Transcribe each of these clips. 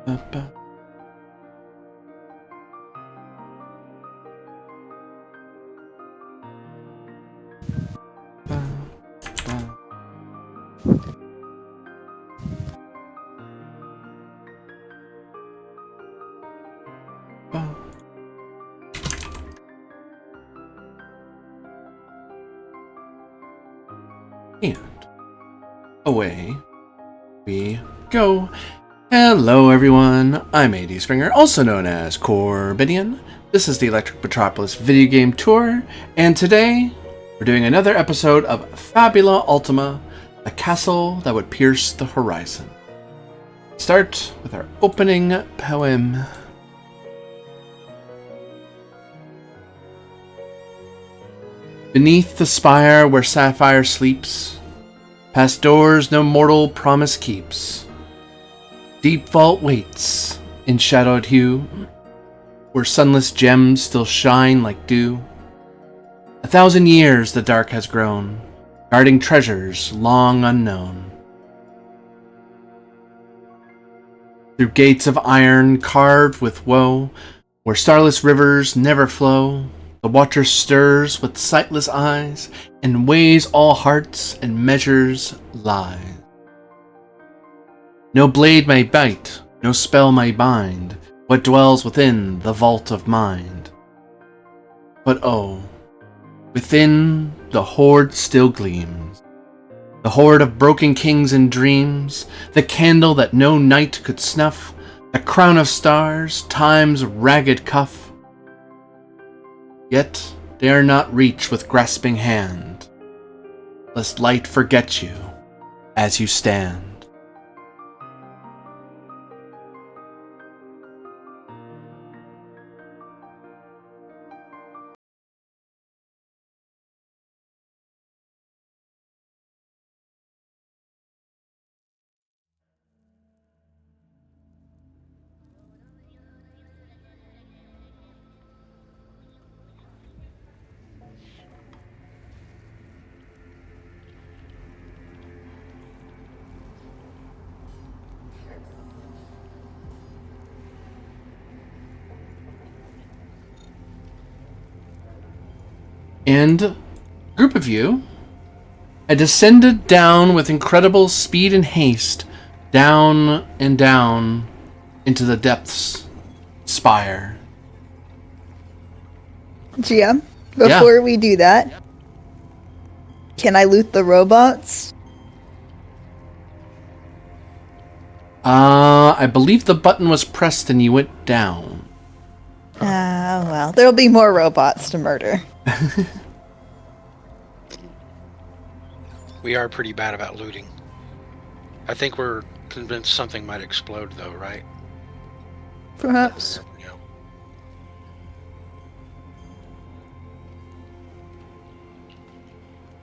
Ba-ba. Ba-ba. Ba. And away we go. Hello everyone, I'm AD Springer, also known as Corbidian. This is the Electric Metropolis video game tour, and today we're doing another episode of Fabula Ultima, a castle that would pierce the horizon. Start with our opening poem. Beneath the spire where sapphire sleeps, past doors no mortal promise keeps, deep vault waits in shadowed hue, where sunless gems still shine like dew. 1,000 years the dark has grown, guarding treasures long unknown. Through gates of iron carved with woe, where starless rivers never flow, the watcher stirs with sightless eyes, and weighs all hearts and measures lies. No blade may bite, no spell may bind, what dwells within the vault of mind. But oh, within the hoard still gleams, the hoard of broken kings and dreams, the candle that no night could snuff, the crown of stars, time's ragged cuff. Yet dare not reach with grasping hand, lest light forget you as you stand. And a group of you had descended down with incredible speed and haste, down and down into the depths spire. GM, before we do that, can I loot the robots? I believe the button was pressed and you went down. Well, there'll be more robots to murder. We are pretty bad about looting. I think we're convinced something might explode, though, right? Perhaps. Yeah.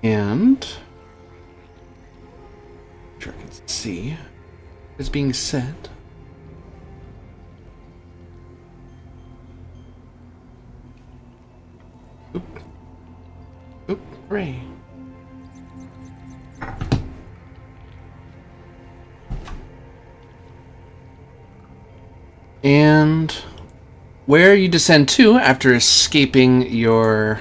And sure I can see what's being said. Oop. Oop, hooray. And where you descend to after escaping your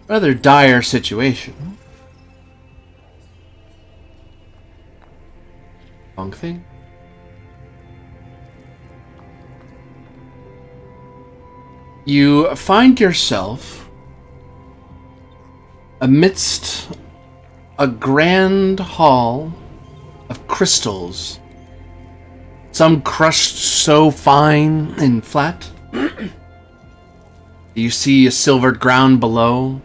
rather dire situation. Wrong thing. You find yourself amidst a grand hall of crystals, some crushed so fine and flat. You see a silvered ground below,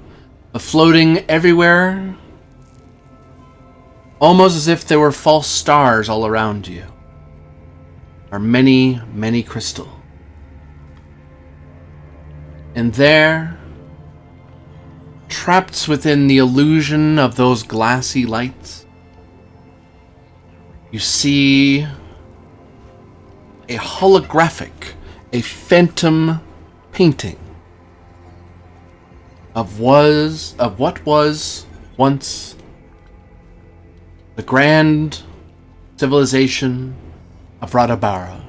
but floating everywhere, almost as if there were false stars all around you, are many, many crystals. And there, trapped within the illusion of those glassy lights, you see a holographic, a phantom painting of what was once the grand civilization of Radabara.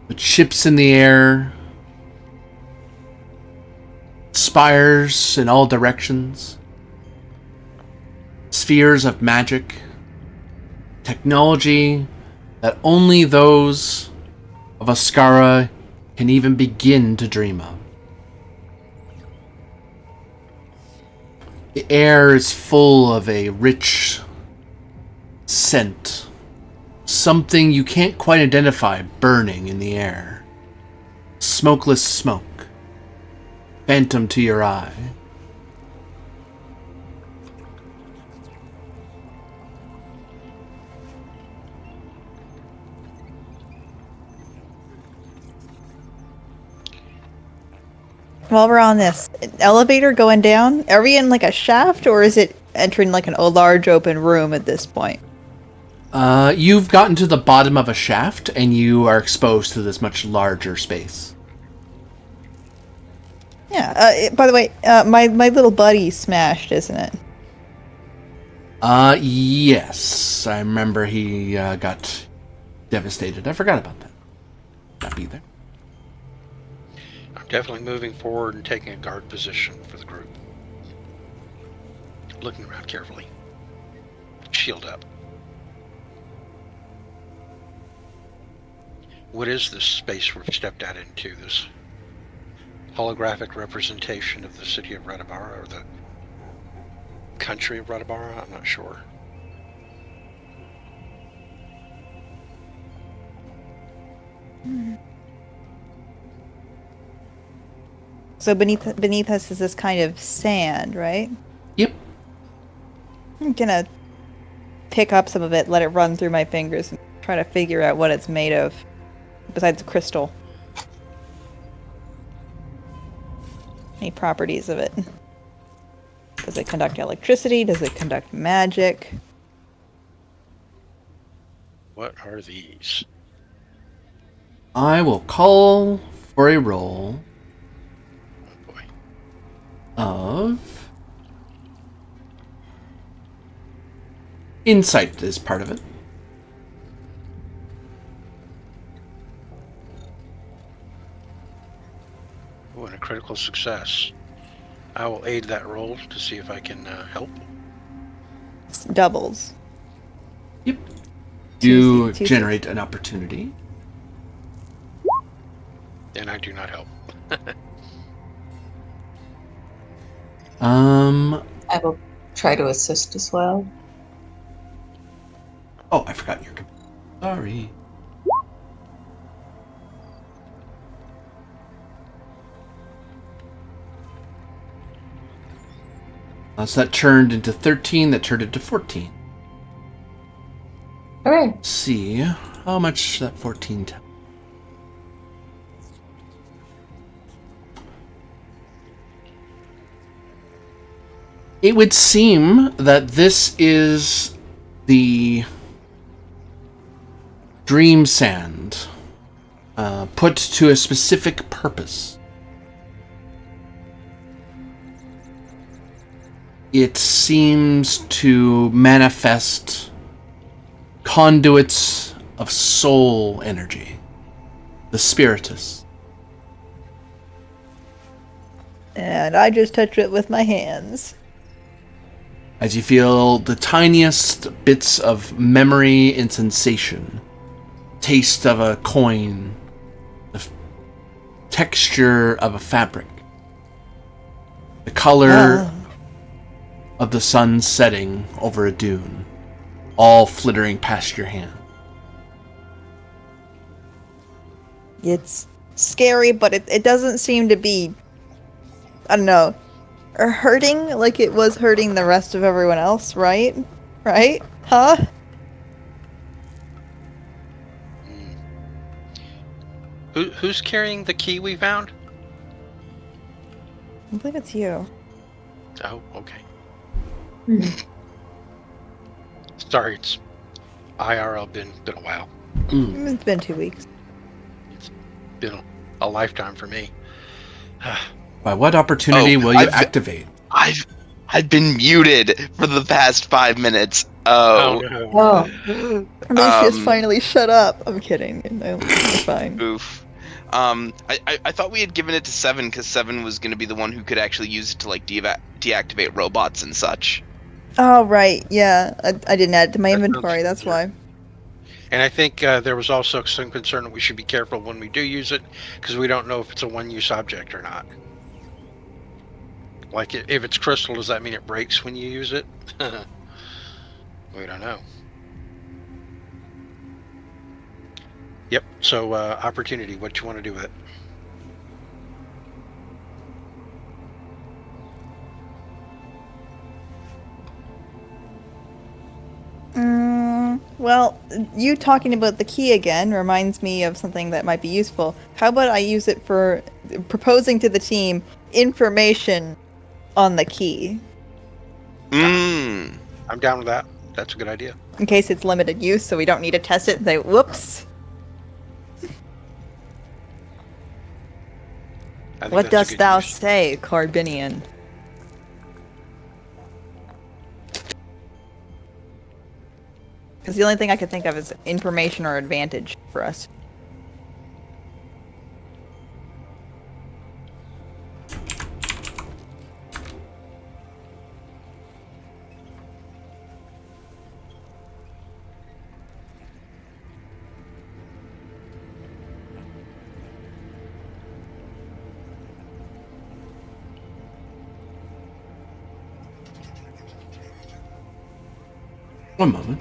With ships in the air, spires in all directions, spheres of magic, technology that only those of Ascara can even begin to dream of. The air is full of a rich scent, something you can't quite identify burning in the air. Smokeless smoke, phantom to your eye. While we're on this, elevator going down, are we in like a shaft or is it entering like a large open room at this point? You've gotten to the bottom of a shaft and you are exposed to this much larger space. Yeah, by the way, my little buddy smashed, isn't it? Yes. I remember he got devastated. I forgot about that. Not be there. I'm definitely moving forward and taking a guard position for the group. Looking around carefully. Shield up. What is this space we've stepped out into? This holographic representation of the city of Radabara or the country of Radabara? I'm not sure. So beneath us is this kind of sand, right? Yep. I'm gonna pick up some of it, let it run through my fingers, and try to figure out what it's made of, besides crystal. Any properties of it? Does it conduct electricity? Does it conduct magic? What are these? I will call for a roll Oh boy. of insight is part of it. Oh, and a critical success. I will aid that roll to see if I can help. It's doubles. Yep. You Two generate an opportunity. And I do not help. I will try to assist as well. Oh, I forgot your. Sorry. So that turned into 13. That turned into 14. All right. Let's see how much that 14 tells. It would seem that this is the dream sand put to a specific purpose. It seems to manifest conduits of soul energy, the spiritus. And I just touch it with my hands. As you feel the tiniest bits of memory and sensation, taste of a coin, the texture of a fabric, the color of the sun setting over a dune, all flittering past your hand. It's scary, but it doesn't seem to be, I don't know, hurting like it was hurting the rest of everyone else, right? Right? Huh? Who's carrying the key we found? I believe it's you. Oh, okay. Sorry, it's IRL been a while. It's been 2 weeks. It's been a lifetime for me. By what opportunity will you activate? I've been muted for the past 5 minutes. Oh Oh. no. Oh, Lucius finally shut up. I'm kidding. No, you're fine. Oof. I thought we had given it to Seven because Seven was going to be the one who could actually use it to like deactivate robots and such. Oh, right. Yeah. I didn't add it to my That sounds inventory. That's familiar. why. And I think there was also some concern that we should be careful when we do use it, because we don't know if it's a one-use object or not. Like, if it's crystal, does that mean it breaks when you use it? We don't know. Yep, so opportunity, what do you want to do with it? Well, you talking about the key again reminds me of something that might be useful. How about I use it for proposing to the team information on the key, Mmm. I'm down with that. That's a good idea. in case it's limited use, so we don't need to test it and say, whoops. I think What that's a dost good thou use. say, Carbinian? Because the only thing I could think of is information or advantage for us. One moment.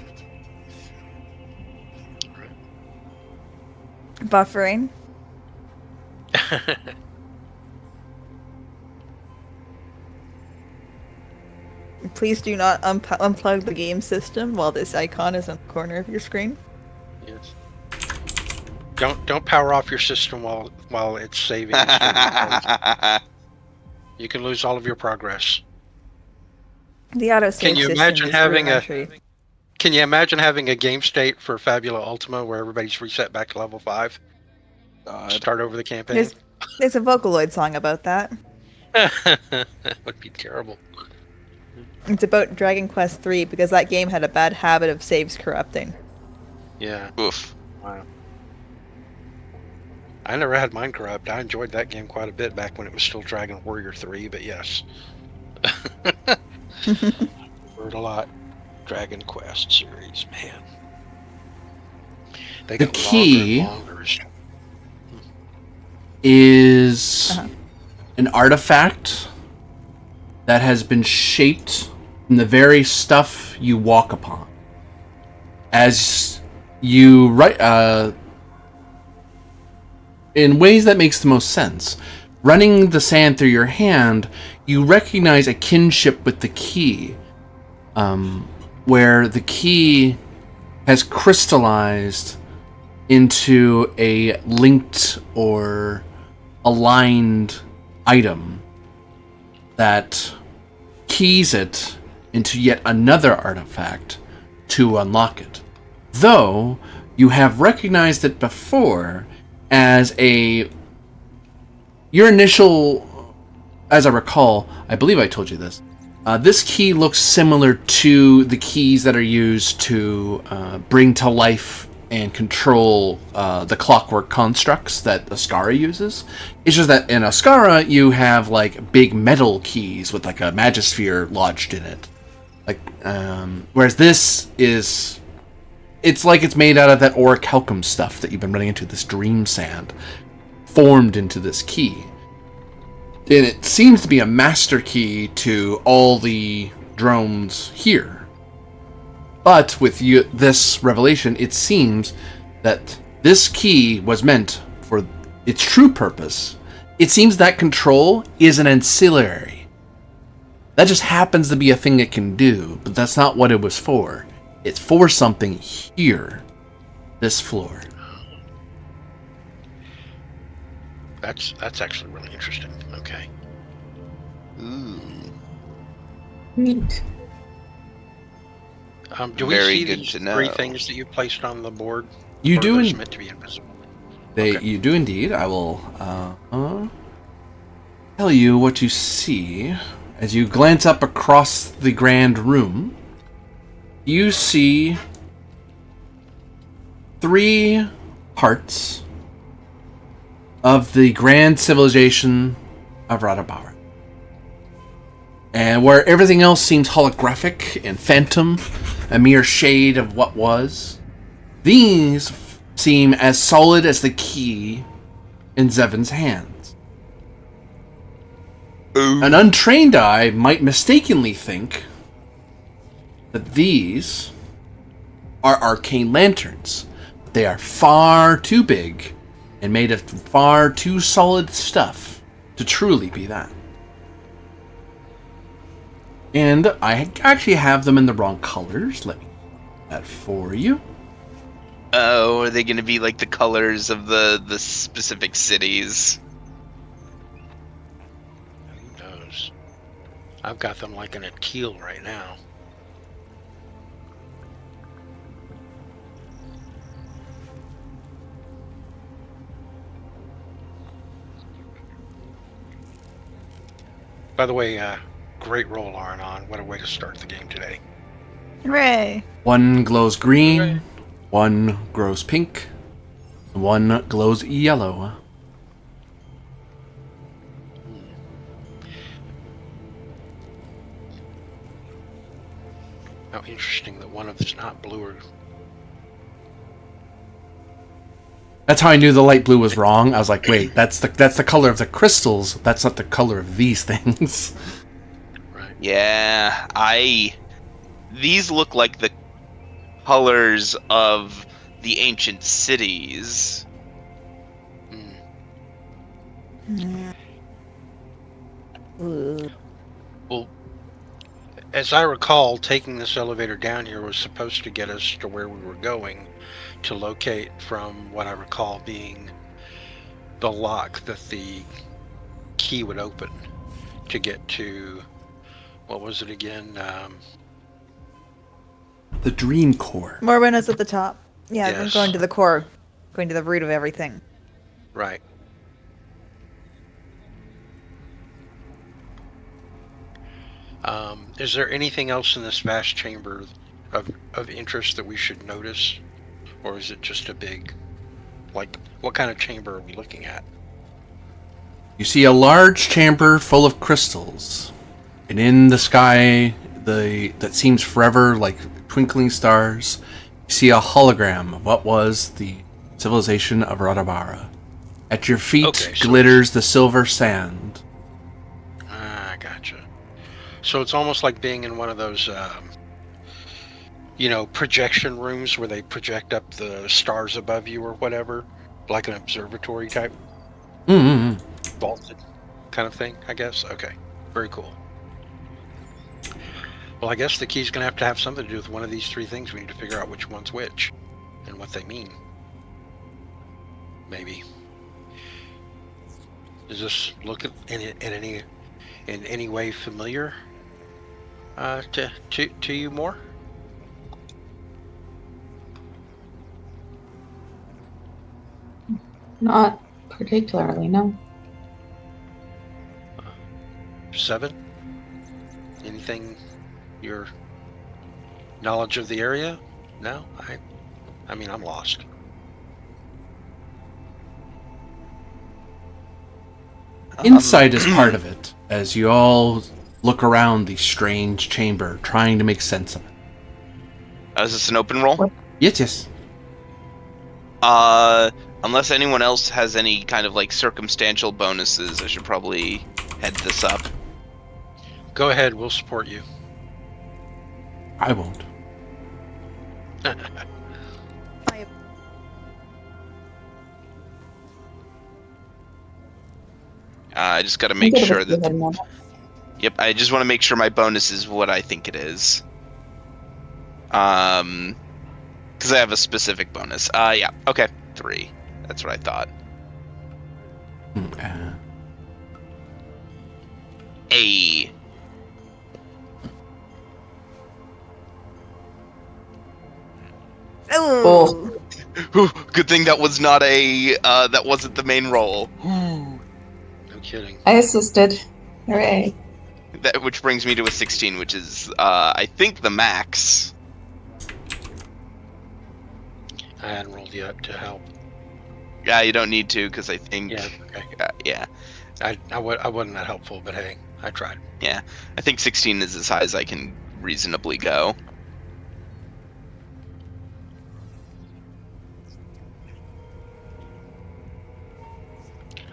Buffering. Please do not unplug the game system while this icon is on the corner of your screen. Yes. Don't power off your system while it's saving. And storing. You can lose all of your progress. The autosave Can you system imagine is having rudimentary. Can you imagine having a game state for Fabula Ultima where everybody's reset back to level 5? God. Start over the campaign? There's a Vocaloid song about that. That would be terrible. It's about Dragon Quest III because that game had a bad habit of saves corrupting. Yeah. Oof. Wow. I never had mine corrupt. I enjoyed that game quite a bit back when it was still Dragon Warrior 3, but yes. Heard a lot. Dragon Quest series, man. They The got key- longer and longer. Is Uh-huh. an artifact that has been shaped from the very stuff you walk upon. As you in ways that makes the most sense. Running the sand through your hand, you recognize a kinship with the key, where the key has crystallized into a linked or aligned item that keys it into yet another artifact to unlock it. Though you have recognized it before as your initial, as I recall, I believe I told you this, this key looks similar to the keys that are used to bring to life and control the clockwork constructs that Ascara uses. It's just that in Ascara, you have like big metal keys with like a magisphere lodged in it. Like, whereas this is, it's like it's made out of that orichalcum stuff that you've been running into, this dream sand, formed into this key. And it seems to be a master key to all the drones here. But with this revelation, it seems that this key was meant for its true purpose. It seems that control is an ancillary. That just happens to be a thing it can do, but that's not what it was for. It's for something here, this floor. That's actually really interesting. Okay. Ooh. neat. Do we Very see good these to three know. things that you placed on the board? You Or do are those in- meant to be invisible? Okay. You do indeed. I will tell you what you see as you glance up across the grand room, you see 3 parts of the grand civilization of Radabara. And where everything else seems holographic and phantom, a mere shade of what was, these seem as solid as the key in Zevon's hands. Ooh. An untrained eye might mistakenly think that these are arcane lanterns. They are far too big and made of far too solid stuff to truly be that. And I actually have them in the wrong colors. Let me do that for you. Oh, are they going to be like the colors of the specific cities? Who knows? I've got them like in a teal right now. By the way, great roll, Arnon. What a way to start the game today. Hooray! One glows green, Hooray. one glows pink, and one glows yellow. How interesting that one of them's not blue or... That's how I knew the light blue was wrong. I was like, wait, that's the color of the crystals. That's not the color of these things. Right. Yeah, these look like the colors of the ancient cities. Well, as I recall, taking this elevator down here was supposed to get us to where we were going to locate, from what I recall being the lock that the key would open to get to, what was it again? The dream core. Morbin is at the top. Yeah, I'm Yes. going to the core. Going to the root of everything. Right. Is there anything else in this vast chamber of interest that we should notice? Or is it just a big, like, what kind of chamber are we looking at? You see a large chamber full of crystals, and in the sky, that seems forever like twinkling stars, you see a hologram of what was the civilization of Radabara. At your feet Okay, so glitters the silver sand. Ah, gotcha. So it's almost like being in one of those, projection rooms where they project up the stars above you or whatever, like an observatory type Mm-hmm. vaulted kind of thing, I guess. Okay, very cool. Well, I guess the key's going to have something to do with one of these 3 things. We need to figure out which one's which and what they mean. Maybe. Does this look in any way familiar to you more? Not particularly, no. 7? Anything? Your knowledge of the area? No? I mean, I'm lost. Insight is part of it, as you all look around the strange chamber, trying to make sense of it. Is this an open roll? Yes. Unless anyone else has any kind of like circumstantial bonuses, I should probably head this up. Go ahead, we'll support you. I won't. I just got to make sure that. Yep, I just want to make sure my bonus is what I think it is. Because I have a specific bonus. Yeah, okay, 3. That's what I thought. A. Ooh. Good thing that was not that wasn't the main roll. No kidding. I assisted. Hooray. which brings me to a 16, which is, I think, the max. I hadn't rolled yet to help. Yeah, you don't need to, because I think... Yeah, okay. Yeah. I wasn't that helpful, but hey, I tried. Yeah, I think 16 is as high as I can reasonably go.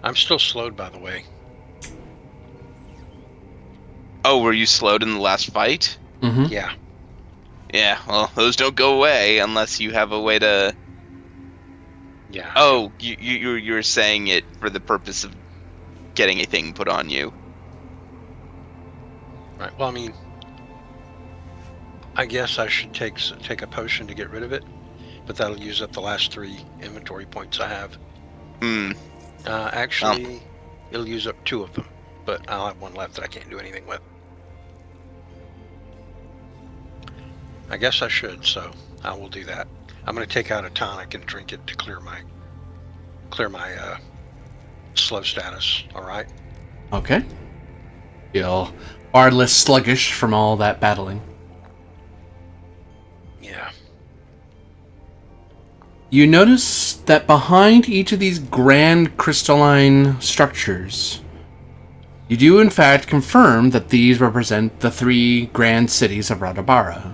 I'm still slowed, by the way. Oh, were you slowed in the last fight? Mm-hmm. Yeah. Yeah, well, those don't go away unless you have a way to... Yeah. Oh, you're saying it for the purpose of getting a thing put on you. Right. Well, I mean, I guess I should take a potion to get rid of it, but that'll use up the last 3 inventory points I have. Hmm. Actually, it'll use up 2 of them, but I'll have 1 left that I can't do anything with. I guess I should, so I will do that. I'm going to take out a tonic and drink it to clear my slow status. All right. Okay. Feel far less sluggish from all that battling. Yeah. You notice that behind each of these grand crystalline structures, you do in fact confirm that these represent the 3 grand cities of Radabara.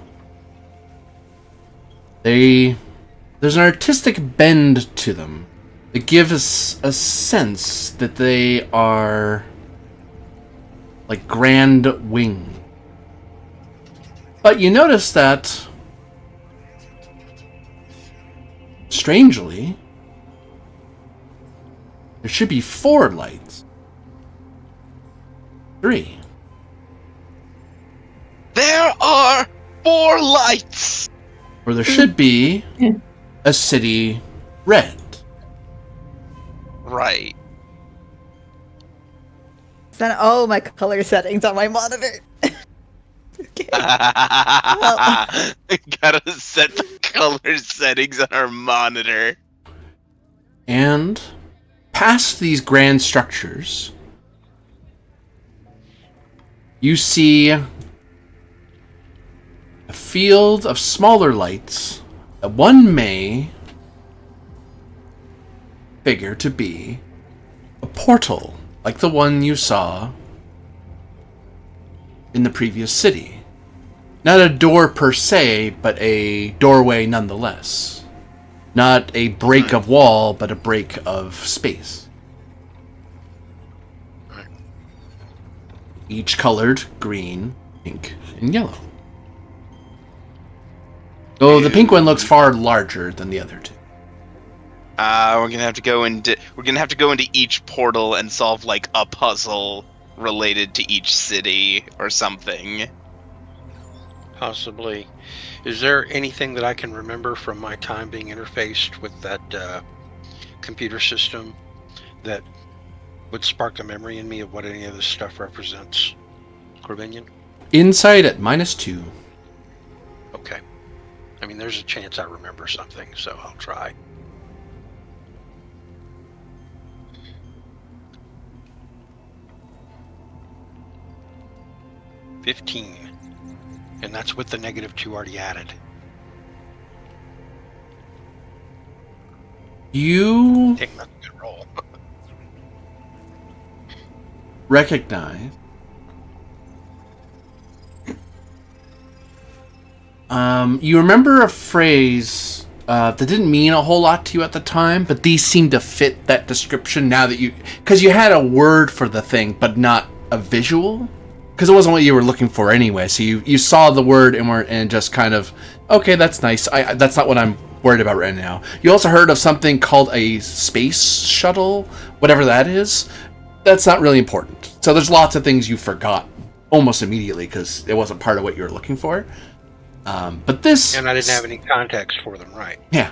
There's an artistic bend to them that gives us a sense that they are like grand wing. But you notice that, strangely, there should be 4 lights. 3. There are 4 lights! Or there should be a city red. Right. Then, oh, my color settings on my monitor. Okay. Gotta set the color settings on our monitor. And past these grand structures, you see a field of smaller lights that one may figure to be a portal, like the one you saw in the previous city. Not a door per se, but a doorway nonetheless. Not a break of wall, but a break of space. Each colored green, pink, and yellow. Though the pink one looks far larger than the other 2. We're gonna have to go into each portal and solve like a puzzle related to each city or something. Possibly. Is there anything that I can remember from my time being interfaced with that computer system that would spark a memory in me of what any of this stuff represents? Corbinian? Insight at -2. Okay. I mean, there's a chance I remember something, so I'll try. $15. And that's with the -2 already added. You Take that's a good roll. recognize you remember a phrase that didn't mean a whole lot to you at the time, but these seem to fit that description now that because you had a word for the thing but not a visual, because it wasn't what you were looking for anyway, so you saw the word and just kind of, okay, that's nice, that's not what I'm worried about right now. You also heard of something called a space shuttle, whatever that is. That's not really important. So there's lots of things you forgot almost immediately because it wasn't part of what you were looking for. But this, and I didn't have any context for them, right? Yeah,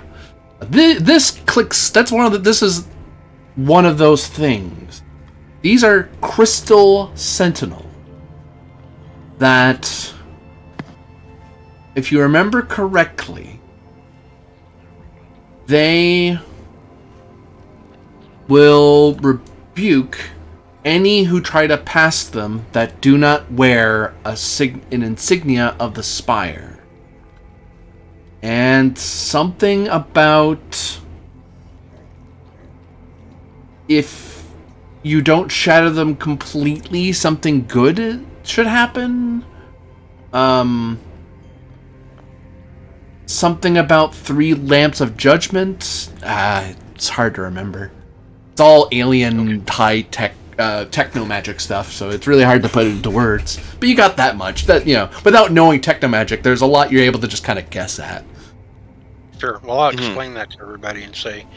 this clicks. This is one of those things. These are crystal sentinel that, if you remember correctly, they will rebuke any who try to pass them that do not wear an insignia of the spire. And something about if you don't shatter them completely, something good should happen. Something about 3 lamps of judgment. It's hard to remember. It's all alien high-tech techno magic stuff, so it's really hard to put it into words. But you got that much. That, you know, without knowing techno magic, there's a lot you're able to just kind of guess at. Sure. Well, I'll explain that to everybody and say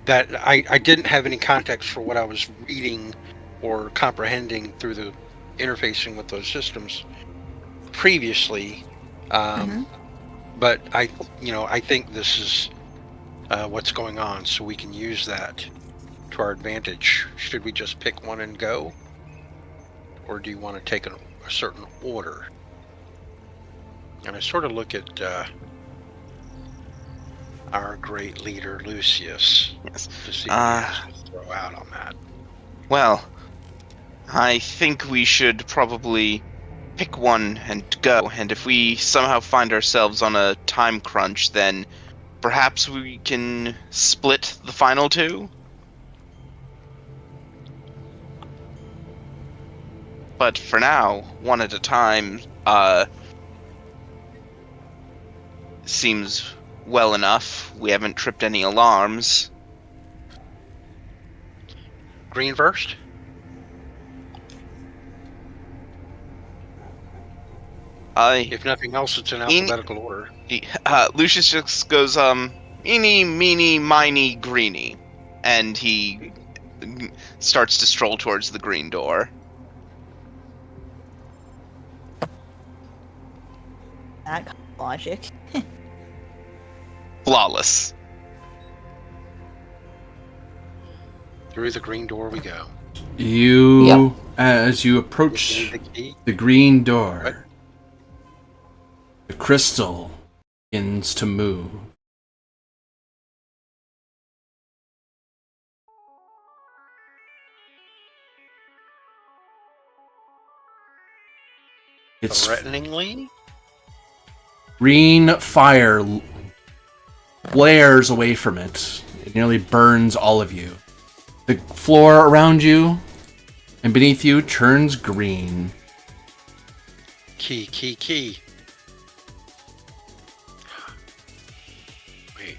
that I didn't have any context for what I was reading or comprehending through the interfacing with those systems previously. But I think this is what's going on, so we can use that to our advantage. Should we just pick one and go, or do you want to take a certain order? And I sort of look at our great leader Lucius to see what he has to throw out on that. Well, I think we should probably pick one and go, and if we somehow find ourselves on a time crunch, then perhaps we can split the final 2? But for now, one at a time seems well enough. We haven't tripped any alarms. Green first? If nothing else, it's in alphabetical order. Lucius just goes, eeny, meeny, miny, greeny. And he starts to stroll towards the green door. That kind of logic. Flawless. Through the green door we go. As you approach the green door, the crystal begins to move. It's threateningly? Green fire flares away from it. It nearly burns all of you. The floor around you and beneath you turns green. Key. Wait.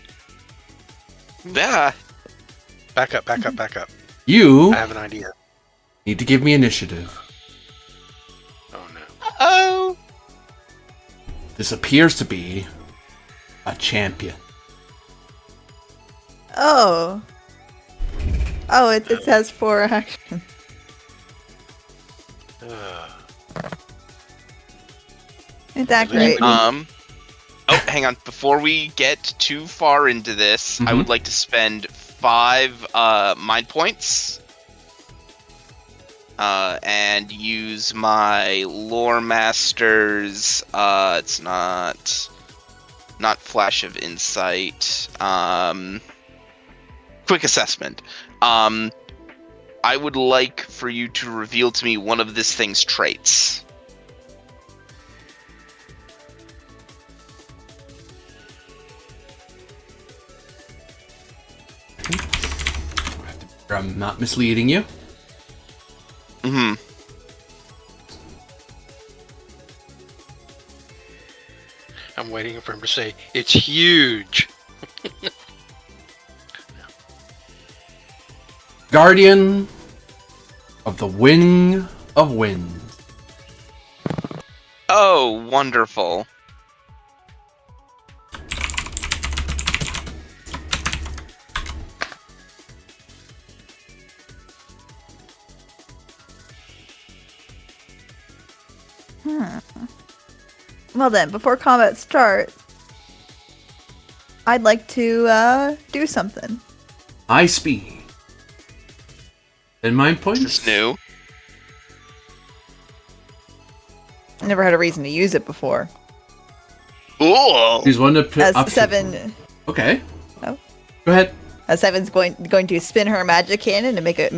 Yeah. Back up. You I have an idea. need to give me initiative. Oh no. Oh. This appears to be a champion. Oh, it has 4 actions. Isn't that great? Oh, hang on. Before we get too far into this, I would like to spend 5 mind points. And use my Lore Master's, it's not Flash of Insight, Quick Assessment. I would like for you to reveal to me one of this thing's traits. I'm not misleading you. Mm-hmm. I'm waiting for him to say, it's huge. Guardian of the Wing of Wind. Oh, wonderful. Well then, before combat starts, I'd like to do something. High speed. And mind points? This is new. I never had a reason to use it before. Ooh. Use one to As 7. Okay. Oh. Go ahead. Seven's going to spin her magic cannon and make a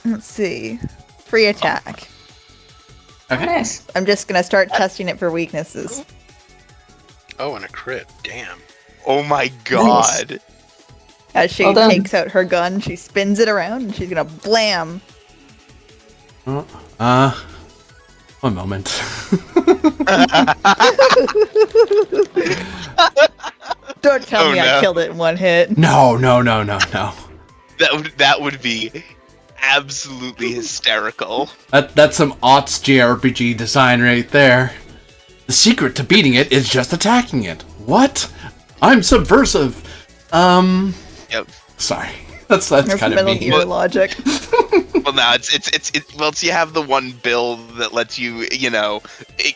let's see, free attack. Okay. Nice. I'm just gonna start testing it for weaknesses. Oh, and a crit. Damn. Oh my god. As she Well done. takes out her gun, she spins it around and she's gonna blam. One moment. Don't tell me I no. killed it in one hit. No. That would be absolutely hysterical. That's some aughts JRPG design right there. The secret to beating it is just attacking it. What? I'm subversive. Yep. Sorry. That's There's kind of Metal mean. Gear logic. Well, no, it's you have the one build that lets you,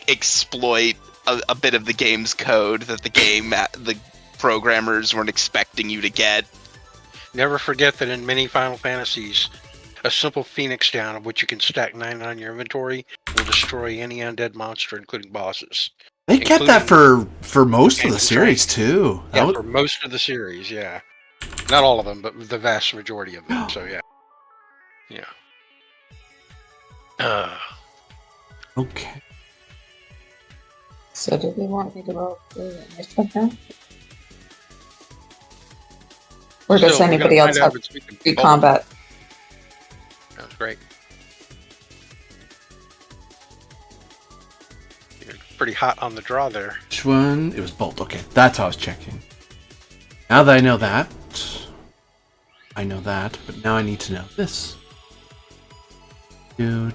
exploit a bit of the game's code that the programmers weren't expecting you to get. Never forget that in many Final Fantasies, a simple Phoenix down of which you can stack 9 on your inventory will destroy any undead monster, including bosses. They kept that for most of the series too. Yeah, for most of the series, yeah. Not all of them, but the vast majority of them. So yeah. Okay. So do we want me to roll the initiative now? Or does So, we're anybody gonna else find out have if we can free both. combat? Sounds great. You're pretty hot on the draw there. Which one? It was Bolt. Okay, that's how I was checking. Now that I know that, but now I need to know this.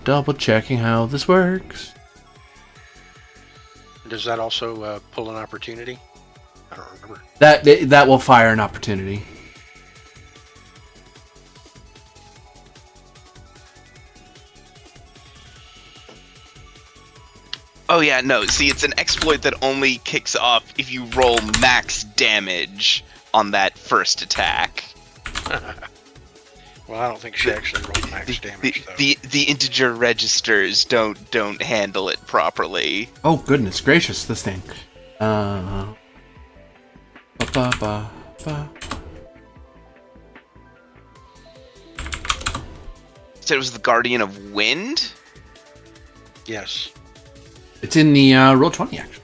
Double checking how this works. Does that also pull an opportunity? I don't remember. That will fire an opportunity. Oh yeah, no. See, it's an exploit that only kicks off if you roll max damage on that first attack. Well, I don't think she actually rolled max damage though. The integer registers don't handle it properly. Oh goodness gracious, this thing. Said it was the Guardian of Wind? Yes. It's in the Roll20 actually.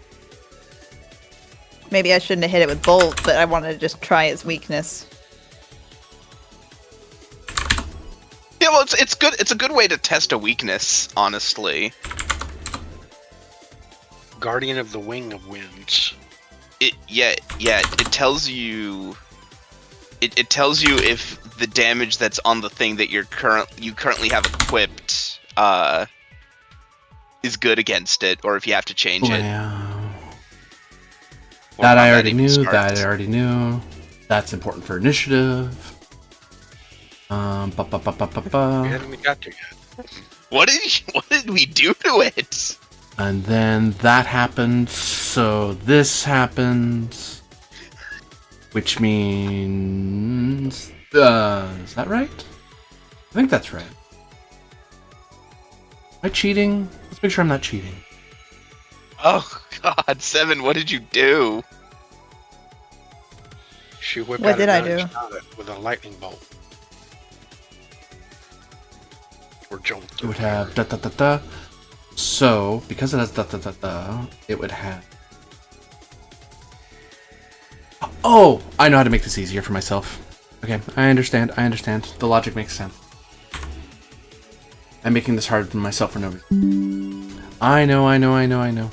Maybe I shouldn't have hit it with Bolt, but I wanted to just try its weakness. Yeah, well, it's good. It's a good way to test a weakness, honestly. Guardian of the Wing of Winds. It tells you. It tells you if the damage that's on the thing that you currently have equipped is good against it, or if you have to change it. That I already knew. That's important for initiative. We haven't even got to yet. What did we do to it? And then that happened, so this happens. Which means... is that right? I think that's right. Am I cheating? Let's make sure I'm not cheating. Oh god, 7, what did you do? She whipped What out did a I gun and do? shot it with a lightning bolt. Or jolt. It would have da-da-da-da. So, because it has da-da-da-da, it would have... Oh! I know how to make this easier for myself. Okay, I understand. The logic makes sense. I'm making this hard for myself for no reason. I know.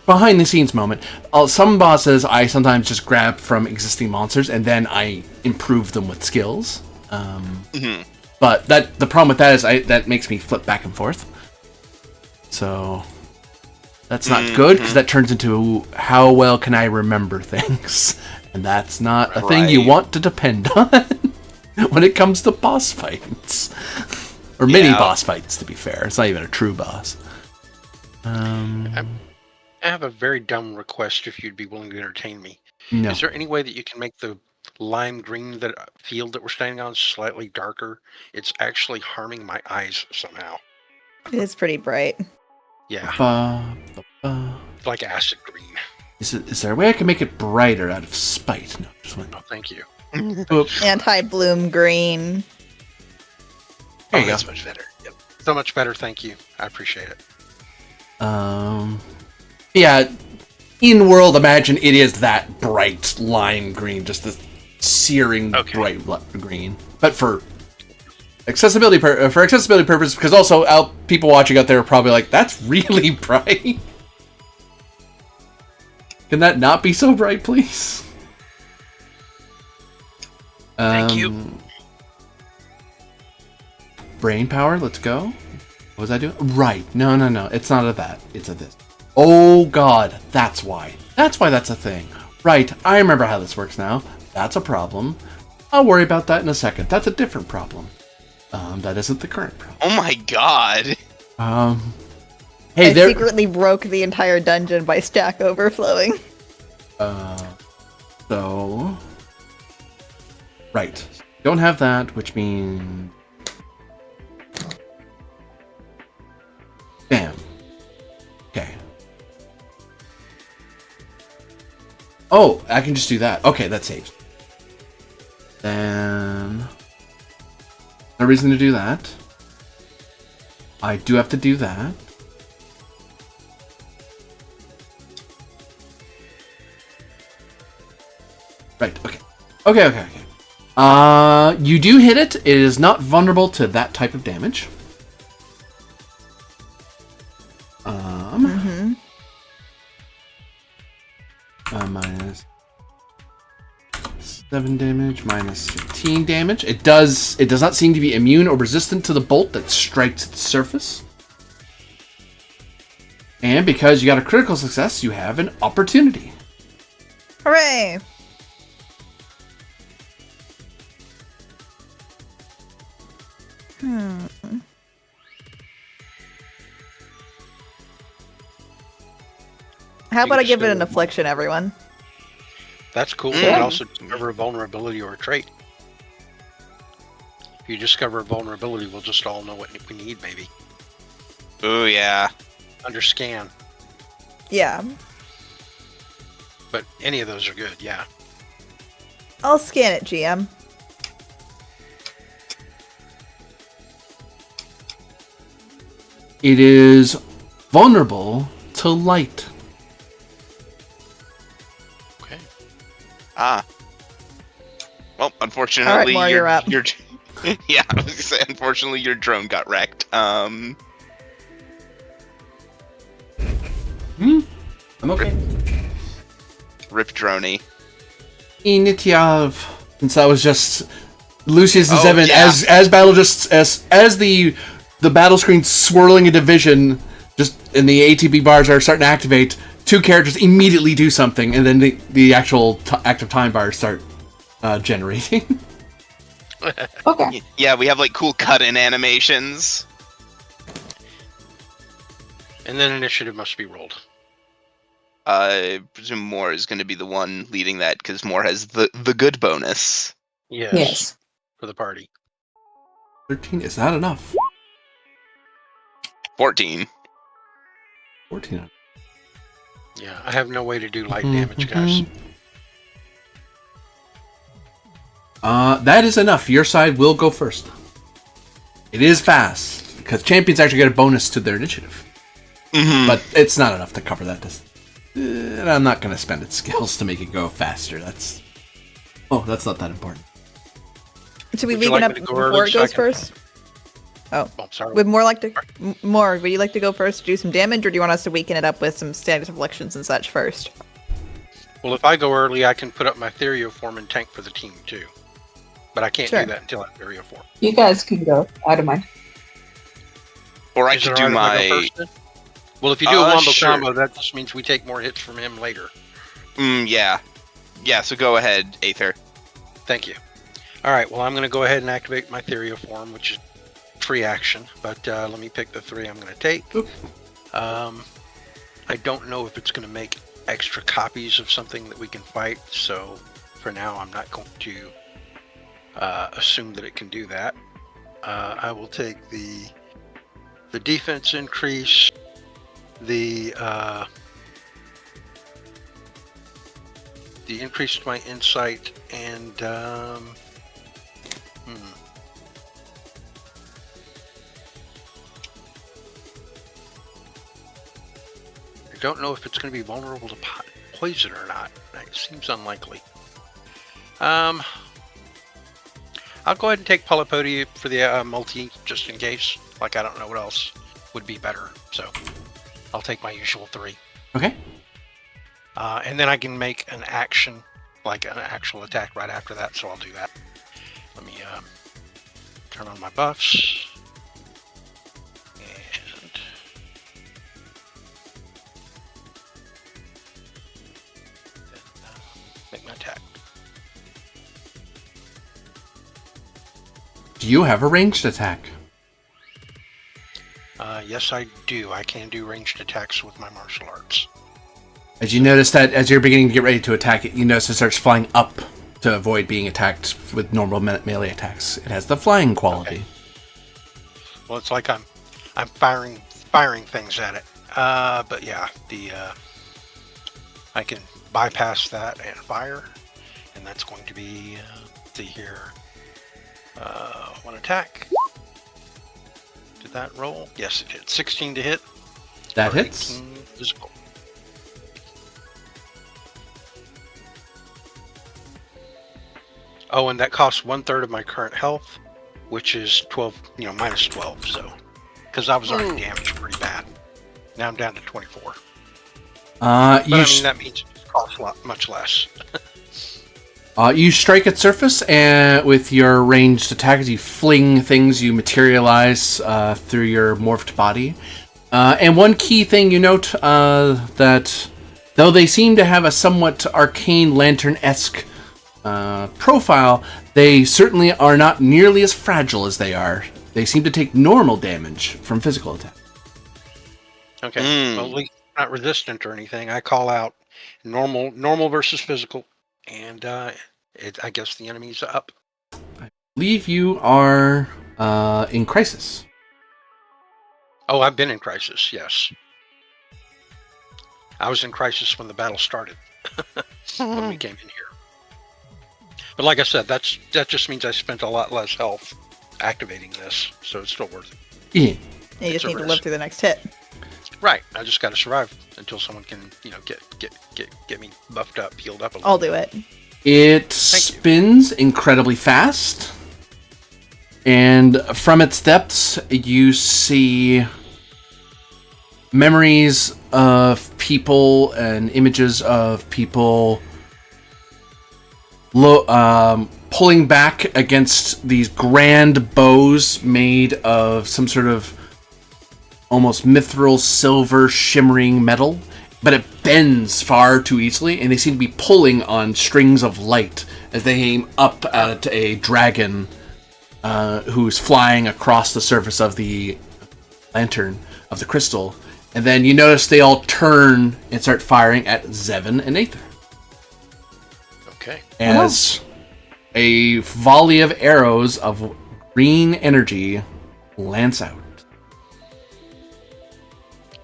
Behind the scenes moment. Some bosses I sometimes just grab from existing monsters and then I improve them with skills. But the problem with that is that makes me flip back and forth. So that's not good because that turns into how well can I remember things, and that's not a thing you want to depend on when it comes to boss fights or mini boss fights. To be fair, it's not even a true boss. I have a very dumb request if you'd be willing to entertain me. No. Is there any way that you can make the lime green field that we're standing on is slightly darker, it's actually harming my eyes somehow. It is pretty bright. Yeah, Ba. it's like acid green. Is there a way I can make it brighter out of spite? No, just one. Oh, thank you. Oops. Anti-bloom green. There you go. That's much better. Yep. So much better, thank you. I appreciate it. Yeah, in world, imagine it is that bright lime green, just this searing bright green. But for accessibility purposes, because also people watching out there are probably like, that's really bright. Can that not be so bright, please? Thank you. Brain power, let's go. What was I doing? Right. No. It's not a that. It's a this. Oh, God. That's why. That's a thing. Right. I remember how this works now. That's a problem. I'll worry about that in a second. That's a different problem. That isn't the current problem. Oh my god. Hey, I secretly broke the entire dungeon by stack overflowing. So... Right. Don't have that, which means... Bam. Okay. Oh, I can just do that. Okay, that saves. Then... No reason to do that. I do have to do that. Right, okay. Okay. You do hit it. It is not vulnerable to that type of damage. Minus 7 damage, minus 15 damage. It does not seem to be immune or resistant to the bolt that strikes its surface. And because you got a critical success, you have an opportunity. Hooray! How about I give it an affliction, everyone? That's cool. You can also discover a vulnerability or a trait. If you discover a vulnerability, we'll just all know what we need, maybe. Oh, yeah. Under scan. Yeah. But any of those are good, yeah. I'll scan it, GM. It is vulnerable to light. Okay. Well, unfortunately, All right, you're up. Yeah, I was gonna say, unfortunately, your drone got wrecked. I'm okay. Rip droney. Initiative. Since that was just Lucius and Oh, Zevin, yeah. as battle as the battle screen swirling a division, just and the ATB bars are starting to activate. Two characters immediately do something, and then the actual active time bars start generating. Okay. Yeah, we have like cool cut-in animations. And then initiative must be rolled. I presume Moore is going to be the one leading that because Moore has the good bonus. Yes. For the party. 13 is not enough. 14. 14. Yeah, I have no way to do light damage, guys. That is enough. Your side will go first. It is fast because champions actually get a bonus to their initiative, but it's not enough to cover that distance. And I'm not going to spend its skills to make it go faster. That's not that important. Should we Would you weaken like up me to go before early it so I goes can- first? Oh, sorry. Would you like to go first to do some damage, or do you want us to weaken it up with some status afflictions and such first? Well, if I go early, I can put up my Therioform and tank for the team, too. But I can't Sure. do that until I have Therioform. You guys can go. I don't mind. Or I Is it could do alright if I go my... first, then? Well, if you do a wombo sure. combo, that just means we take more hits from him later. Yeah. Yeah, so go ahead, Aether. Thank you. All right, well, I'm going to go ahead and activate my Therioform, which is free action. But let me pick the 3 I'm going to take. I don't know if it's going to make extra copies of something that we can fight, so for now, I'm not going to assume that it can do that. I will take the defense increase, the increase to my insight, and I don't know if it's going to be vulnerable to poison or not. It seems unlikely. I'll go ahead and take Polypody for the multi, just in case. Like, I don't know what else would be better. So, I'll take my usual 3. Okay. And then I can make an action, like an actual attack right after that, so I'll do that. Let me turn on my buffs. And then make my attack. Do you have a ranged attack? Yes, I do. I can do ranged attacks with my martial arts. As you notice that as you're beginning to get ready to attack it, you notice it starts flying up to avoid being attacked with normal melee attacks. It has the flying quality. Okay. Well, it's like I'm firing things at it. But yeah, I can bypass that and fire, and that's going to be let's see here. 1 attack. Did that roll? Yes, it did. 16 to hit. That hits. 18 physical. Oh, and that costs 1/3 of my current health, which is 12. Minus 12. So, because I was already damaged pretty bad. Now I'm down to 24. But that means it costs much less. You strike its surface, and with your ranged attack, as you fling things, you materialize through your morphed body. And one key thing you note that though they seem to have a somewhat arcane lantern-esque profile, they certainly are not nearly as fragile as they are. They seem to take normal damage from physical attack. Okay, well, at least not resistant or anything. I call out normal versus physical, and I guess the enemy's up. I believe you are in crisis. Oh, I've been in crisis, yes. I was in crisis when the battle started, when we came in here. But like I said, that just means I spent a lot less health activating this, so it's still worth it. Yeah. You just need to live through the next hit. Right. I just got to survive until someone can, get me buffed up, healed up a little. I'll do it. It spins incredibly fast, and from its depths, you see memories of people and images of people pulling back against these grand bows made of some sort of almost mithril silver shimmering metal, but it bends far too easily, and they seem to be pulling on strings of light as they aim up at a dragon who's flying across the surface of the lantern of the crystal. And then you notice they all turn and start firing at Zevin and Aether. Okay. As a volley of arrows of green energy lance out.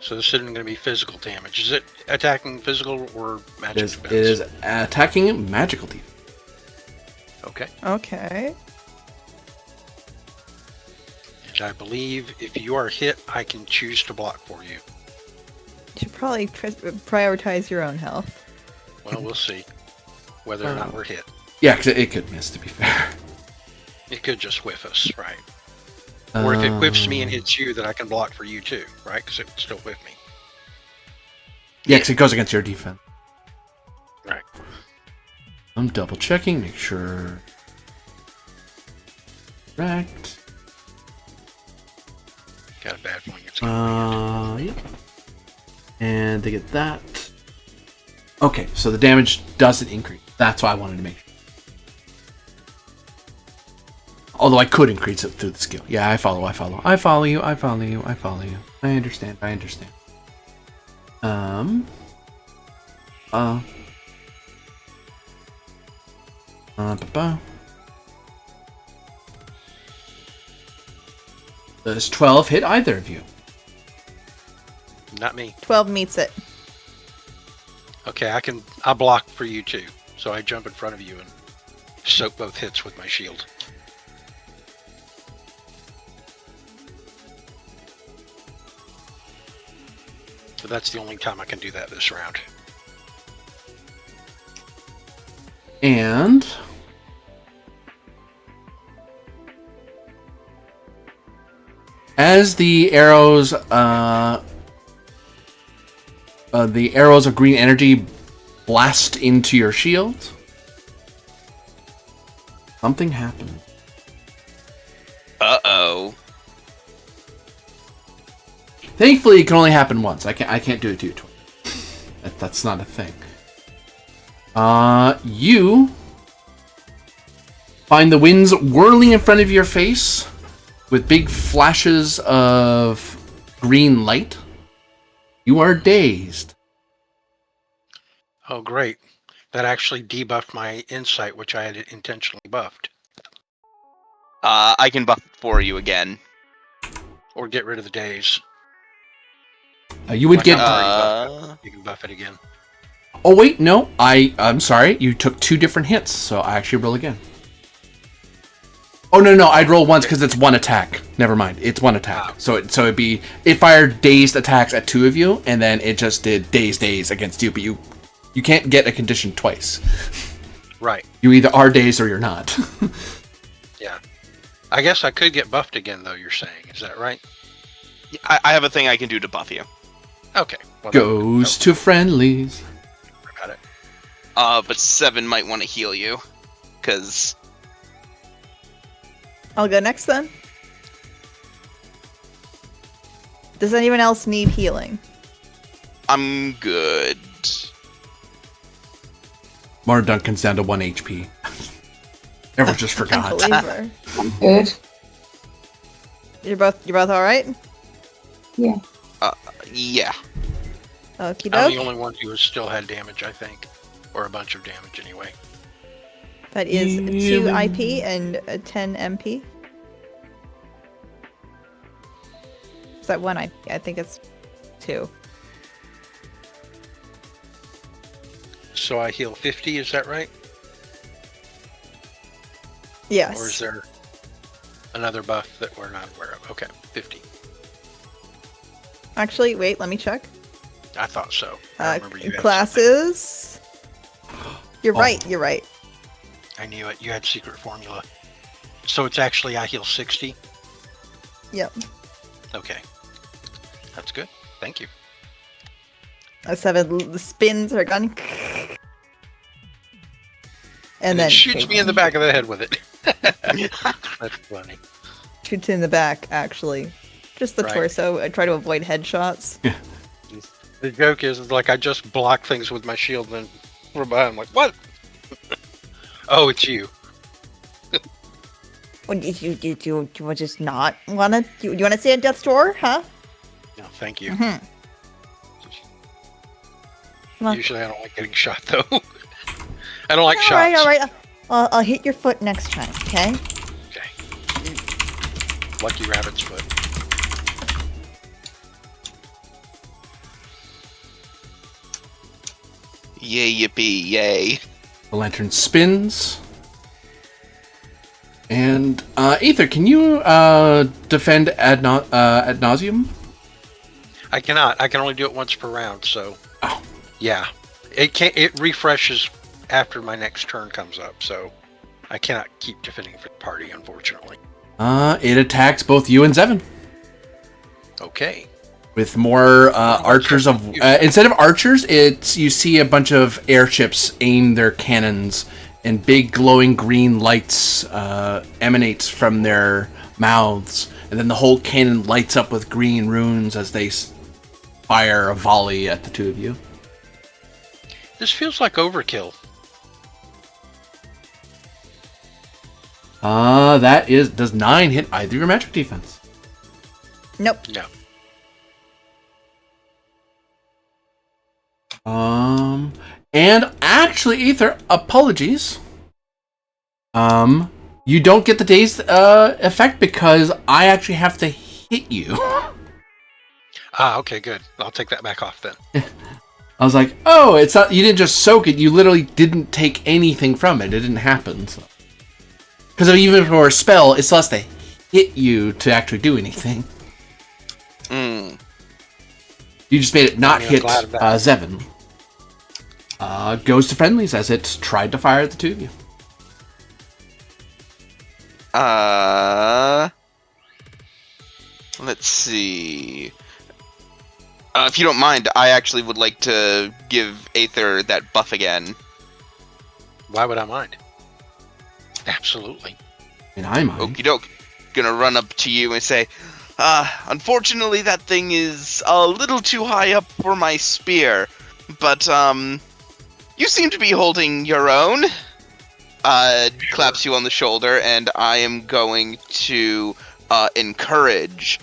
So this isn't going to be physical damage. Is it attacking physical or magic defense? It is attacking magical defense. Okay. Okay. And I believe if you are hit, I can choose to block for you. You should probably prioritize your own health. Well, we'll see whether or not we're hit. Yeah, because it could miss, to be fair. It could just whiff us, right? Or if it whiffs me and hits you, then I can block for you too, right? Because it would still whiff me. Yeah, because it goes against your defense. Right. I'm double checking, make sure. Correct. Got a bad feeling it's going to be. Yeah. And they get that. Okay, so the damage doesn't increase. That's why I wanted to make sure. Although I could increase it through the skill. Yeah, I follow you. I understand. Ba-ba. Does 12 hit either of you? Not me. 12 meets it. Okay, I'll block for you too. So I jump in front of you and soak both hits with my shield. But that's the only time I can do that this round. And as the arrows of green energy blast into your shield, something happens. Uh-oh. Thankfully, it can only happen once. I can't do it to you twice. That's not a thing. You find the winds whirling in front of your face with big flashes of green light. You are dazed. Oh, great. That actually debuffed my insight, which I had intentionally buffed. I can buff it for you again. Or get rid of the daze. You would get. I'm already buffed it. You can buff it again. Oh wait, no. I'm sorry. You took 2 different hits, so I actually roll again. Oh no, I'd roll once because it's 1 attack. Never mind, it's 1 attack. So it'd be it fired dazed attacks at 2 of you, and then it just did daze against you. But you can't get a condition twice. Right. You either are dazed or you're not. Yeah. I guess I could get buffed again, though. You're saying, is that right? I have a thing I can do to buff you. Okay. Well, Goes to friendlies. Got it. But 7 might want to heal you, because I'll go next then. Does anyone else need healing? I'm good. Mara Duncan's down to 1 HP. Everyone just forgot. Unbeliever. I'm good. You're both all right? Yeah. Yeah. Okie I'm doke. the only one who still had damage, I think. Or a bunch of damage, anyway. That is 2 IP and 10 MP. Is that 1 IP? I think it's 2. So I heal 50, is that right? Yes. Or is there another buff that we're not aware of? Okay, 50. Actually, wait, let me check. I thought so. I remember you had Classes. You're right, you're right. something. I knew it. You had secret formula. So it's actually I heal 60? Yep. Okay. That's good. Thank you. I just have the spins her gun. And then it shoots me in the back of the head with it. That's funny. shoots in the back, actually. Just the Right. torso. I try to avoid headshots. The joke is like I just block things with my shield, and then we're behind. I'm like, what? Oh, it's you. What did you do? Do you just not wanna? Do you wanna see a death's door? Huh? No, thank you. Mm-hmm. Come on. Usually I don't like getting shot, though. I don't like shots. All right. I'll hit your foot next time. Okay. Okay. Lucky rabbit's foot. Yay, yippee, yay. The lantern spins. And, Aether, can you, defend ad nauseum? I cannot. I can only do it once per round, so... Oh. Yeah. It refreshes after my next turn comes up, so... I cannot keep defending for the party, unfortunately. It attacks both you and Zevin. Okay. With more, archers of... instead of archers, you see a bunch of airships aim their cannons, and big glowing green lights, emanates from their mouths. And then the whole cannon lights up with green runes as they fire a volley at the two of you. This feels like overkill. Does 9 hit either your magic defense? Nope. No. And actually, Aether, apologies. You don't get the dazed effect because I actually have to hit you. Okay, good. I'll take that back off then. I was like, oh, it's not. You didn't just soak it. You literally didn't take anything from it. It didn't happen. Because even if it were a spell, it still has to hit you to actually do anything. You just made it not hit Zevin. Goes to friendlies as it tried to fire at the two of you. Let's see. If you don't mind, I actually would like to give Aether that buff again. Why would I mind? Absolutely. And I mind. Okie doke. Gonna run up to you and say, unfortunately that thing is a little too high up for my spear, but, you seem to be holding your own. Claps you on the shoulder, and I am going to, encourage.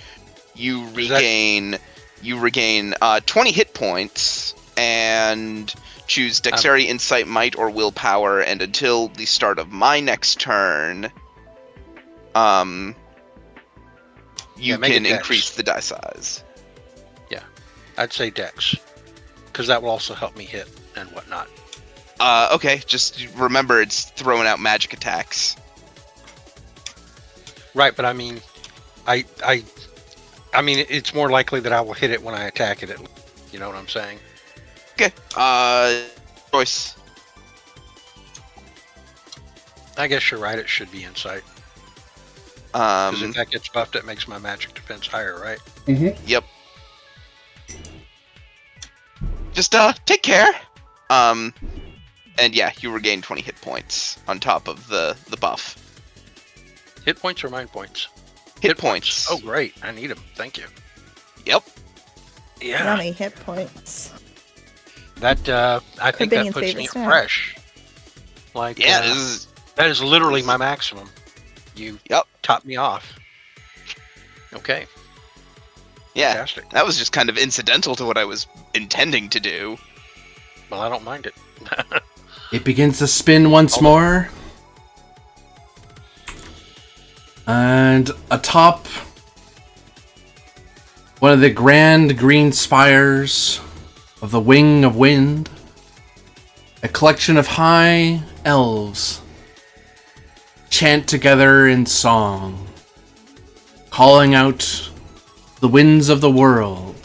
You regain 20 hit points, and choose Dexterity, Insight, Might, or Willpower, and until the start of my next turn, you can increase the die size. Yeah, I'd say Dex, because that will also help me hit and whatnot. Okay, just remember it's throwing out magic attacks. Right, but I mean, I mean, it's more likely that I will hit it when I attack it. You know what I'm saying? Okay. Choice. I guess you're right. It should be Insight. Because if that gets buffed, it makes my magic defense higher, right? Mm-hmm. Yep. Just take care. And yeah, you regain 20 hit points on top of the buff. Hit points or mind points? Hit points. Oh, great. I need them. Thank you. Yep. Yeah. How many hit points? That, I think that puts me fresh. Like, yeah, that is literally my maximum. You topped me off. Okay. Yeah. Fantastic. That was just kind of incidental to what I was intending to do. Well, I don't mind it. It begins to spin once more. And atop one of the grand green spires of the Wing of Wind, a collection of high elves chant together in song, calling out the winds of the world,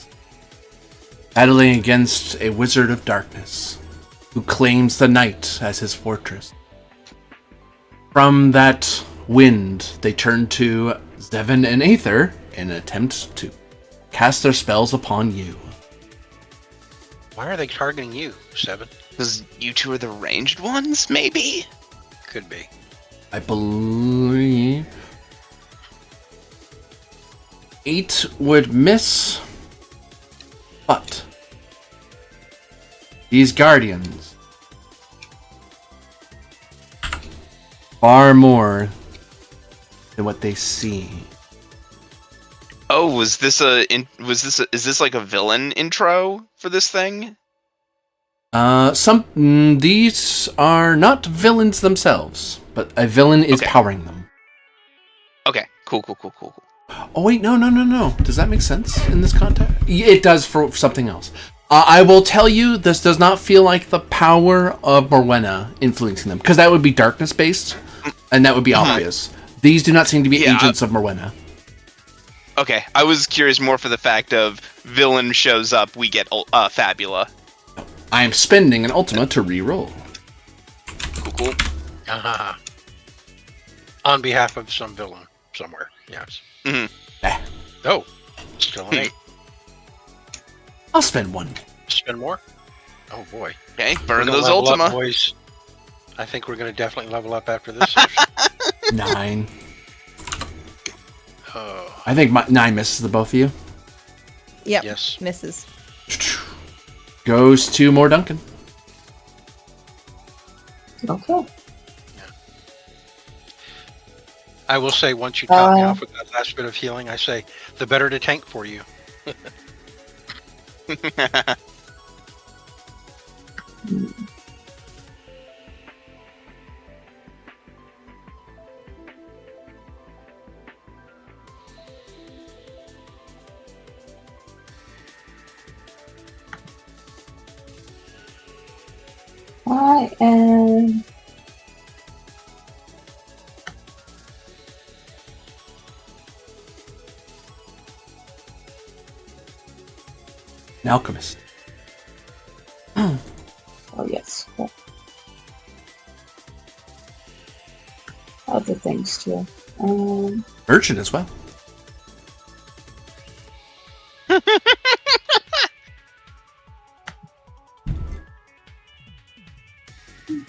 battling against a wizard of darkness who claims the night as his fortress. From that wind, they turn to Zevin and Aether in an attempt to cast their spells upon you. Why are they targeting you, Seven? Because you two are the ranged ones, maybe? Could be. I believe 8 would miss, but these guardians far more than what they see. Oh, is this like a villain intro for this thing? These are not villains themselves, but a villain is powering them. Okay, cool. Oh wait, no. Does that make sense in this context? It does for something else. I will tell you, this does not feel like the power of Morwenna influencing them, because that would be darkness based, and that would be obvious. These do not seem to be agents of Morwenna. Okay, I was curious more for the fact of villain shows up, we get Fabula. I am spending an Ultima to re-roll. Cool. On behalf of some villain somewhere, yes. Oh, still an 8. I'll spend 1. Spend more? Oh boy. Okay, burn those level Ultima. Up, boys. I think we're going to definitely level up after this session. 9. Oh. I think 9 misses the both of you. Yep. Yes. Misses. Goes to more Duncan. Okay. I will say, once you top me off with that last bit of healing, I say, the better to tank for you. I am... An alchemist. Oh, yes. Cool. Other things, too. Merchant as well.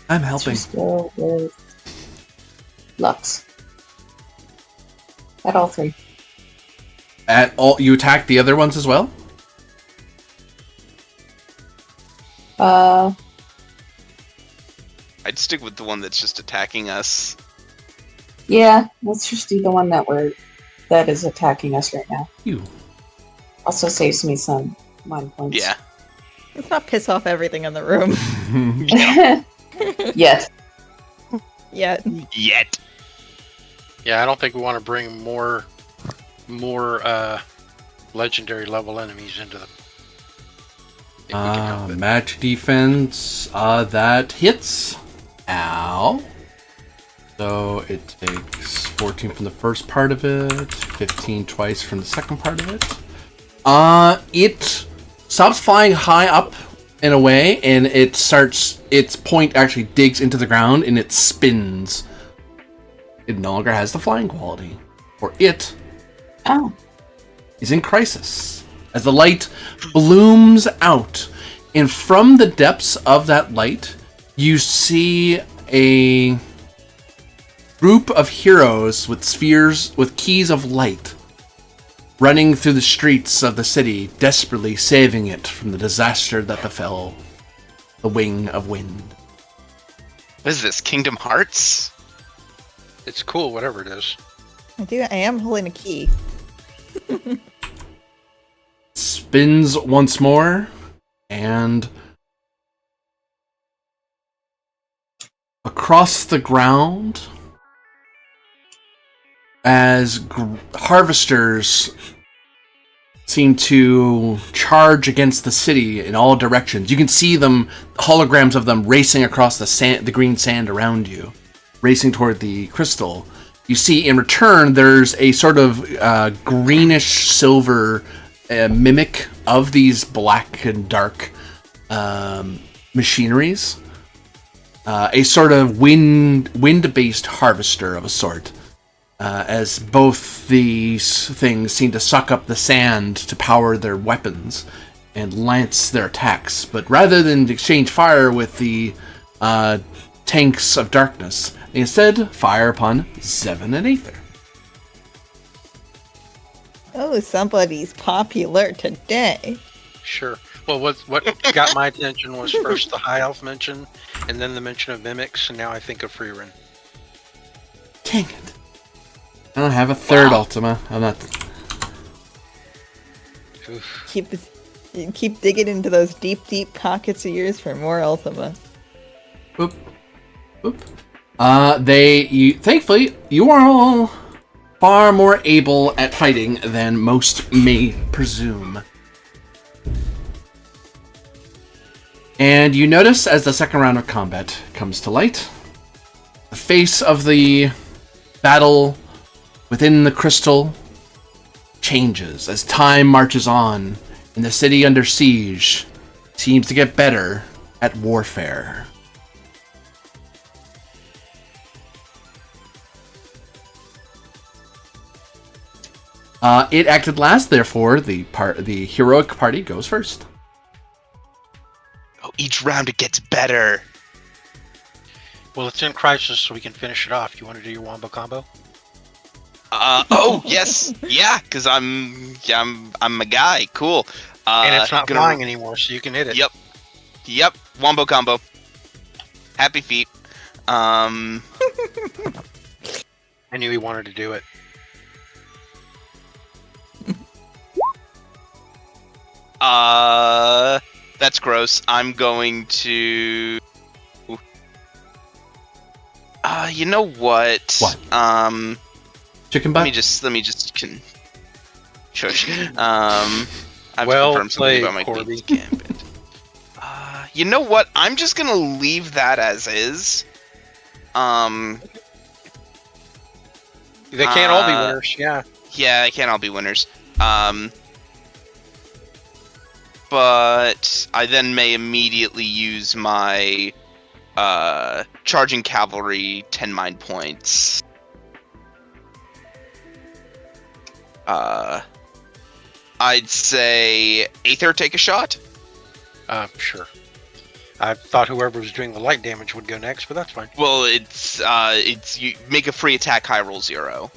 I'm helping. Let's just go with Lux. At all 3. At all, you attack the other ones as well? I'd stick with the one that's just attacking us. Yeah, let's just do the one that is attacking us right now. You. Also saves me some mind points. Yeah. Let's not piss off everything in the room. Yeah. Yes. Yet. Yet. Yeah, I don't think we want to bring more legendary level enemies into the. If we can help it. Magic defense. That hits. Ow. So it takes 14 from the first part of it, 15 twice from the second part of it. It stops flying high up in a way, and its point actually digs into the ground, and it spins. It no longer has the flying quality. For it is in crisis. As the light blooms out, and from the depths of that light, you see a group of heroes with spheres, with keys of light, running through the streets of the city, desperately saving it from the disaster that befell the Wing of Wind. What is this, Kingdom Hearts? It's cool, whatever it is. I am holding a key. Spins once more, and across the ground, as harvesters seem to charge against the city in all directions. You can see them, holograms of them, racing across the green sand around you, racing toward the crystal. You see, in return, there's a sort of greenish silver mimic of these black and dark machineries. A sort of wind-based harvester of a sort. As both these things seem to suck up the sand to power their weapons and lance their attacks. But rather than exchange fire with the tanks of darkness, they instead fire upon Zevin and Aether. Oh, somebody's popular today. Sure. Well, what got my attention was first the high elf mention, and then the mention of mimics, and now I think of Freerin. Dang it. I don't have a third Ultima. I'm not... Oof. Keep digging into those deep, deep pockets of yours for more Ultima. Boop. Boop. Thankfully, you are all far more able at fighting than most may presume. And you notice as the second round of combat comes to light, the face of the battle within the crystal changes as time marches on, and the city under siege seems to get better at warfare. It acted last, therefore the heroic party goes first. Oh, each round it gets better. Well, it's in crisis, so we can finish it off. You want to do your wombo combo? Oh yes, yeah, because I'm a guy. Cool. And it's not flying anymore, so you can hit it. Yep. Wombo combo. Happy feet. I knew he wanted to do it. That's gross. I'm going to. You know what? What? Chicken butt? Let me just shush. I've Well confirmed something played, about my Corby. Queen's Gambit. You know what? I'm just gonna leave that as is. They can't all be winners, yeah. Yeah, they can't all be winners. But I then may immediately use my charging cavalry 10 mind points. I'd say Aether take a shot. Sure. I thought whoever was doing the light damage would go next, but that's fine. Well, it's you make a free attack, high roll 0.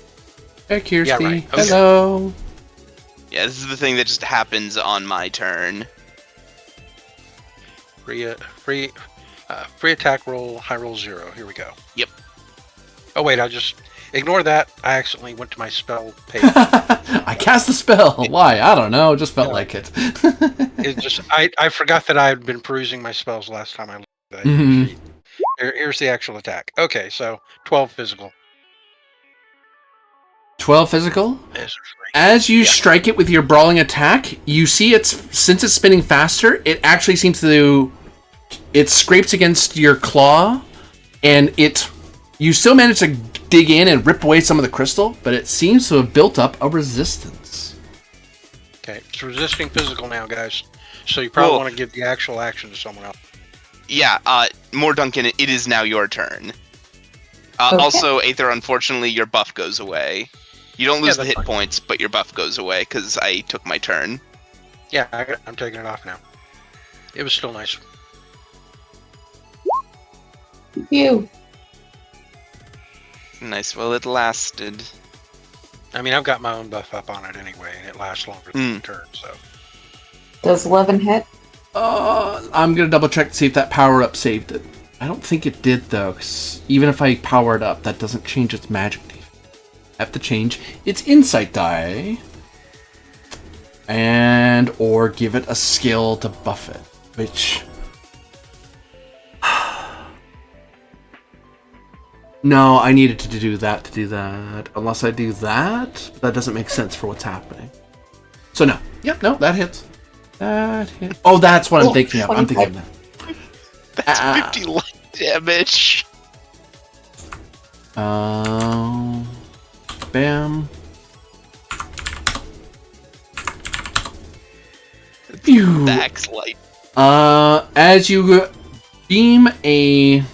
Hey, Kirsty. Yeah, right. Okay. Hello. Yeah, this is the thing that just happens on my turn. Free attack roll, high roll 0. Here we go. Yep. Oh wait, I just ignore that. I accidentally went to my spell page. I cast a spell. Why? I don't know. Just felt like it. It just I forgot that I had been perusing my spells last time I looked at that Mhm. sheet. Here's the actual attack. Okay, so 12 physical. 12 physical. Is free. As you strike it with your brawling attack, you see since it's spinning faster, it actually seems to it scrapes against your claw, and you still manage to dig in and rip away some of the crystal, but it seems to have built up a resistance. Okay, it's resisting physical now, guys. So you probably want to give the actual action to someone else. Yeah, more Duncan, it is now your turn. Okay. Also, Aether, unfortunately, your buff goes away. You don't lose the that's hit fine. points, but your buff goes away because I took my turn. Yeah, I'm taking it off now. It was still nice. You. Nice while it lasted. I mean, I've got my own buff up on it anyway, and it lasts longer than the turn, so. Does 11 hit? I'm gonna double check to see if that power up saved it. I don't think it did though, 'cause even if I power it up, that doesn't change its magic defense. I have to change its insight die, or give it a skill to buff it, which. No, I needed to do that. Unless I do that, that doesn't make sense for what's happening. So no. Yep, no, that hits. That hits. Oh, that's what I'm thinking of. I'm thinking of that. That's 50 light damage. Bam. Phew. Max light. As you beam a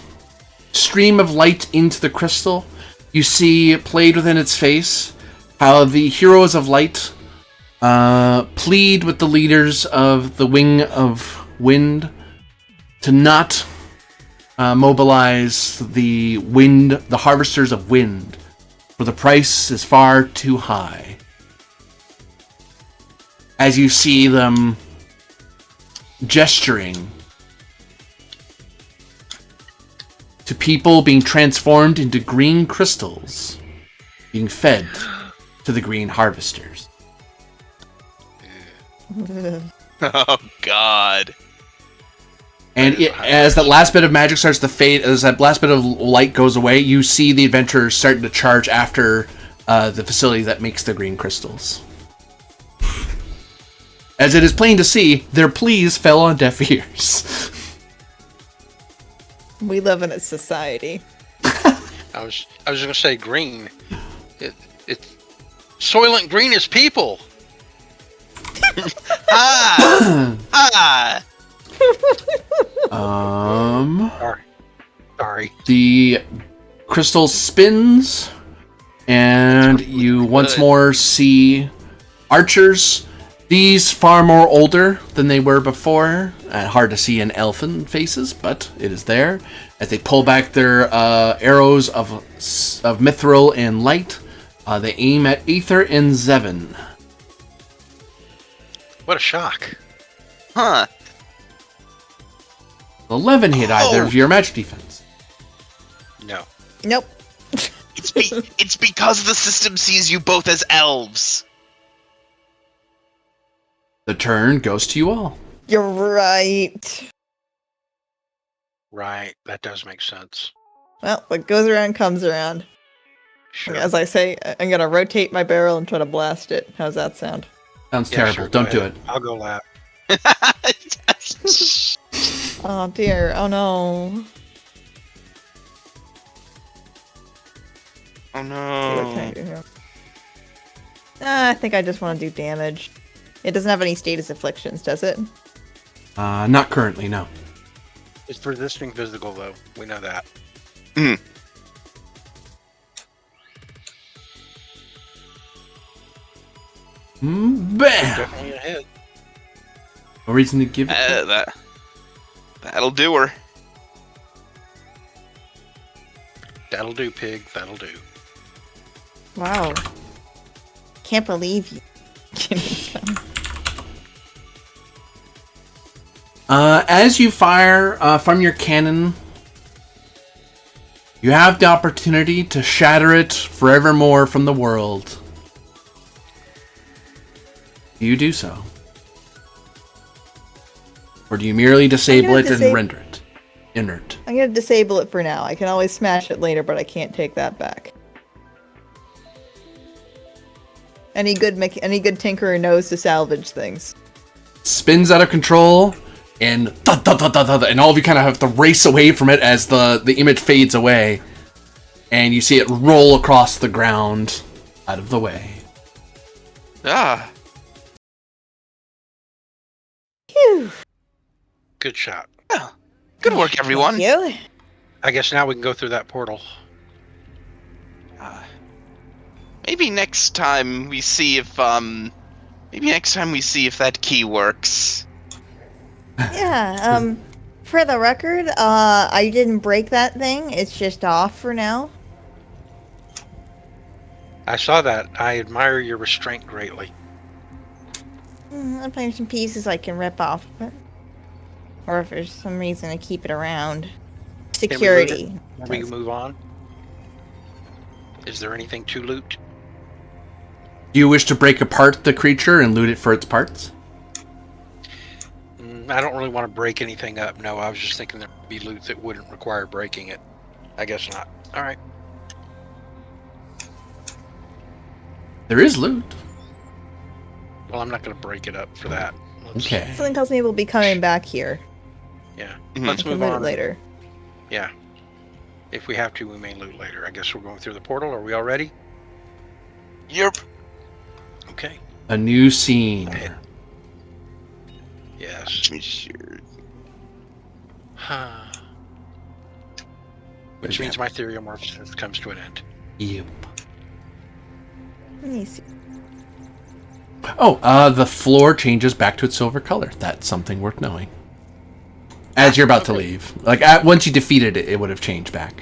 stream of light into the crystal, you see played within its face how the heroes of light plead with the leaders of the Wing of Wind to not mobilize the harvesters of wind, for the price is far too high. As you see them gesturing to people being transformed into green crystals, being fed to the green harvesters. Oh, God. And as that last bit of magic starts to fade, as that last bit of light goes away, you see the adventurers starting to charge after the facility that makes the green crystals. As it is plain to see, their pleas fell on deaf ears. We live in a society. I was gonna say green. It's Soylent Green is people. Ah! Sorry. The crystal spins, and you once more see archers. These far more older than they were before. Hard to see in elfin faces, but it is there. As they pull back their arrows of mithril and light, they aim at Aether and Zevin. What a shock. Huh. 11 hit either of your magic defense. No. Nope. It's because the system sees you both as elves. The turn goes to you all. You're right. Right. That does make sense. Well, what goes around comes around. Sure. As I say, I'm gonna rotate my barrel and try to blast it. How's that sound? Sounds Yeah, terrible. sure, go Don't do ahead. it. I'll go laugh. Oh dear. Oh no. Oh Okay, what can no. I do here? I think I just want to do damage. It doesn't have any status afflictions, does it? Not currently, no. It's resisting physical, though. We know that. Mhm. Bam! Definitely a hit. No reason to give it. That'll do her. That'll do, pig. That'll do. Wow. Can't believe you. As you fire from your cannon, you have the opportunity to shatter it forevermore from the world. Do you do so? Or do you merely disable it and render it inert? I'm gonna disable it for now. I can always smash it later, but I can't take that back. Any good tinkerer knows to salvage things. Spins out of control, and thud, thud, thud, thud, thud, and all of you kind of have to race away from it as the image fades away, and you see it roll across the ground out of the way. Ah. Phew. Good shot. Well, good work, everyone. Thank you. I guess now we can go through that portal. Maybe next time we see if that key works. Yeah, for the record, I didn't break that thing. It's just off for now. I saw that. I admire your restraint greatly. I'm playing some pieces I can rip off of it. Or if there's some reason to keep it around. Security. We can move on. Is there anything to loot? Do you wish to break apart the creature and loot it for its parts? I don't really want to break anything up. No, I was just thinking there would be loot that wouldn't require breaking it. I guess not. All right. There is loot. Well, I'm not going to break it up for that. Okay. Something tells me we'll be coming back here. Yeah. Mhm. Let's I can move loot it on. later. Yeah. If we have to, we may loot later. I guess we're going through the portal. Are we all ready? Yep. Okay. A new scene. Okay. Yes. Sure. Which means my theriomorphosis comes to an end. Yep. Let me see. Oh, the floor changes back to its silver color. That's something worth knowing. As you're about to leave. Like, once you defeated it, it would have changed back.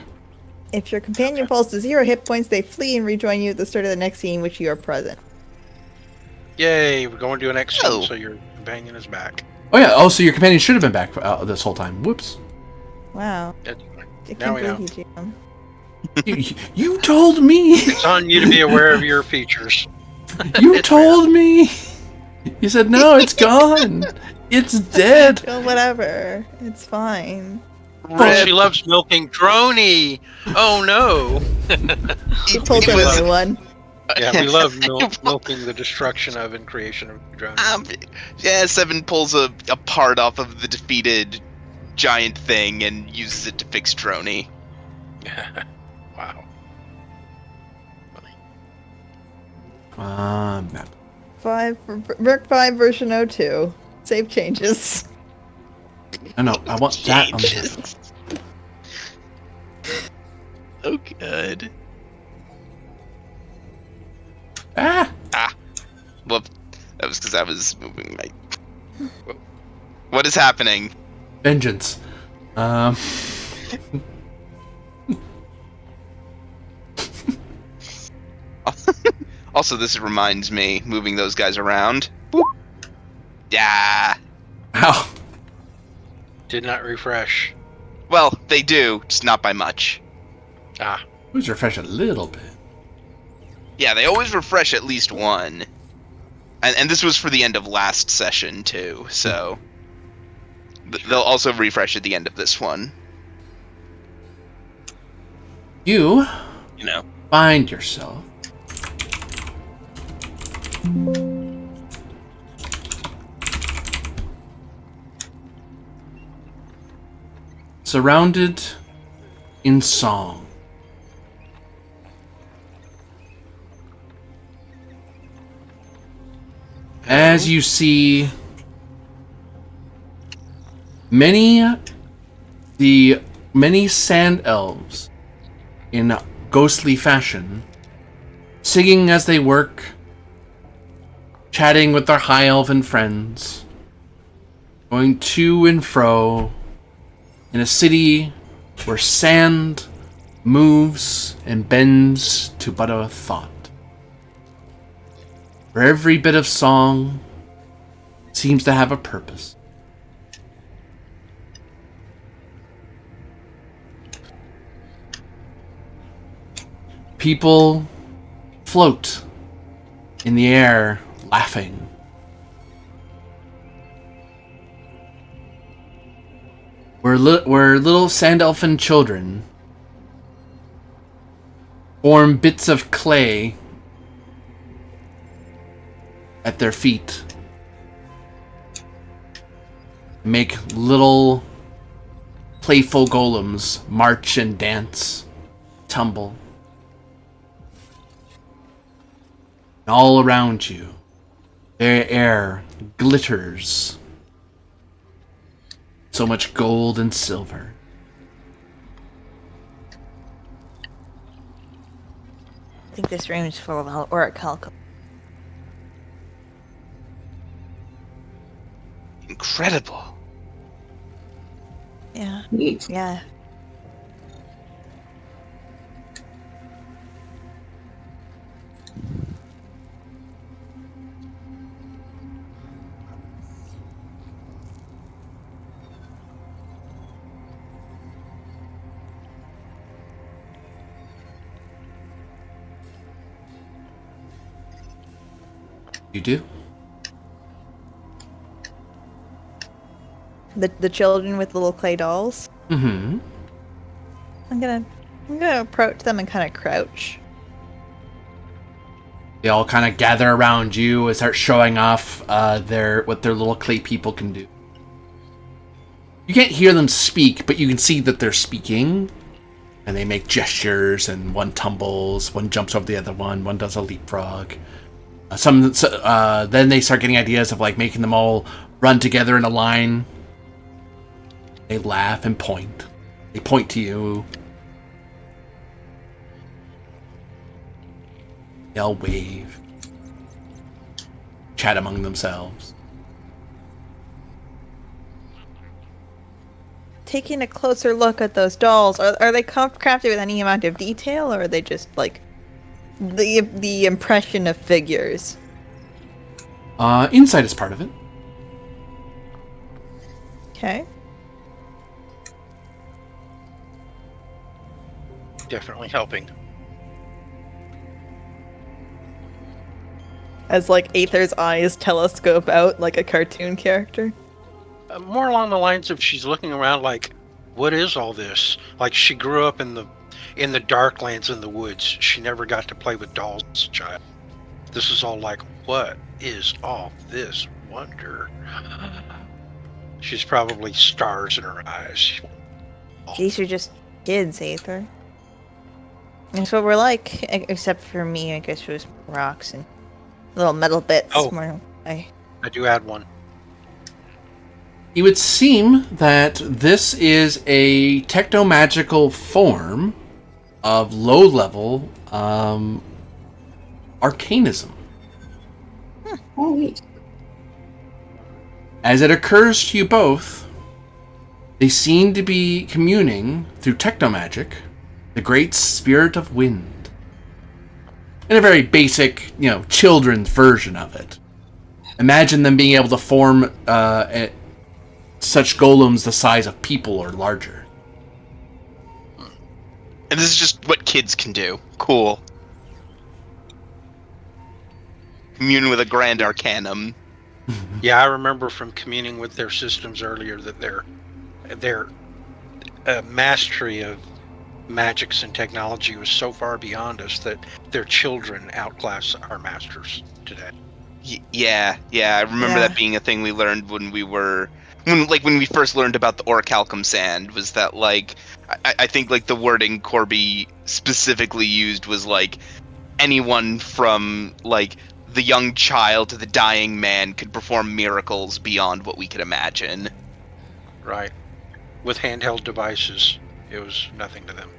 If your companion falls to 0 hit points, they flee and rejoin you at the start of the next scene in which you are present. Yay, we're going to an next scene, Oh. so your companion is back. Oh, yeah. Oh, so your companion should have been back this whole time. Whoops. Wow. That's I Now can't we know. believe you, Jim. You told me. It's on you to be aware of your features. You It's told me. You said, no, it's gone. It's dead. Oh, whatever. It's fine. Oh, she loves milking Droney. Oh no. She pulled It a was- new one. Yeah, we love milking the destruction of and creation of Droney. Yeah, Seven pulls a part off of the defeated giant thing and uses it to fix Droney. Wow. Map. 5 version 02. Save changes. No, I want that on the Changes. Oh, good. Ah! Well, that was because I was moving my... What is happening? Vengeance. Also, this reminds me, moving those guys around. Boop. Yeah. Ow. Did not refresh. Well, they do, just not by much. Ah. Let's refresh a little bit. Yeah, they always refresh at least one. And this was for the end of last session, too, so... They'll also refresh at the end of this one. You You know. find yourself surrounded in song. As you see many sand elves in ghostly fashion, singing as they work, chatting with their high elven friends, going to and fro in a city where sand moves and bends to but a thought. Where every bit of song seems to have a purpose. People float in the air, laughing. Where little sand elfin children form bits of clay at their feet, make little playful golems march and dance, tumble. And all around you, their air glitters. So much gold and silver. I think this room is full of orichalcum. Incredible. Yeah. Neat. Yeah. You do? The children with little clay dolls. Mm-hmm. I'm gonna approach them and kind of crouch. They all kind of gather around you and start showing off what their little clay people can do. You can't hear them speak, but you can see that they're speaking. And they make gestures, and one tumbles, one jumps over the other one does a leapfrog. Then they start getting ideas of like making them all run together in a line. They laugh and point. They point to you. They'll wave. Chat among themselves. Taking a closer look at those dolls, are they crafted with any amount of detail, or are they just like the impression of figures? Insight is part of it. Okay. Definitely helping. As like Aether's eyes telescope out like a cartoon character. More along the lines of she's looking around like, what is all this? Like she grew up in the Darklands in the woods. She never got to play with dolls as a child. This is all like, what is all this wonder? She's probably stars in her eyes. These are just kids, Aether. That's what we're like, except for me, I guess it was rocks and little metal bits. Oh, I do add one. It would seem that this is a techno-magical form of low-level arcanism. Oh, neat. As it occurs to you both, they seem to be communing through technomagic, the great spirit of wind. In a very basic, children's version of it. Imagine them being able to form such golems the size of people or larger. And this is just what kids can do. Cool. Commune with a grand arcanum. Yeah, I remember from communing with their systems earlier that their mastery of magics and technology was so far beyond us that their children outclass our masters today. Yeah. I remember that being a thing we learned when we were when we first learned about the orichalcum sand, was that like I think like the wording Corby specifically used was like anyone from like the young child to the dying man could perform miracles beyond what we could imagine. Right. With handheld devices, it was nothing to them.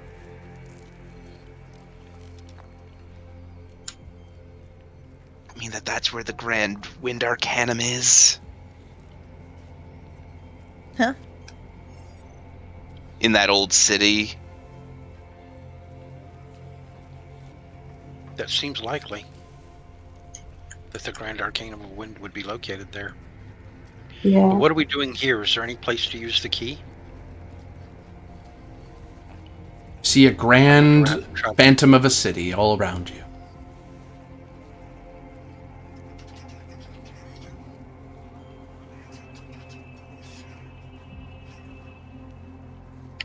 I mean that's where the Grand Wind Arcanum is. Huh? In that old city. That seems likely. That the Grand Arcanum of Wind would be located there. Yeah. But what are we doing here? Is there any place to use the key? See a grand phantom of a city all around you.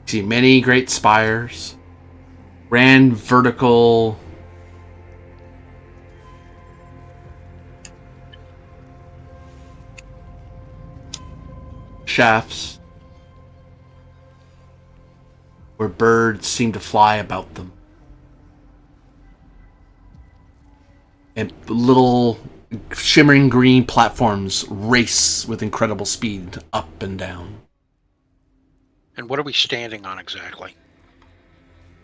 See many great spires, grand vertical shafts where birds seem to fly about them. And little shimmering green platforms race with incredible speed up and down. And what are we standing on exactly?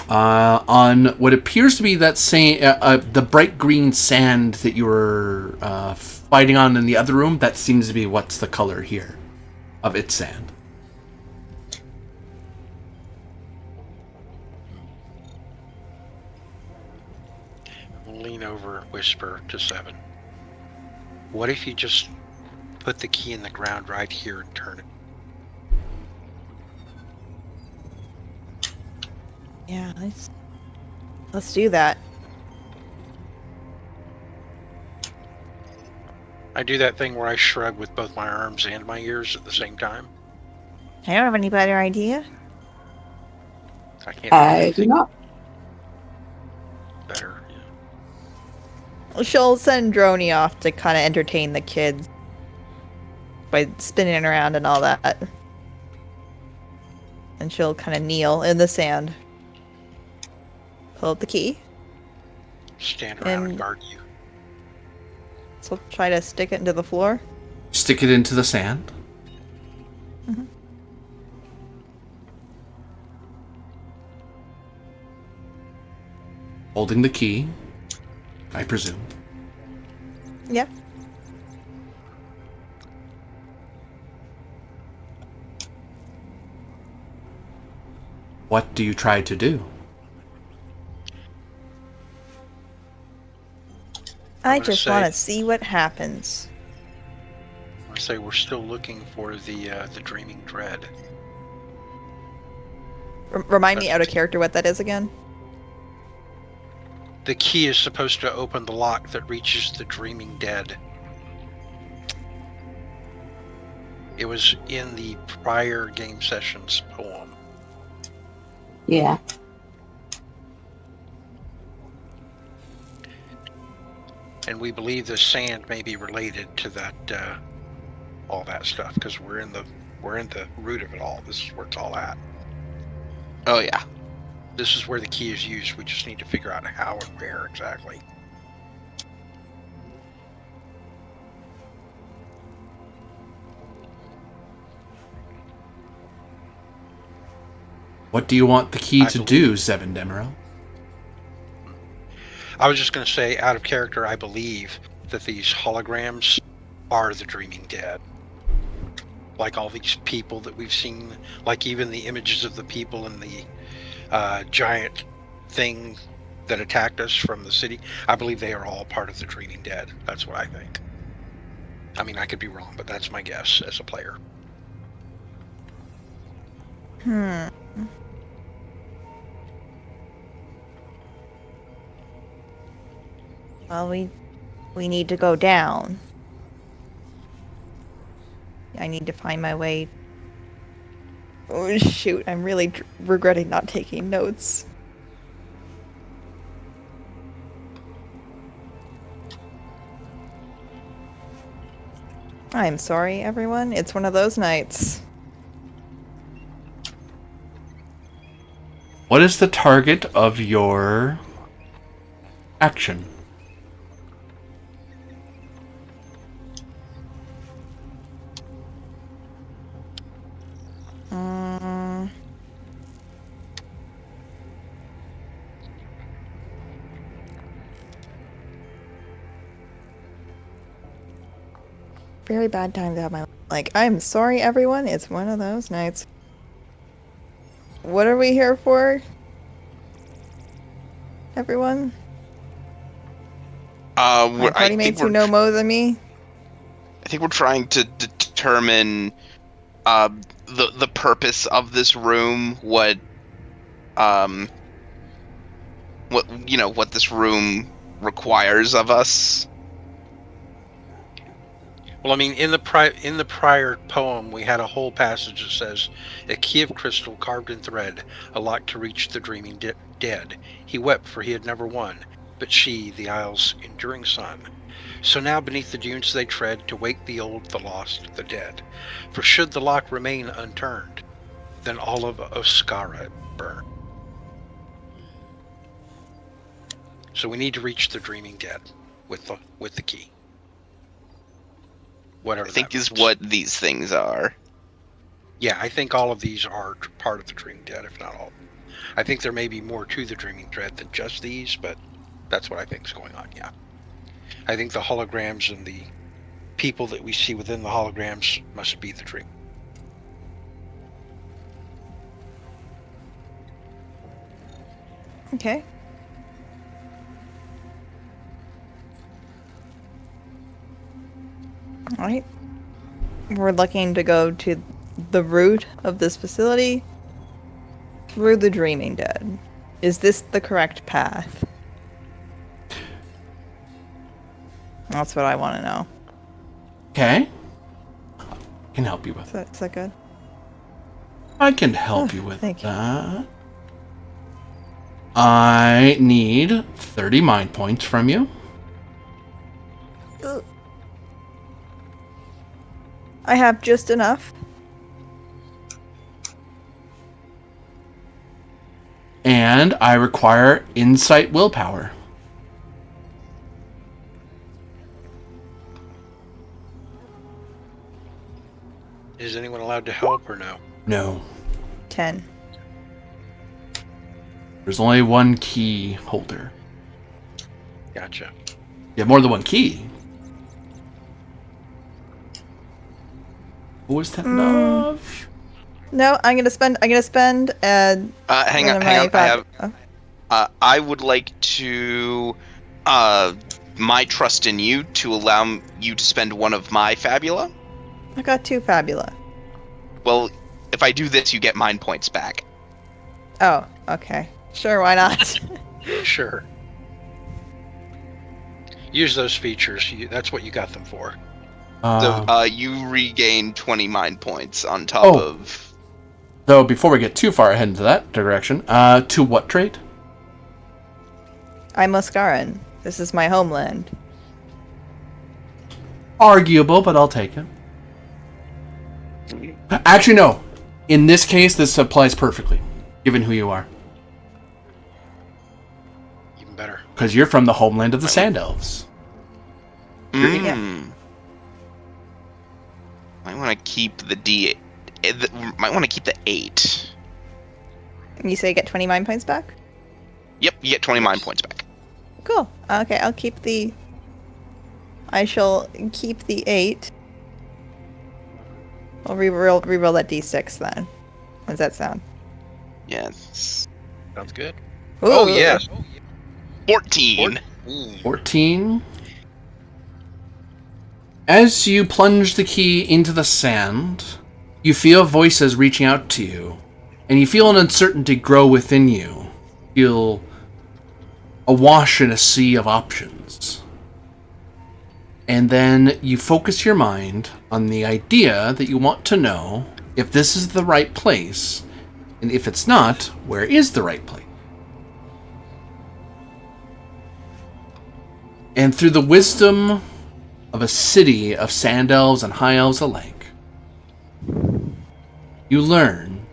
On what appears to be that same, the bright green sand that you were fighting on in the other room, that seems to be what's the color here of its sand. Lean over, whisper to Seven. What if you just put the key in the ground right here and turn it? Yeah, let's do that. I do that thing where I shrug with both my arms and my ears at the same time. I don't have any better idea. I do not. Better. Yeah. Well, she'll send Droney off to kind of entertain the kids by spinning around and all that. And she'll kind of kneel in the sand. Pull out the key. Stand around and guard you. So try to stick it into the floor. Stick it into the sand. Mm-hmm. Holding the key, I presume. Yeah. What do you try to do? I just want to see what happens. I say we're still looking for the Dreaming Dread. Remind me out of character what that is again. The key is supposed to open the lock that reaches the Dreaming Dead. It was in the prior game session's poem. Yeah. And we believe the sand may be related to that, all that stuff, because we're in the root of it all. This is where it's all at. Oh yeah. This is where the key is used. We just need to figure out how and where exactly. What do you want the key to do, Zevin Demeril? I was just going to say, out of character, I believe that these holograms are the Dreaming Dead. Like all these people that we've seen, like even the images of the people in the giant thing that attacked us from the city, I believe they are all part of the Dreaming Dead. That's what I think. I mean, I could be wrong, but that's my guess as a player. Well, we need to go down. I need to find my way. Oh shoot, I'm really regretting not taking notes. I'm sorry, everyone. It's one of those nights. What is the target of your action? Very bad time to have my... Like, I'm sorry, everyone. It's one of those nights. What are we here for? Everyone? My party mates who know more than me? I think we're trying to determine the purpose of this room, what this room requires of us. Well, I mean, in the prior poem, we had a whole passage that says, "A key of crystal carved in thread, a lock to reach the dreaming dead. He wept, for he had never won, but she, the isle's enduring sun. So now beneath the dunes they tread, to wake the old, the lost, the dead. For should the lock remain unturned, then all of Oscara burn." So we need to reach the dreaming dead with the key. Whatever I think is means. what these things are. Yeah, I think all of these are part of the Dreaming Dead, if not all. I think there may be more to the Dreaming Dead than just these, but that's what I think is going on, yeah. I think the holograms and the people that we see within the holograms must be the Dream. Okay. Alright. We're looking to go to the root of this facility through the Dreaming Dead. Is this the correct path? That's what I want to know. Okay. Can help you with Is that good? I can help you with thank you. that. I need 30 mind points from you. I have just enough. And I require insight willpower. Is anyone allowed to help or no? No. 10. There's only one key holder. Gotcha. You have more than one key. Was that enough? No, I'm gonna spend. Hang on. I would like to my trust in you to allow you to spend one of my Fabula. I got 2 Fabula. Well, if I do this, you get mind points back. Oh, okay. Sure, why not? Sure. Use those features. That's what you got them for. So you regain 20 mind points on top of... So before we get too far ahead into that direction, to what trait? I'm Oscaran. This is my homeland. Arguable, but I'll take it. Actually, no. In this case, this applies perfectly, given who you are. Even better. Because you're from the homeland of the Sand Elves. Yeah. I want to keep the D. Might want to keep the 8. You say you get 20 mind points back? Yep, you get 20 mind points back. Cool. Okay, I'll keep the... I shall keep the 8. I'll reroll that D6 then. How does that sound? Yes. Sounds good. Ooh. Oh, yes. 14. 14. As you plunge the key into the sand, you feel voices reaching out to you, and you feel an uncertainty grow within you. You feel awash in a sea of options. And then you focus your mind on the idea that you want to know if this is the right place, and if it's not, where is the right place? And through the wisdom of a city of sand elves and high elves alike, you learn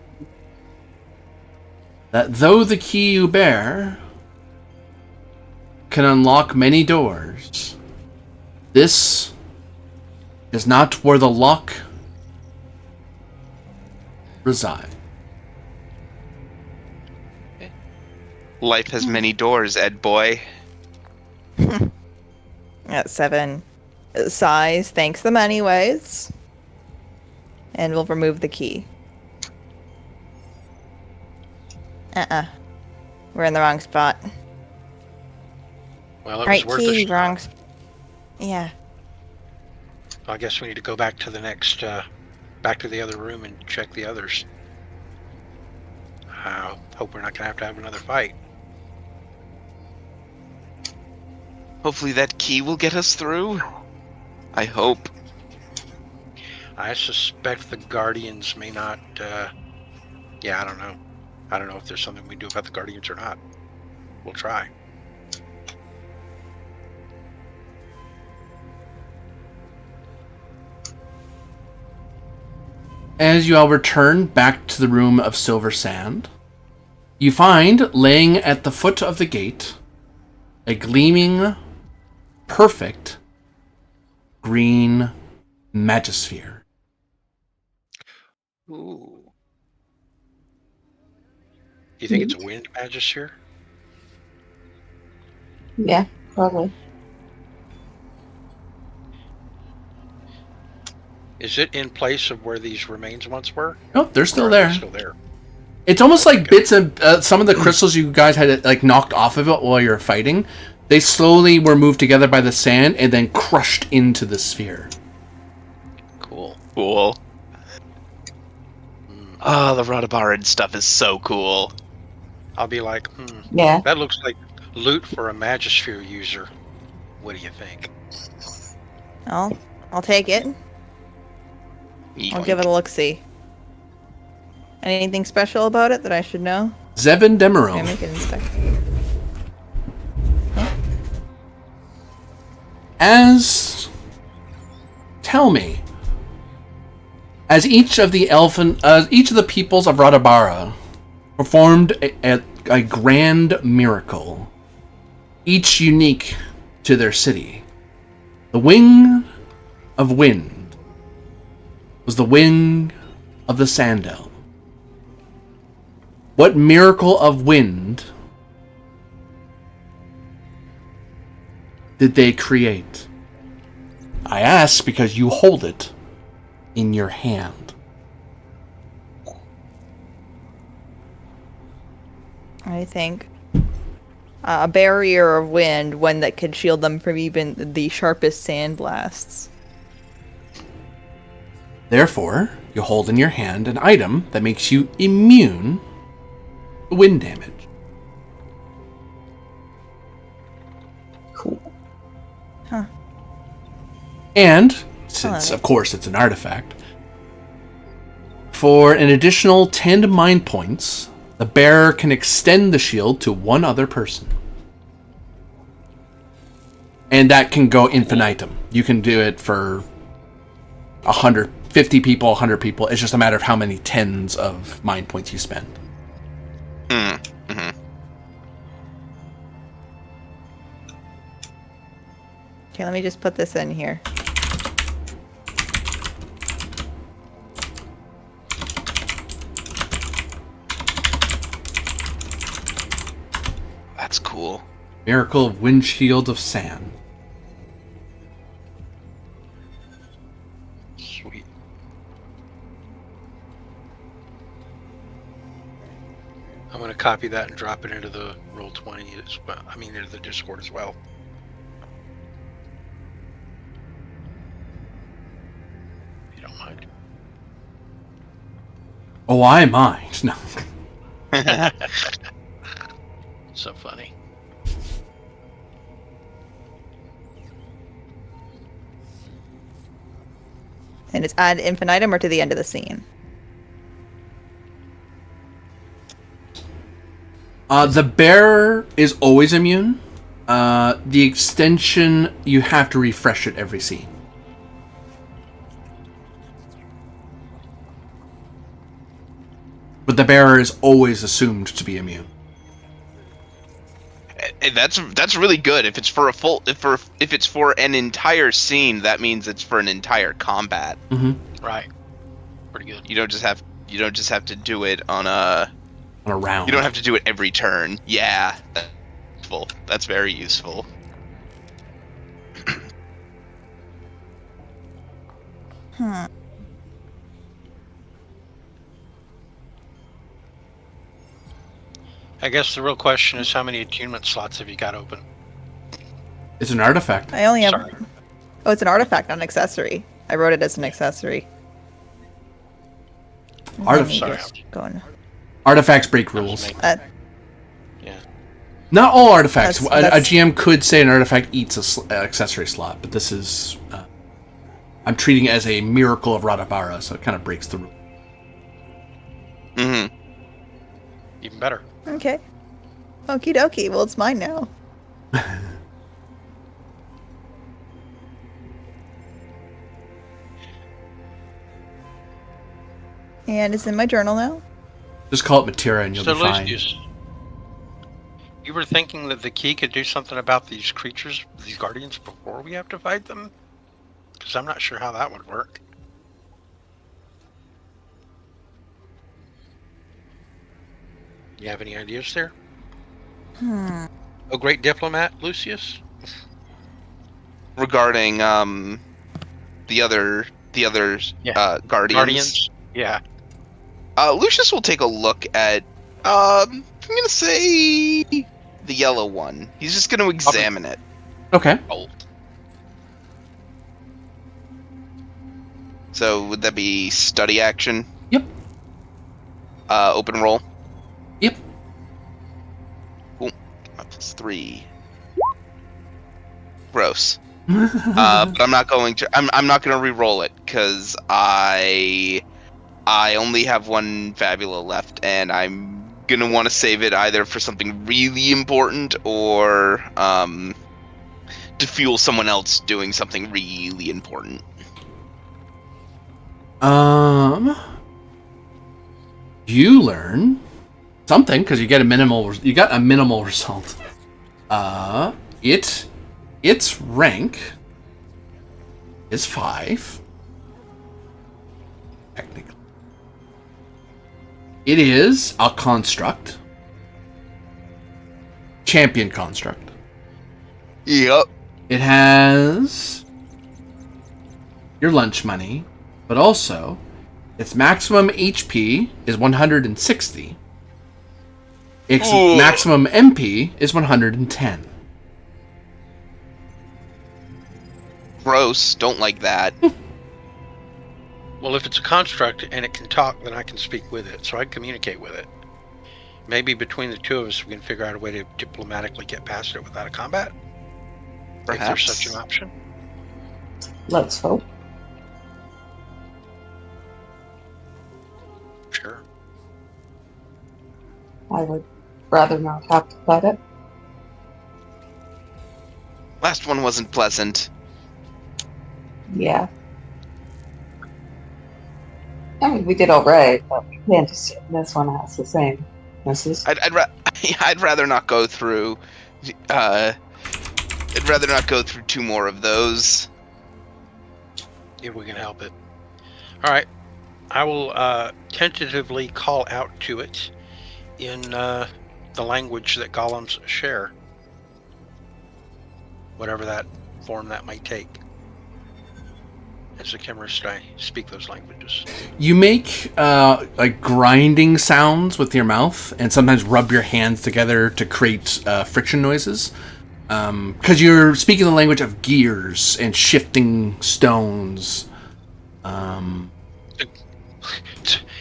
that though the key you bear can unlock many doors, this is not where the lock resides. Life has many doors, Ed boy. At 7 sighs, thanks them anyways, and we'll remove the key. We're in the wrong spot. Well, it was Right worth key, a shot. wrong Yeah. I guess we need to go back to the next, back to the other room and check the others. I hope we're not going to have another fight. Hopefully that key will get us through. I hope. I suspect the Guardians may not, yeah, I don't know. I don't know if there's something we do about the Guardians or not. We'll try. As you all return back to the room of silver sand, you find laying at the foot of the gate a gleaming, perfect green magisphere. Ooh. Do you think it's a wind magisphere? Yeah, probably. Is it in place of where these remains once were? Oh, they're still Or are there. they still there? It's almost like bits of some of the crystals you guys had like knocked off of it while you were fighting. They slowly were moved together by the sand and then crushed into the sphere. Cool. Cool. Oh, the Rhodobaran stuff is so cool. I'll be like, Yeah. that looks like loot for a magisphere user. What do you think? I'll take it. I'll give it a look-see. Anything special about it that I should know? Zevin Demeril. Can I make it inspect? Tell me, as each of the peoples of Radabara performed a grand miracle, each unique to their city, the wing of wind was the wing of the sand elf. What miracle of wind did they create? I ask because you hold it in your hand. I think a barrier of wind, one that could shield them from even the sharpest sandblasts. Therefore, you hold in your hand an item that makes you immune to wind damage. Cool. Huh. And, since of course it's an artifact, for an additional 10 mind points, the bearer can extend the shield to one other person. And that can go infinitum. You can do it for 150 people, 100 people. It's just a matter of how many tens of mind points you spend. Mm-hmm. Okay, let me just put this in here. That's cool. Miracle of Windshield of Sand. Sweet. I'm going to copy that and drop it into the Roll20 as well. I mean, into the Discord as well. If you don't mind. Oh, I mind. No. So funny. And it's ad infinitum or to the end of the scene? The bearer is always immune, The extension, you have to refresh it every scene. But the bearer is always assumed to be immune. That's really good. If it's for if it's for an entire scene, that means it's for an entire combat. Mm-hmm. Right. Pretty good. You don't just have to do it on a round. You don't have to do it every turn. Yeah, that's useful. That's very useful. I guess the real question is how many attunement slots have you got open? It's an artifact. I only have. Sorry. Oh, it's an artifact, not an accessory. I wrote it as an accessory. Going. Artifacts break rules. Yeah. Not all artifacts. That's- A GM could say an artifact eats an accessory slot, but this is... I'm treating it as a miracle of Radabara, so it kind of breaks the rule. Mm-hmm. Even better. Okay. Okie dokie. Well, it's mine now. And it's in my journal now. Just call it Matera and you'll So be fine. Lucius, you were thinking that the key could do something about these creatures, these guardians, before we have to fight them? Because I'm not sure how that would work. You have any ideas there? Oh, great diplomat, Lucius? Regarding the other guardians. Yeah. Lucius will take a look at I'm gonna say the yellow one. He's just gonna examine it. Okay. Oh. So would that be study action? Yep. Open roll. Yep. Cool. +3. Gross. But I'm not going to. I'm not going to re-roll it because I only have one Fabula left, and I'm gonna want to save it either for something really important or to fuel someone else doing something really important. You learn something because you get a minimal. You got a minimal result. Its rank is 5. Technically, it is a construct. Champion construct. Yep. It has your lunch money, but also its maximum HP is 160. Its maximum MP is 110. Gross. Don't like that. Well, if it's a construct and it can talk, then I can speak with it, so I can communicate with it. Maybe between the two of us, we can figure out a way to diplomatically get past it without a combat. Perhaps. If there's such an option. Let's hope. Sure. I would rather not have to fight it. Last one wasn't pleasant. Yeah. I mean, we did all right, but we can't assume this one has the same misses. I'd rather not go through. I'd rather not go through 2 more of those. If we can help it. All right. I will tentatively call out to it in the language that golems share. Whatever that form that might take. As a chemist, I speak those languages. You make like grinding sounds with your mouth, and sometimes rub your hands together to create friction noises. Because you're speaking the language of gears and shifting stones.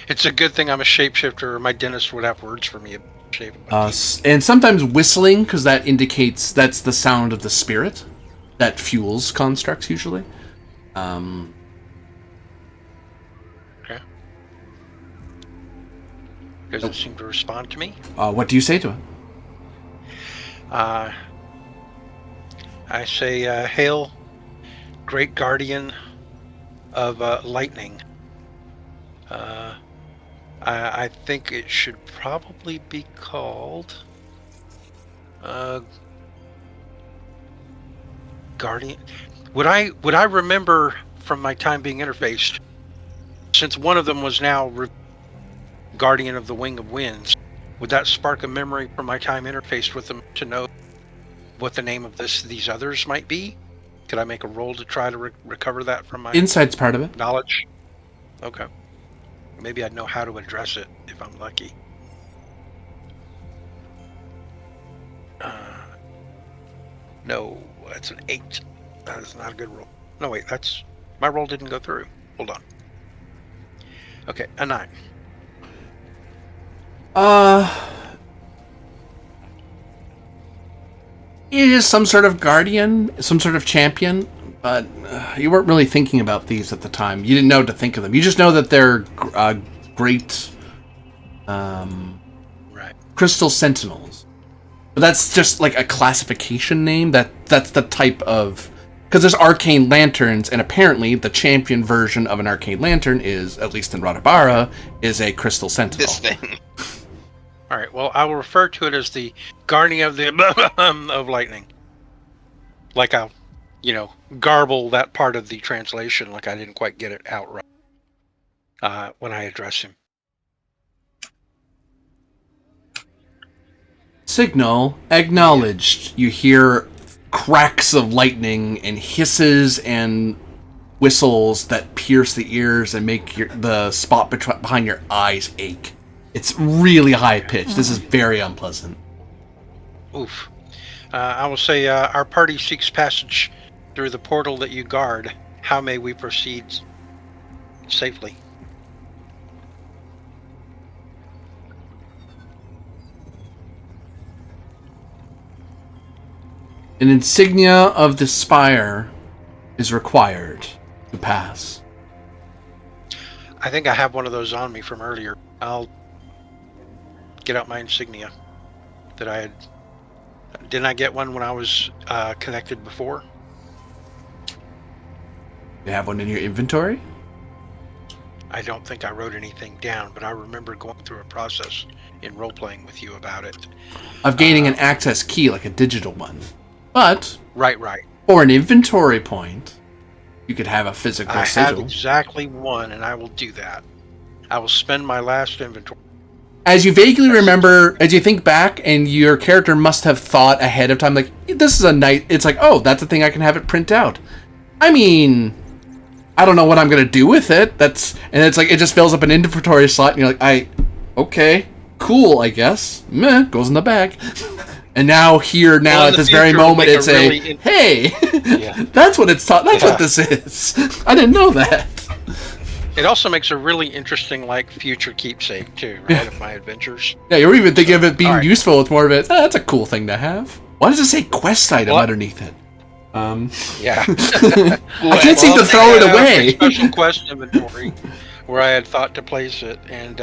It's a good thing I'm a shapeshifter, or my dentist would have words for me. And sometimes whistling, because that indicates that's the sound of the spirit that fuels constructs usually. Okay. Doesn't seem to respond to me. What do you say to it? I say, hail, great guardian of lightning. I think it should probably be called guardian. Would I remember from my time being interfaced, since one of them was now guardian of the Wing of Winds? Would that spark a memory from my time interfaced with them to know what the name of these others might be? Could I make a roll to try to recover that from my Insight's part of it. knowledge? Okay. Maybe I'd know how to address it if I'm lucky. No, that's an 8. That is not a good roll. No, wait, my roll didn't go through. Hold on. Okay, a 9. It is some sort of guardian, some sort of champion, but you weren't really thinking about these at the time. You didn't know to think of them. You just know that they're great Right. crystal sentinels. But that's just like a classification name. That's the type of... Because there's arcane lanterns, and apparently the champion version of an arcane lantern is, at least in Radabara, is a crystal sentinel. This thing. All right. Well, I will refer to it as the guardian of the of lightning. Like I'll, garble that part of the translation, like I didn't quite get it out right when I address him. Signal acknowledged. You hear cracks of lightning and hisses and whistles that pierce the ears and make the spot behind your eyes ache. It's really high pitched. This is very unpleasant. Oof. I will say our party seeks passage through the portal that you guard. How may we proceed safely? An insignia of the spire is required to pass. I think I have one of those on me from earlier. I'll get out my insignia that I had. Didn't I get one when I was connected before? You have one in your inventory? I don't think I wrote anything down, but I remember going through a process in role-playing with you about it. Of gaining an access key, like a digital one. But, Right. for an inventory point, you could have a physical sigil. I have exactly one, and I will do that. I will spend my last inventory. As you vaguely remember, as you think back, and your character must have thought ahead of time, like, this is a night. It's like, oh, that's a thing I can have it print out. I mean, I don't know what I'm going to do with it. And it's like, it just fills up an inventory slot, and you're like, okay, cool, I guess. Meh, goes in the bag. And now at this very moment, it's hey, Yeah. that's what it's taught. That's what this is. I didn't know that. It also makes a really interesting, future keepsake, too, right, of my adventures. Yeah, you're even thinking of it being useful. It's more of it, that's a cool thing to have. Why does it say quest item underneath it? Yeah. I can't seem to throw it away. A special quest inventory where I had thought to place it and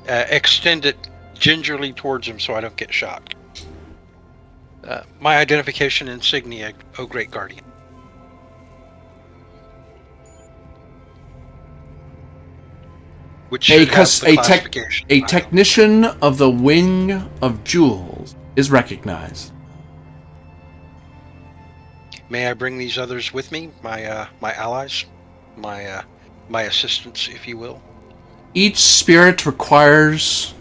extend it gingerly towards him so I don't get shot. My identification insignia, O Great Guardian. Which should have the classification. A technician of the Wing of Jewels is recognized. May I bring these others with me? My allies? My assistants, if you will? Each spirit requires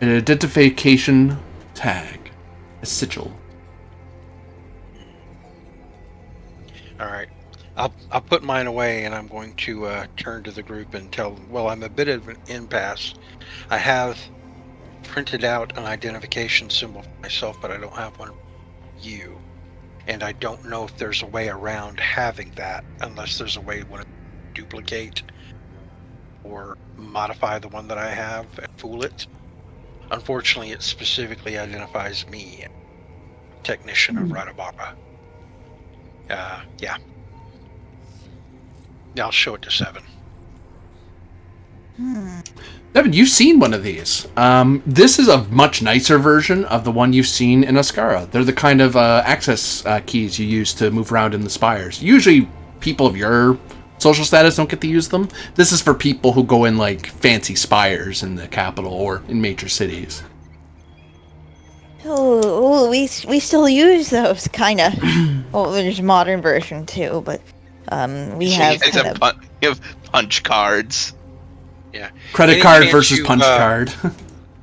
an identification tag, a sigil. All right. I'll put mine away, and I'm going to turn to the group and tell them, well, I'm a bit of an impasse. I have printed out an identification symbol for myself, but I don't have one for you. And I don't know if there's a way around having that, unless there's a way to duplicate or modify the one that I have and fool it. Unfortunately, it specifically identifies me, technician of Radabara. Yeah. I'll show it to 7. Devin, you've seen one of these. This is a much nicer version of the one you've seen in Ascara. They're the kind of access keys you use to move around in the spires. Usually, people of your social status don't get to use them. This is for people who go in, like, fancy spires in the capital or in major cities. We still use those, kind of. Well, there's a modern version, too, but we have you have punch cards. Yeah. Credit card versus punch card.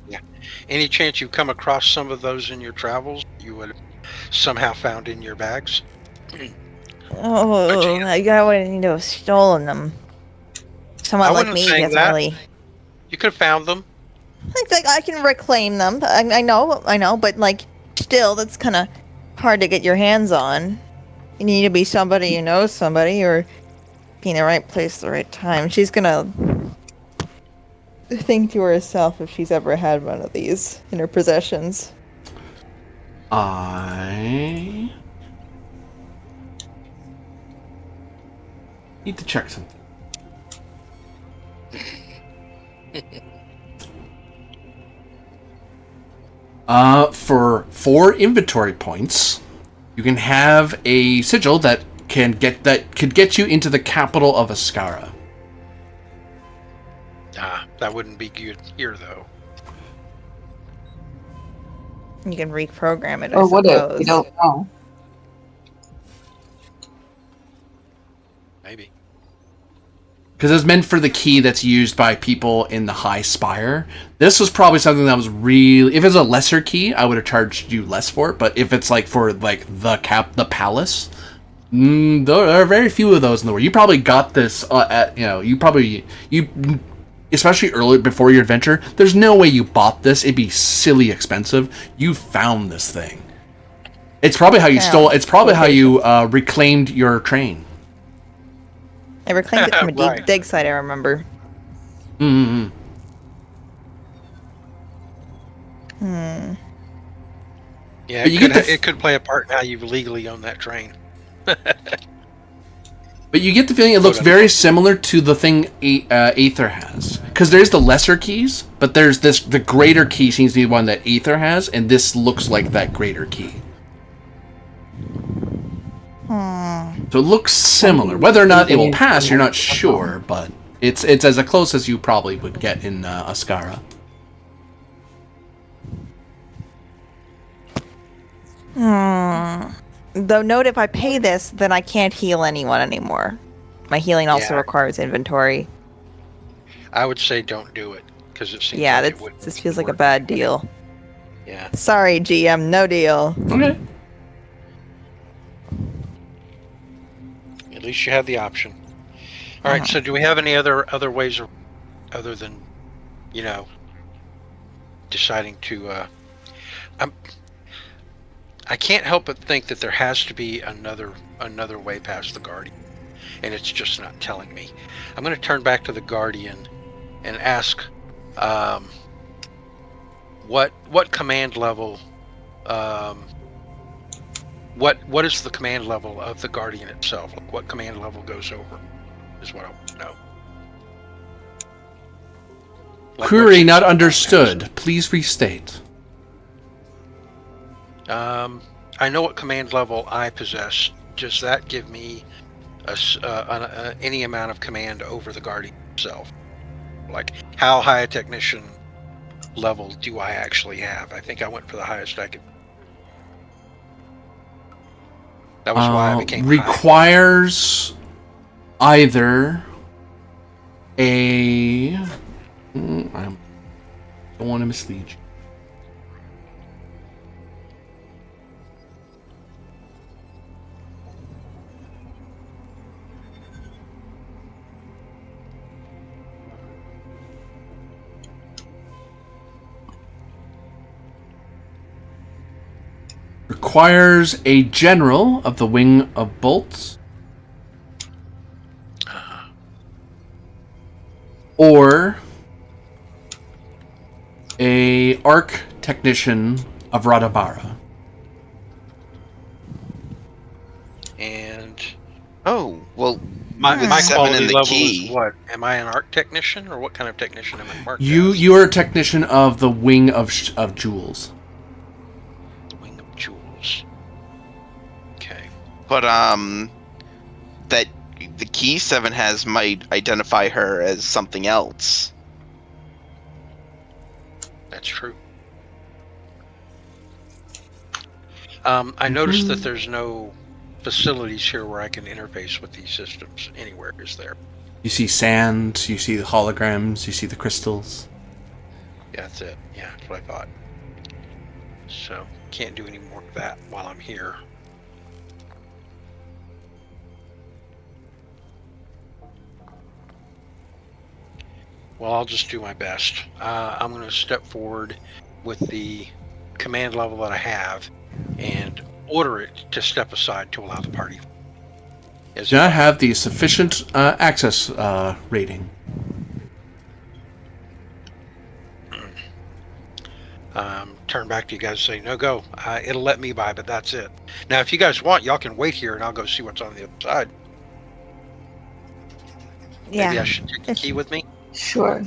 Yeah. Any chance you come across some of those in your travels, you would have somehow found in your bags? I wouldn't have stolen them. Someone like me gets really... You could have found them. Like, I can reclaim them. I know, but, like, still, that's kind of hard to get your hands on. You need to be somebody who knows somebody, or be in the right place at the right time. She's gonna think to herself if she's ever had one of these in her possessions. I need to check something. For 4 inventory points, you can have a sigil that could get you into the capital of Ascara. That wouldn't be good here, though. You can reprogram it, or I would suppose. it? You don't know. Maybe. Because it's meant for the key that's used by people in the high spire. This was probably something that was really... If it's a lesser key, I would have charged you less for it. But if it's like for like the palace, there are very few of those in the world. You probably got this especially early before your adventure. There's no way you bought this. It'd be silly expensive. You found this thing. It's probably how you stole. It's probably how you reclaimed your train. I reclaimed it from a Right. dig site, I remember. Mm-hmm. Yeah, But it could play a part in how you legally own that train. But you get the feeling it looks very similar to the thing Aether has. Because there's the lesser keys, but there's the greater key seems to be one that Aether has, and this looks like that greater key. So it looks similar. Whether or not it will pass, you're not sure, but it's as close as you probably would get in Ascara. Though note, if I pay this, then I can't heal anyone anymore. My healing also requires inventory. I would say don't do it, because it seems this feels like a bad deal. Yeah. Sorry, GM, no deal. Okay. At least you have the option. All right, so do we have any other ways other than, deciding to... I can't help but think that there has to be another way past the Guardian, and it's just not telling me. I'm going to turn back to the Guardian and ask, what command level, what is the command level of the Guardian itself? Like, what command level goes over? Is what I want to know. Query not understood. Please restate. I know what command level I possess. Does that give me any amount of command over the Guardian itself? Like, how high a technician level do I actually have? I think I went for the highest I could. That was why I became requires either a... I don't want to mislead you. Requires a general of the Wing of Bolts. Or a arc technician of Radabara. And Oh, well, My with my 7 quality in the level key. is what? Am I an art technician, or what kind of technician am I marked You as? you are a technician of the wing of jewels. The wing of jewels. Okay. But that the key 7 has might identify her as something else. That's true. I noticed that there's no facilities here where I can interface with these systems anywhere, is there? You see sand, you see the holograms, you see the crystals. Yeah, that's it. Yeah, that's what I thought. So, can't do any more of that while I'm here. Well, I'll just do my best. I'm going to step forward with the command level that I have and order it to step aside to allow the party. Do not have the sufficient access rating. Turn back to you guys and say, no, go. It'll let me by, but that's it. Now, if you guys want, y'all can wait here and I'll go see what's on the other side. Yeah. Maybe I should take the key with me. Sure.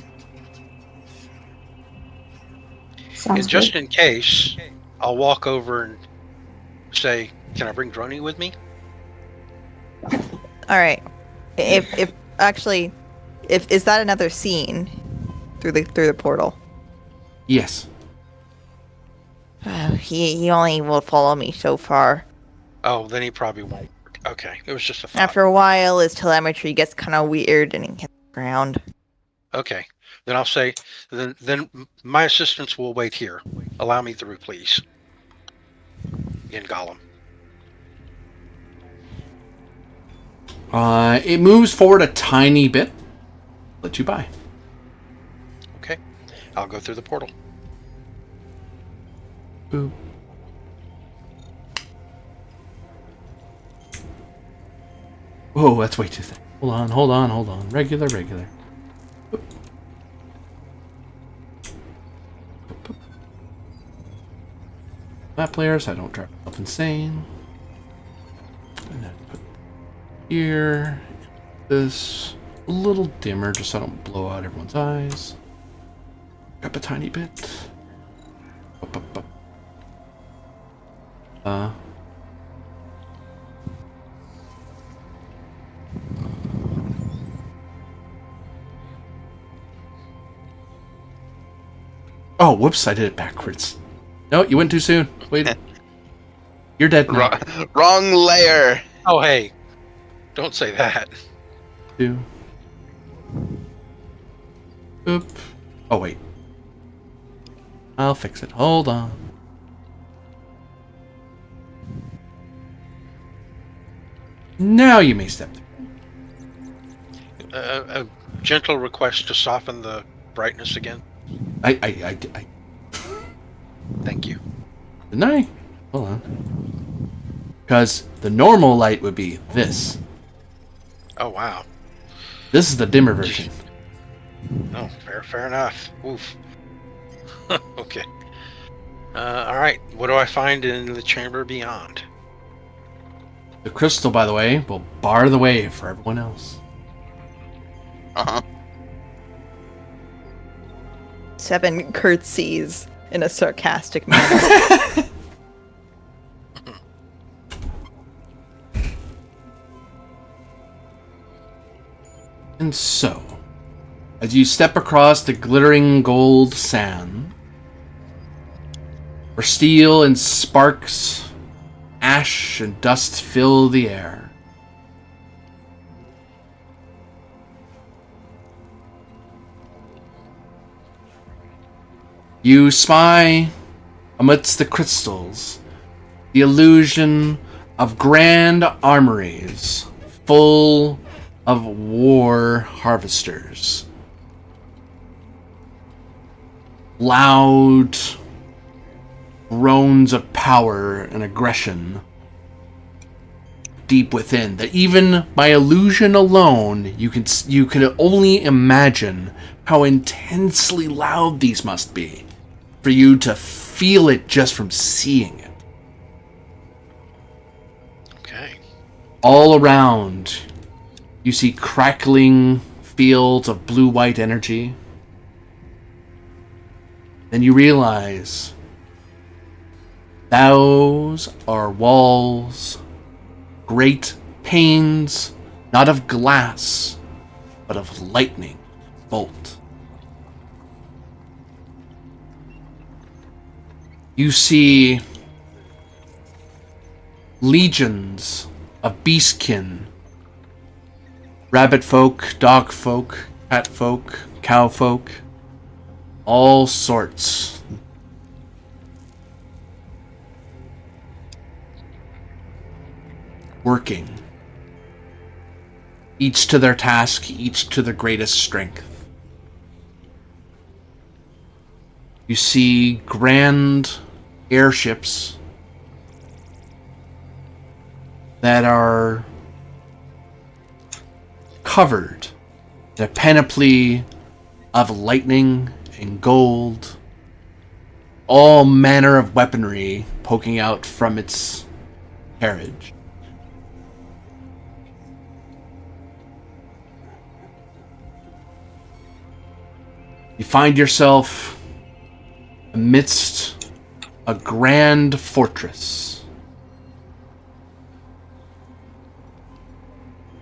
Sounds And just good. in case, I'll walk over and say, can I bring Droney with me? All right. If actually, if is that another scene through the portal? Yes. He only will follow me so far. Oh, then he probably won't. Okay, it was just a thought. After a while, his telemetry gets kind of weird and he hits the ground. Okay, then I'll say, then my assistants will wait here. Allow me through, please. In Gollum. It moves forward a tiny bit. Let you by. Okay, I'll go through the portal. Boop. Whoa, that's way too thick. Hold on. Regular. Boop. Boop. Map layers, so I don't drive myself insane. And then put here. This a little dimmer, just so I don't blow out everyone's eyes. Up a tiny bit. Up. Oh, whoops, I did it backwards. No, you went too soon. Wait. You're dead now. Wrong layer. Oh, hey. Don't say that. 2. Oop. Oh, wait. I'll fix it. Hold on. Now you may step through. A gentle request to soften the brightness again. I Thank you. didn't I? Hold on. Because the normal light would be this. Oh, wow. This is the dimmer version. Oh, fair enough. Oof. Okay. All right. What do I find in the chamber beyond? The crystal, by the way, will bar the way for everyone else. Uh-huh. 7 curtsies in a sarcastic manner. And so, as you step across the glittering gold sand, where steel and sparks, ash and dust fill the air, you spy amidst the crystals the illusion of grand armories full of war harvesters. Loud groans of power and aggression deep within, that even by illusion alone you can only imagine how intensely loud these must be for you to feel it just from seeing it. Okay. All around, you see crackling fields of blue-white energy. Then you realize those are walls, great panes, not of glass, but of lightning bolt. You see legions of beastkin, rabbit folk, dog folk, cat folk, cow folk, all sorts. Working. Each to their task, each to their greatest strength. You see grand airships that are covered in a panoply of lightning and gold, all manner of weaponry poking out from its carriage. You find yourself amidst a grand fortress.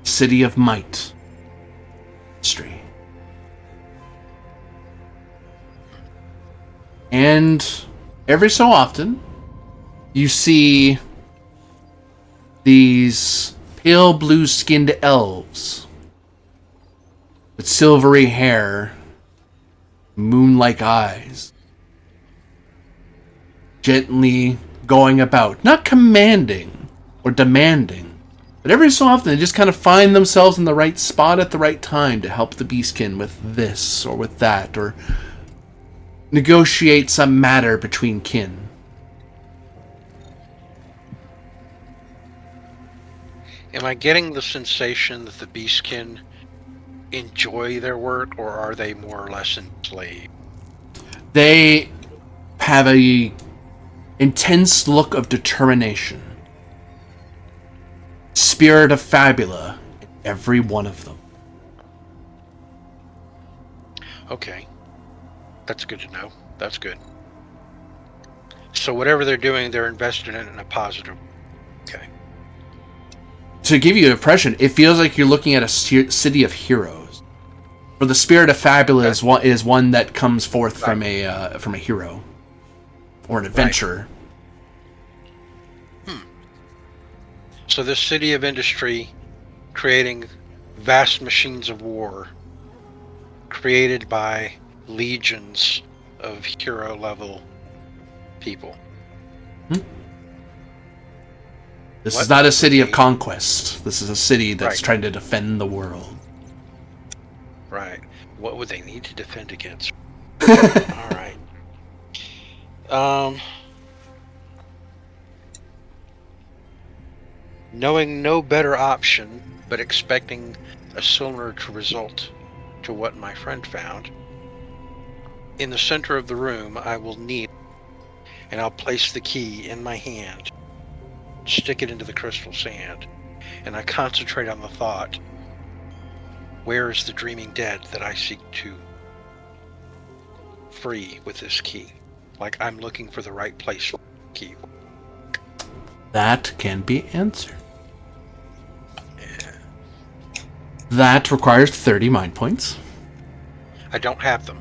City of might. History. And every so often, you see these pale blue-skinned elves with silvery hair, moon-like eyes, gently going about, not commanding or demanding, but every so often they just kind of find themselves in the right spot at the right time to help the beastkin with this or with that, or negotiate some matter between kin. Am I getting the sensation that the beastkin enjoy their work, or are they more or less enslaved? They have a intense look of determination. Spirit of Fabula in every one of them. Okay. That's good to know. That's good. So whatever they're doing, they're invested in a positive. Okay. To give you an impression, it feels like you're looking at a city of heroes. For the Spirit of Fabula is one that comes forth from a hero or an adventurer. Right. So this city of industry, creating vast machines of war, created by legions of hero-level people. This is not a city of conquest. This is a city that's trying to defend the world. Right. What would they need to defend against? All right. Knowing no better option, but expecting a similar result to what my friend found, in the center of the room I will kneel, and I'll place the key in my hand, stick it into the crystal sand, and I concentrate on the thought, where is the dreaming dead that I seek to free with this key? Like I'm looking for the right place for the key. That can be answered. That requires 30 mind points. I don't have them.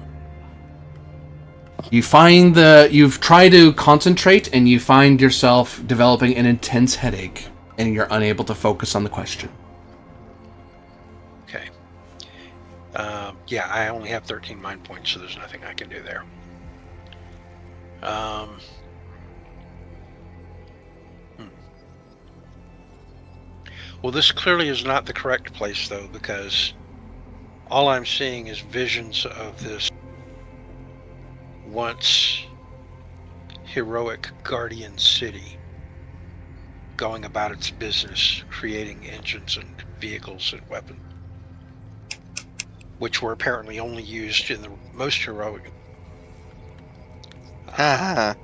You've tried to concentrate and you find yourself developing an intense headache and you're unable to focus on the question. Okay. Yeah, I only have 13 mind points, so there's nothing I can do there. Well, this clearly is not the correct place, though, because all I'm seeing is visions of this once heroic guardian city going about its business, creating engines and vehicles and weapons, which were apparently only used in the most heroic. I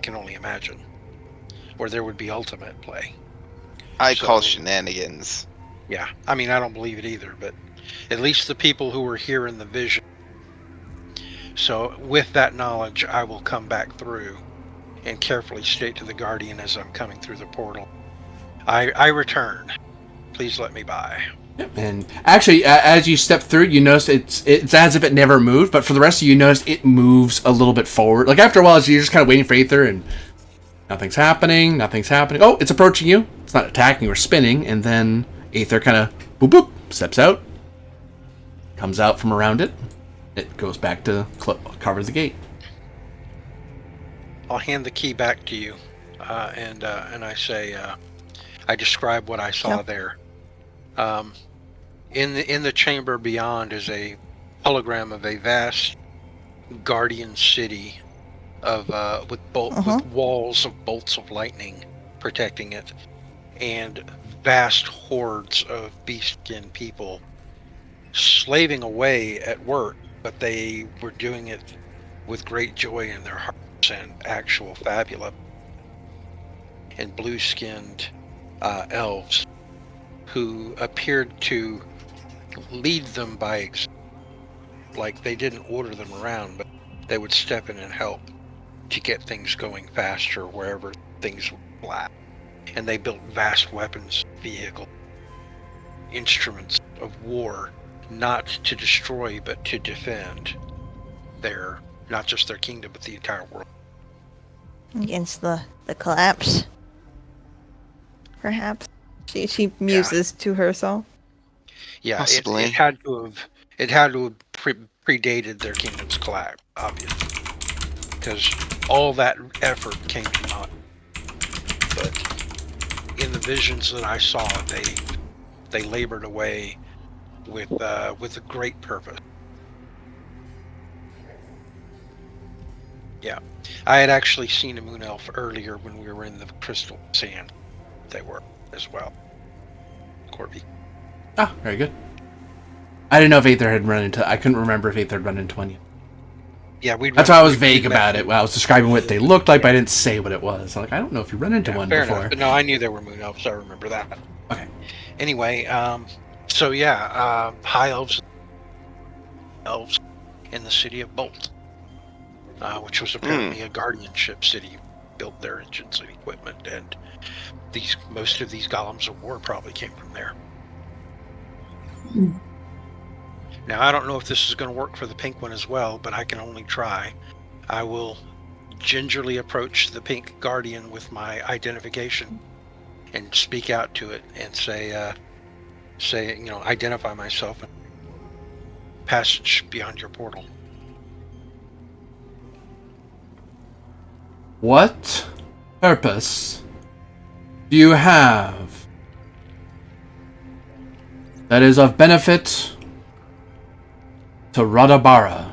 can only imagine. Or there would be Ultima at play. I call shenanigans. Yeah, I mean, I don't believe it either, but at least the people who were here in the vision. So with that knowledge, I will come back through and carefully state to the Guardian as I'm coming through the portal, I return. Please let me by. And actually, as you step through, you notice it's as if it never moved, but for the rest of you notice it moves a little bit forward. Like after a while, you're just kind of waiting for Aether, and nothing's happening. Oh, it's approaching you. It's not attacking or spinning, and then Aether kind of boop boop steps out, comes out from around it. It goes back to cover the gate. I'll hand the key back to you, and I say, I describe what I saw there. In the chamber beyond is a hologram of a vast guardian city of with walls of bolts of lightning protecting it, and vast hordes of beast-skin people slaving away at work, but they were doing it with great joy in their hearts and actual fabula. And blue-skinned elves who appeared to lead them by example. Like they didn't order them around, but they would step in and help to get things going faster wherever things were flat. And they built vast weapons, vehicles, instruments of war, not to destroy, but to defend their, not just their kingdom, but the entire world. Against the collapse, perhaps. She muses to herself. Yeah, it had to have predated their kingdom's collapse, obviously, because all that effort came to naught. But in the visions that I saw, they labored away with a great purpose. Yeah, I had actually seen a moon elf earlier when we were in the crystal sand. They were as well. Corby. Ah, very good. I didn't know if Aether had run into... I couldn't remember if Aether had run into one yet. Yeah, that's why I was vague about it. When I was describing what they looked like, but I didn't say what it was. I'm like, I don't know if you run into one before. Enough. But no, I knew there were moon elves. I remember that. Okay. Anyway, so yeah, high elves in the city of Bolt, which was apparently a guardianship city, built their engines and equipment, and most of these golems of war probably came from there. Now, I don't know if this is going to work for the pink one as well, but I can only try. I will gingerly approach the pink guardian with my identification and speak out to it and say, identify myself and passage beyond your portal. What purpose do you have that is of benefit to Radabara?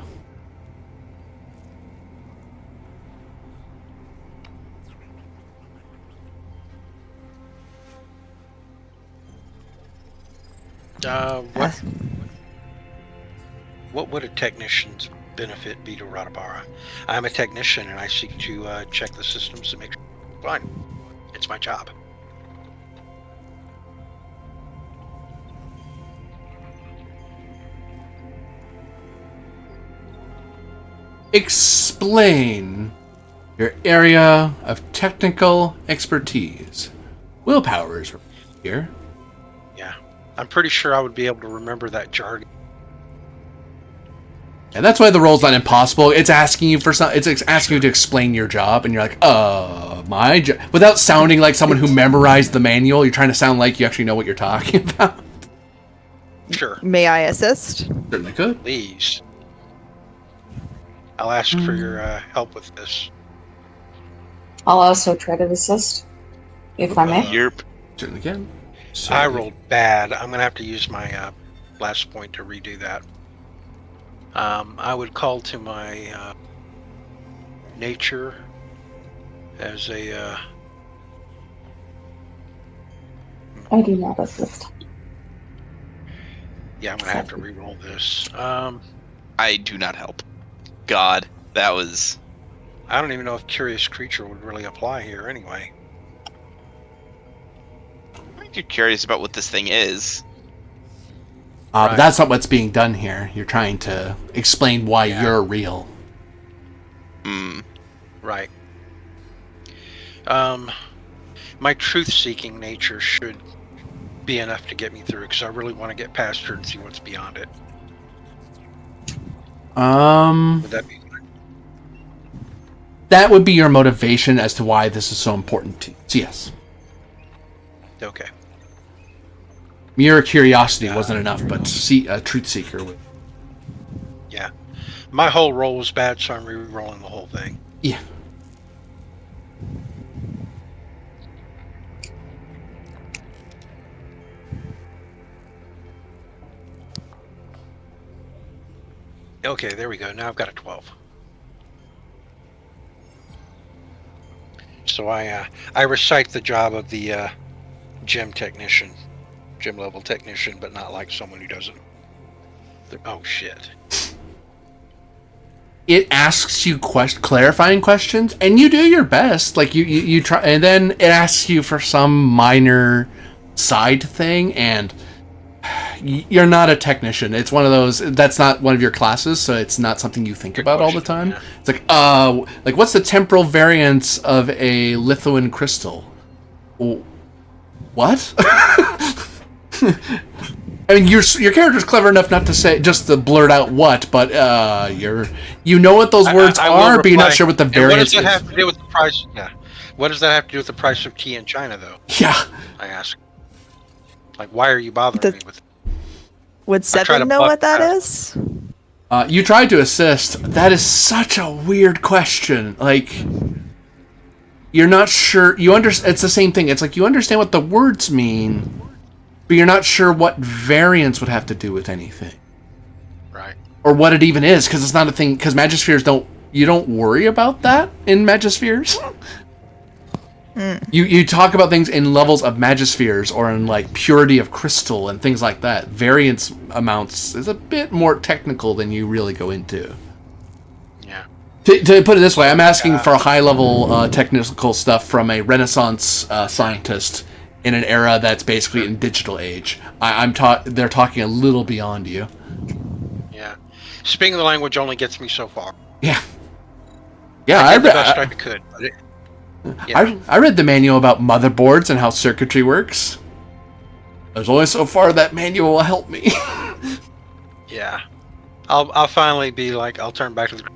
What would a technician's benefit be to Radabara? I'm a technician and I seek to check the systems to make sure it's fine. It's my job. Explain your area of technical expertise. Willpower is here. Yeah, I'm pretty sure I would be able to remember that jargon. And that's why the role's not impossible. It's asking you for it's asking you to explain your job, and you're like, my job, without sounding like someone who memorized the manual. You're trying to sound like you actually know what you're talking about. Sure. May I assist? Certainly could. Please. I'll ask for your help with this. I'll also try to assist, if I may. Yerp. Certainly can. I rolled bad. I'm going to have to use my last point to redo that. I would call to my nature as a... I do not assist. Yeah, I'm going to have to re-roll this. I do not help. God, that was... I don't even know if Curious Creature would really apply here anyway. you're curious about what this thing is. But that's not what's being done here. You're trying to explain why you're real. Right. My truth-seeking nature should be enough to get me through, because I really want to get past her and see what's beyond it. Would that be fine? That would be your motivation as to why this is so important to you. So yes. Okay. Mere curiosity wasn't enough, but a truth seeker would. Yeah. My whole roll was bad, so I'm re-rolling the whole thing. Yeah. Okay, there we go. Now I've got a 12. So I recite the job of the gym level technician, but not like someone who doesn't. Oh shit! It asks you clarifying questions, and you do your best. Like you try, and then it asks you for some minor side thing, and you're not a technician. It's one of those. That's not one of your classes, so it's not something you think about all the time. Yeah. It's like what's the temporal variance of a lithoan crystal? What? I mean, your character's clever enough not to say, just to blurt out what, but you know what those words are, but you're not sure what the variance is. What does that have to do with the price? Yeah. What does that have to do with the price of tea in China, though? Yeah. I ask. Like, why are you bothering me with it? Would Cedric know what that is? You tried to assist. That is such a weird question. Like, you're not sure. It's the same thing. It's like you understand what the words mean, but you're not sure what variance would have to do with anything. Right. Or what it even is, because it's not a thing. Because Magispheres you don't worry about that in Magispheres. You talk about things in levels of Magispheres or in like purity of crystal and things like that. Variance amounts is a bit more technical than you really go into. Yeah. To put it this way, I'm asking for high level technical stuff from a Renaissance scientist in an era that's basically in digital age. They're talking a little beyond you. Yeah. Speaking the language only gets me so far. Yeah. Yeah, I did the best I could, but I read the manual about motherboards and how circuitry works. There's only so far that manual will help me. Yeah. I'll finally be like, I'll turn back to the...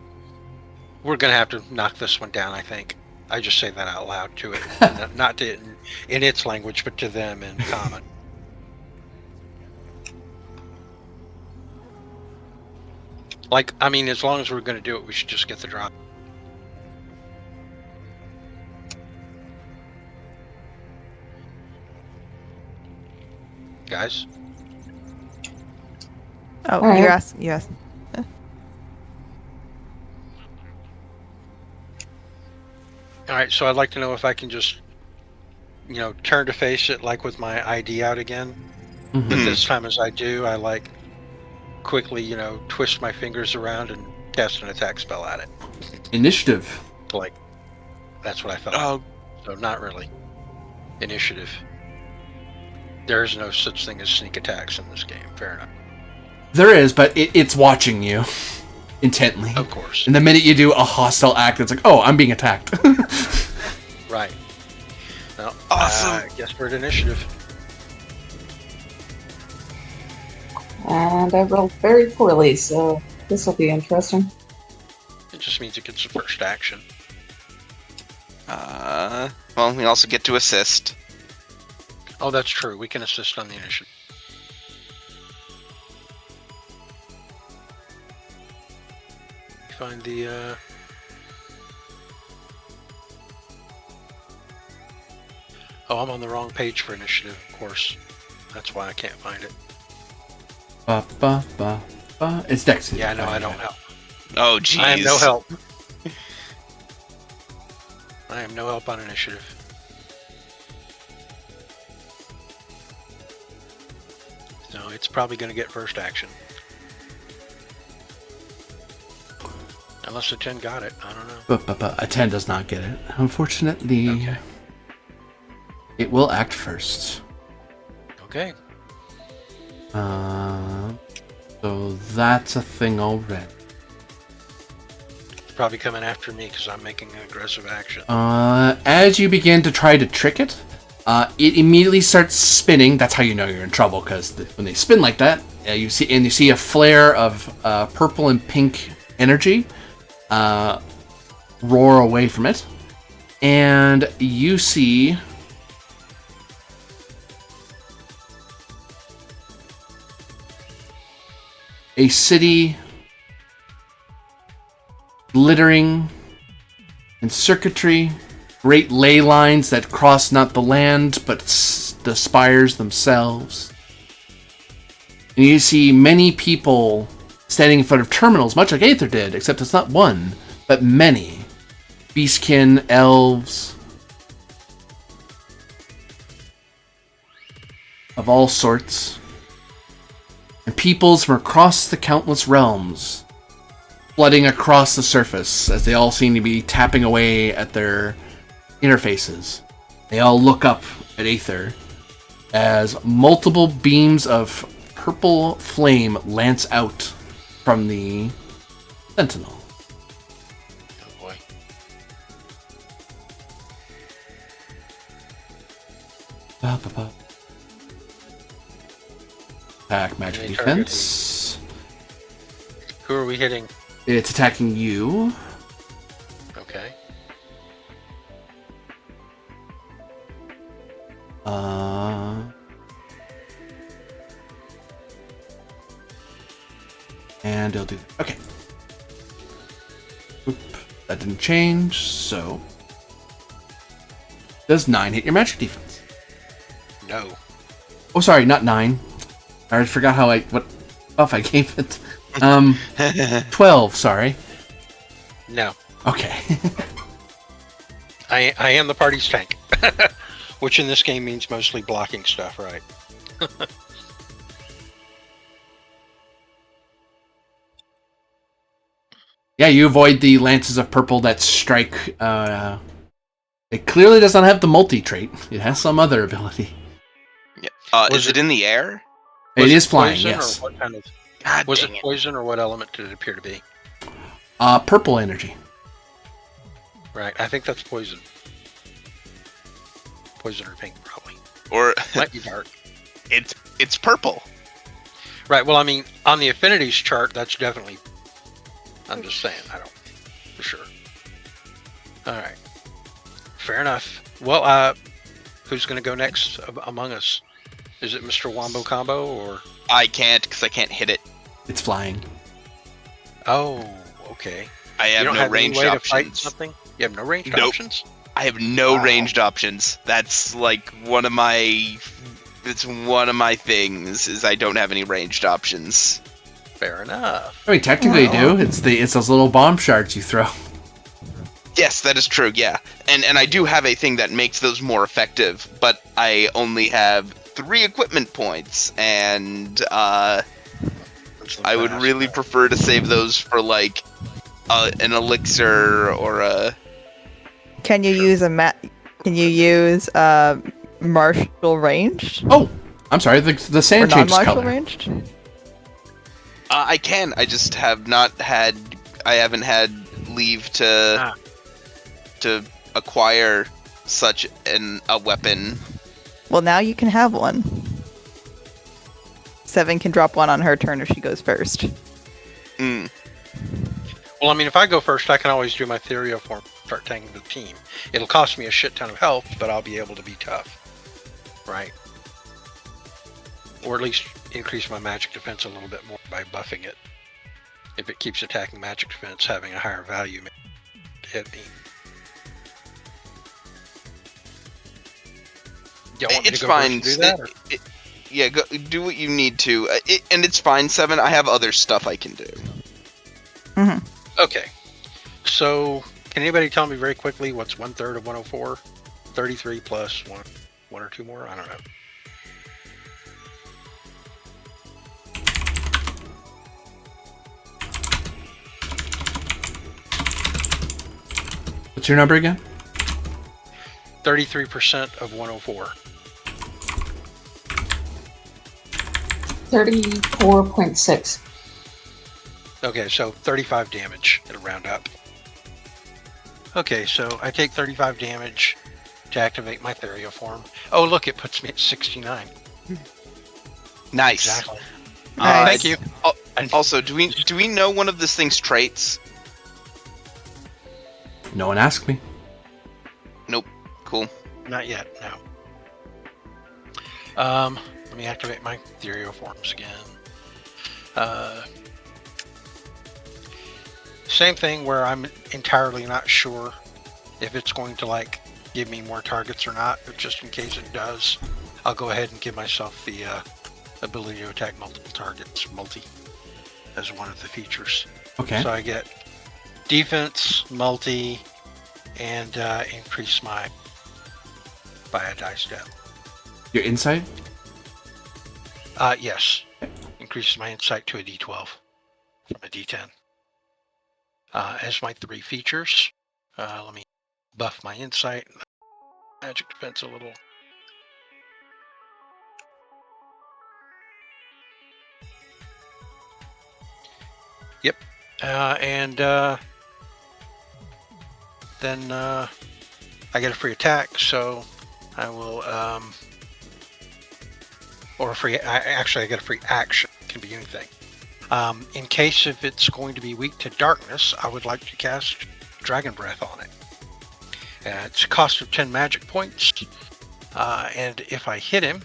We're going to have to knock this one down, I think. I just say that out loud to it. Not to in its language, but to them in common. Like, I mean, as long as we're going to do it, we should just get the drop. Guys? Oh, right. you're asking. Yes. Alright, so I'd like to know if I can just, turn to face it, like with my ID out again. Mm-hmm. But this time as I do, I, like, quickly, twist my fingers around and cast an attack spell at it. Initiative. Like, that's what I thought. Oh. So not really. Initiative. There is no such thing as sneak attacks in this game. Fair enough. There is, but it's watching you intently. Of course. And the minute you do a hostile act, it's like, oh, I'm being attacked. Right. Well, awesome. I guess we're at initiative. And I rolled very poorly, so this will be interesting. It just means it gets the first action. Well, we also get to assist. Oh, that's true. We can assist on the initiative. Find the, Oh, I'm on the wrong page for initiative, of course. That's why I can't find it. It's Dexter. Yeah, I know, I don't help. Oh, jeez. I am no help. I am no help on initiative. So it's probably going to get first action. Unless a 10 got it, I don't know. A 10 does not get it. Unfortunately, Okay. It will act first. Okay. So that's a thing already. It's probably coming after me because I'm making an aggressive action. As you begin to try to trick it, it immediately starts spinning. That's how you know you're in trouble, because when they spin like that, you see a flare of purple and pink energy roar away from it, and you see a city glittering in circuitry, great ley lines that cross not the land but the spires themselves. And you see many people standing in front of terminals, much like Aether did, except it's not one, but many. Beastkin, elves, of all sorts, and peoples from across the countless realms flooding across the surface as they all seem to be tapping away at their interfaces. They all look up at Aether as multiple beams of purple flame lance out from the Sentinel. Oh boy. Attack, magic, Any defense. Who are we hitting? It's attacking you. Okay. And it'll do. Okay. Oop, that didn't change, so. Does 9 hit your magic defense? No. Oh, sorry, not 9. I already forgot what buff I gave it. 12, sorry. No. Okay. I am the party's tank. Which in this game means mostly blocking stuff, right? Yeah, you avoid the lances of purple that strike. It clearly does not have the multi trait. It has some other ability. Yeah. Is it in the air? It is flying, yes. Or what kind of, God was dang it poison, or what element did it appear to be? Purple energy. Right, I think that's poison. Poison or pink, probably. Or Might be dark. it's purple. Right, well, I mean, on the affinities chart, that's definitely... I'm just saying, I don't... For sure. Alright. Fair enough. Well, who's going to go next among us? Is it Mr. Wombo Combo, or... I can't, because I can't hit it. It's flying. Oh, okay. I have no ranged any way options. to fight something? You have no ranged options? I have no ranged options. That's like one of my... It's one of my things, is I don't have any ranged options. Fair enough. I mean, technically you do. It's those little bomb shards you throw. Yes, that is true, yeah. And I do have a thing that makes those more effective, but I only have 3 equipment points, and I would really prefer to save those for, like, an elixir or a... Can you use martial ranged? Oh, I'm sorry. The sand or changes non-martial color. ranged? I can. I just have not had... I haven't had leave to acquire such a weapon. Well, now you can have one. 7 can drop one on her turn if she goes first. Mm. Well, I mean, if I go first, I can always do my Theria form, start tanking the team. It'll cost me a shit ton of health, but I'll be able to be tough. Right? Or at least increase my magic defense a little bit more by buffing it. If it keeps attacking magic defense, having a higher value may hit me. You want me It's to go fine. first and do that, Yeah, do what you need to. And it's fine, 7. I have other stuff I can do. Mm-hmm. Okay. So, can anybody tell me very quickly what's 1/3 of 104? 33 plus one or two more? I don't know. What's your number again? 33% of 104. 34.6. Okay, so 35 damage. It'll round up. Okay, so I take 35 damage to activate my Therioform. Oh, look, it puts me at 69. Nice. Exactly. Nice. Thank you. Also, do we know one of this thing's traits? No one asked me. Nope. Cool. Not yet, no. Let me activate my Therioforms again. Same thing where I'm entirely not sure if it's going to like give me more targets or not, but just in case it does, I'll go ahead and give myself the ability to attack multiple targets, as one of the features. Okay. So I get defense, multi, and increase my by a die step. Your insight? Yes. Increases my insight to a D12 from a D10. As my 3 features, let me buff my insight, magic defense a little. Yep. And then I get a free attack, so I will, or a free, I get a free action. It can be anything. In case if it's going to be weak to darkness, I would like to cast Dragon Breath on it. It's a cost of 10 magic points, and if I hit him,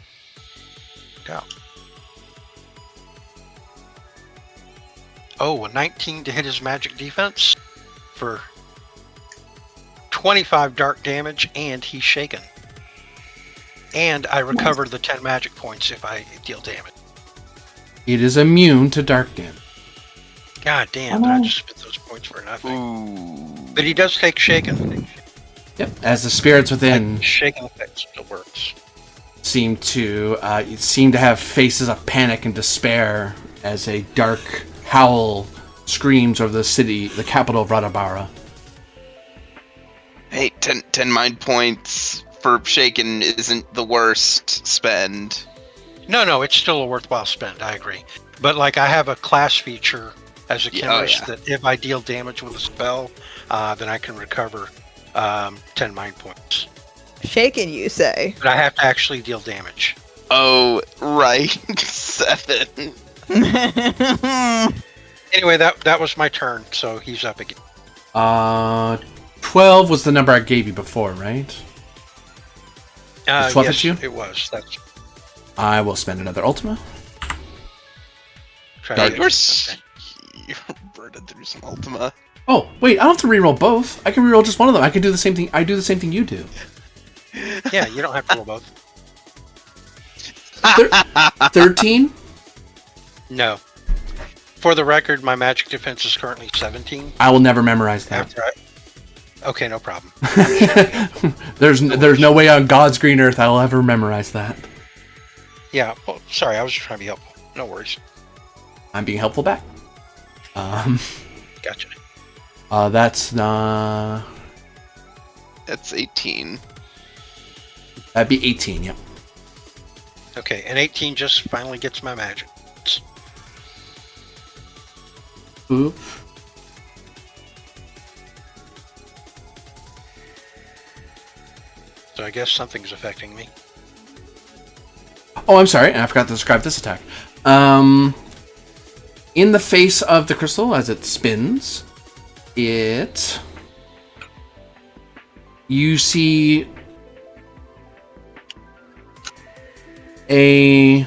a 19 to hit his magic defense for 25 dark damage, and he's shaken. And I recover the 10 magic points if I deal damage. It is immune to dark damage. God damn, I just spent those points for nothing. Ooh. But he does take shaken. Yep. As the spirits within Shaken effect still works. seem to have faces of panic and despair as a dark howl screams over the city, the capital of Radabara. Hey, 10 mind points for shaken isn't the worst spend. No, it's still a worthwhile spend, I agree. But like I have a class feature as a chemist that if I deal damage with a spell, then I can recover 10 mind points. Shaken, you say? But I have to actually deal damage. Oh, right. 7. Anyway, that was my turn, so he's up again. 12 was the number I gave you before, right? Was 12 yes, at you? It was. That's I will spend another Ultima. You're burdened through some Ultima. Oh, wait, I don't have to reroll both. I can reroll just one of them. I can do the same thing. I do the same thing you do. Yeah, you don't have to roll both. 13? No. For the record, my magic defense is currently 17. I will never memorize that. Okay, no problem. There's no way on God's green earth I'll ever memorize that. Yeah, well, sorry, I was just trying to be helpful. No worries. I'm being helpful back. Gotcha. That's 18. That'd be 18, yep. Okay, and 18 just finally gets my magic. Oop. So I guess something's affecting me. Oh, I'm sorry, I forgot to describe this attack. In the face of the crystal as it spins, you see a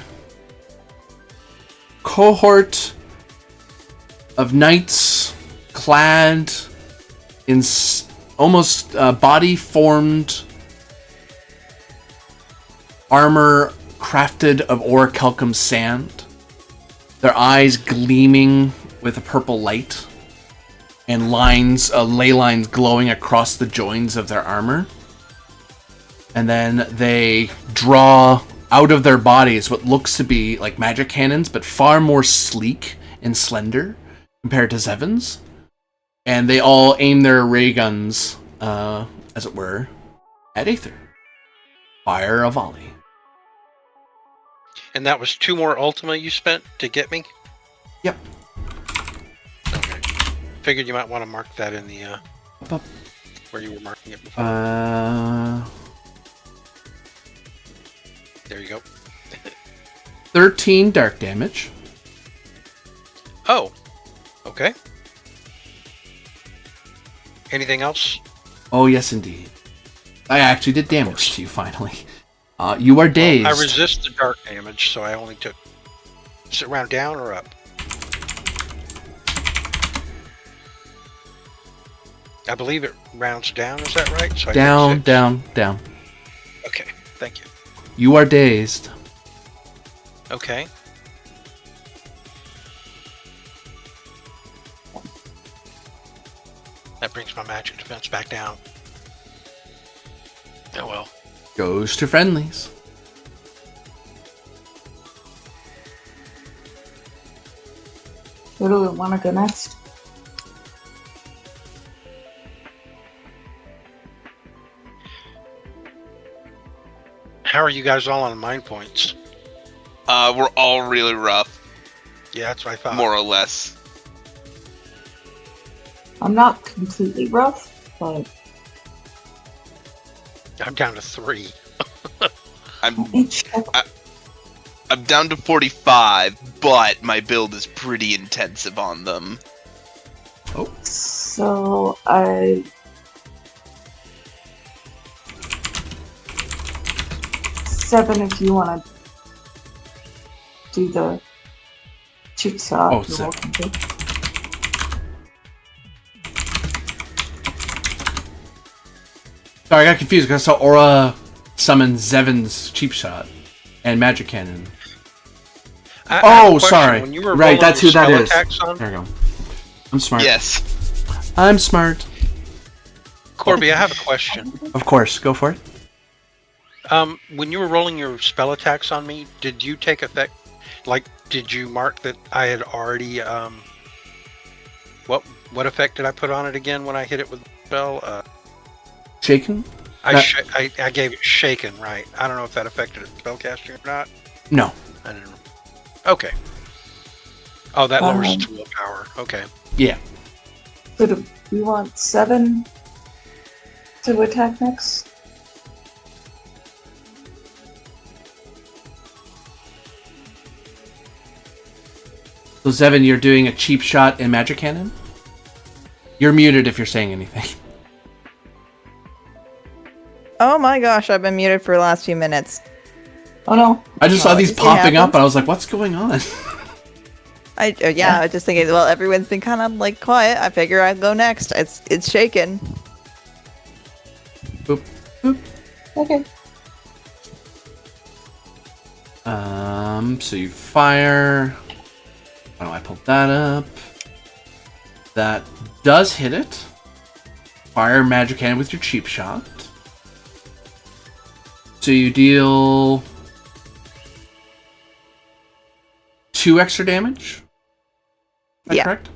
cohort of knights clad in almost body-formed armor crafted of orichalcum sand, their eyes gleaming with a purple light, and ley lines glowing across the joins of their armor. And then they draw out of their bodies what looks to be like magic cannons, but far more sleek and slender compared to Zevon's. And they all aim their ray guns, as it were, at Aether. Fire a volley. And that was 2 more Ultima you spent to get me? Yep. Okay. Figured you might want to mark that in the, where you were marking it before. There you go. 13 dark damage. Oh. Okay. Anything else? Oh, yes, indeed. I actually did damage to you, finally. You are dazed. I resist the dark damage, so I only took... Is it round down or up? I believe it rounds down, is that right? So down, six. down. Okay, thank you. You are dazed. Okay. That brings my magic defense back down. Oh well. Goes to friendlies. Where do we want to go next? How are you guys all on mind points? We're all really rough, Yeah, that's what I thought. more or less. I'm not completely rough, but I'm down to 3. I'm let me check. I'm down to 45, but my build is pretty intensive on them. So 7 if you want to do the cheap shot. Oh, you're 7. welcome to. Sorry, I got confused because I saw Aura summon Zevon's cheap shot and magic cannon. I have a Oh, question. sorry. When you were Right, rolling that's who that spell is. attacks on- There we go. I'm smart. Yes. I'm smart. Corby, I have a question. Of course, go for it. When you were rolling your spell attacks on me, did you take effect? Like, did you mark that I had already? What effect did I put on it again when I hit it with the spell? Shaken? I gave it shaken, right? I don't know if that affected its spellcasting or not. No. I don't know. Okay. Oh, that lowers Um, its willpower. Okay. Yeah. So do we want 7 to attack next? So, Zevon, you're doing a cheap shot and magic cannon? You're muted if you're saying anything. Oh my gosh, I've been muted for the last few minutes. Oh no. I just saw Oh, these you see it popping up happens? and I was like, what's going on? I was just thinking, well, everyone's been kind of like quiet. I figure I'd go next. It's shaken. Boop, boop. Okay. So you fire. Why don't I pull that up? That does hit it. Fire magic cannon with your cheap shot. So you deal 2 extra damage? Is that Yeah. correct?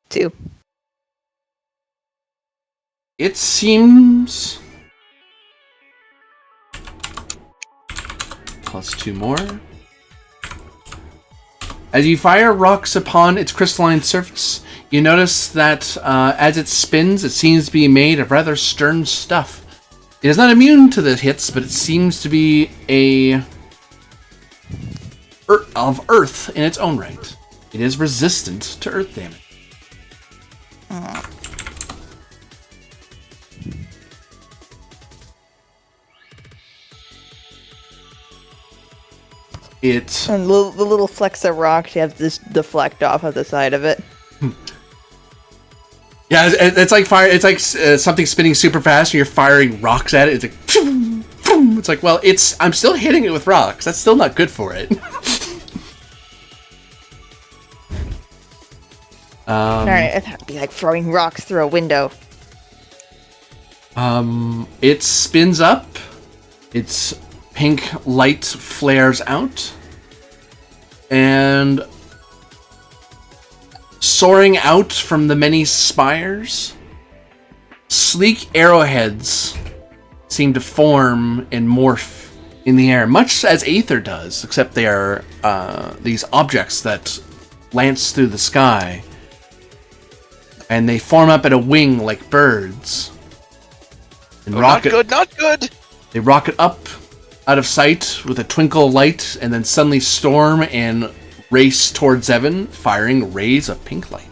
2. It seems... Plus 2 more. As you fire rocks upon its crystalline surface, you notice that as it spins, it seems to be made of rather stern stuff. It is not immune to the hits, but it seems to be of earth in its own right. It is resistant to earth damage. It And the little flecks of rock, you have this deflect off of the side of it. yeah, it's like fire. It's like something spinning super fast, and you're firing rocks at it. It's like, it's like, well, I'm still hitting it with rocks. That's still not good for it. Alright, it'd be like throwing rocks through a window. It spins up. Its pink light flares out. And soaring out from the many spires, sleek arrowheads seem to form and morph in the air, much as Aether does, except they are these objects that lance through the sky, and they form up at a wing like birds. And not good. They rocket up out of sight with a twinkle of light, and then suddenly storm and race towards Evan, firing rays of pink light.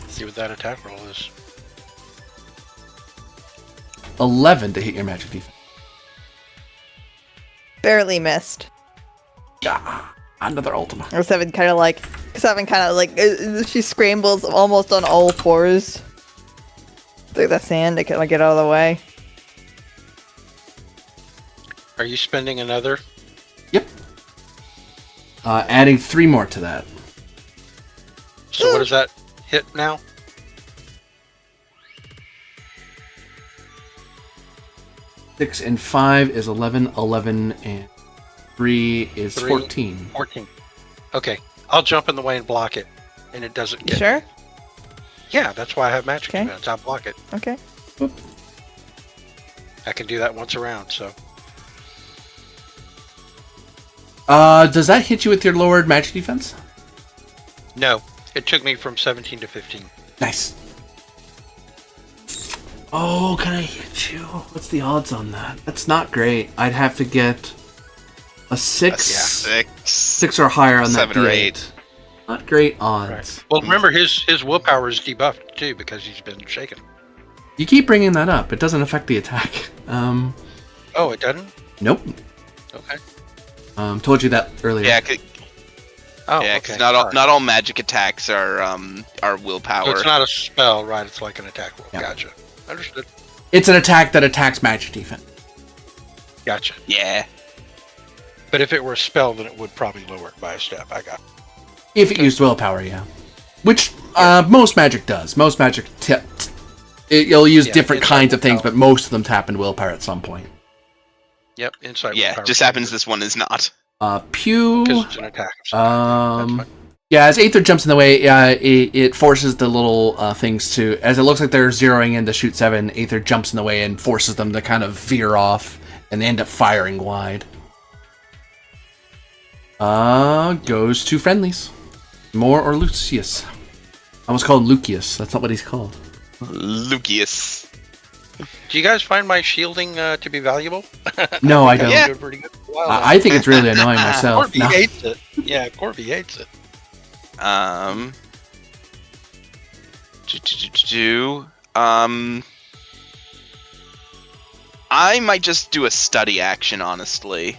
See what that attack roll is. 11 to hit your magic defense. Barely missed. Yeah, another Ultima. Or Seven kind of like, she scrambles almost on all fours through the sand to kind of get out of the way. Are you spending another? Yep. Adding 3 more to that. So what does that hit now? Six and 5 is 11. 11 and 3 is 14. 14. Okay, I'll jump in the way and block it, and it doesn't get. Sure. Yeah, that's why I have magic Okay. defense. I'll block it. Okay. I can do that once around. So Does that hit you with your lowered magic defense? no, it took me from 17 to 15. Nice. Oh, can I hit you? What's the odds on that? That's not great. I'd have to get a 6. Yeah, 6 or higher on 7 that or D8. 8. Not great odds. Right. Well, remember his willpower is debuffed too because he's been shaken. You keep bringing that up. It doesn't affect the attack. Oh, it doesn't? Nope. Okay. Told you that earlier. Yeah, Oh, yeah, okay. because not all magic attacks are willpower. So it's not a spell, right? It's like an attack roll. Yeah. Gotcha. Understood. It's an attack that attacks magic defense. Gotcha. Yeah. But if it were a spell, then it would probably lower it by a step. I got it. If it used willpower, yeah. Which most magic does. Most magic you'll use different kinds of things, but most of them tap into willpower at some point. Yep, insight. Yeah, willpower. just happens this one is not. Pew. Because it's an attack. Of some kind. That's fine. Yeah, as Aether jumps in the way, it forces the little things to... As it looks like they're zeroing in to shoot 7, Aether jumps in the way and forces them to kind of veer off, and they end up firing wide. Goes to friendlies. Moore or Lucius? I almost called him Lucius. That's not what he's called. Lucius. Do you guys find my shielding to be valuable? No, I don't. Yeah. Doing pretty good for a while now. I think it's really annoying myself. Corby hates it. Yeah, Corby hates it. I might just do a study action, honestly.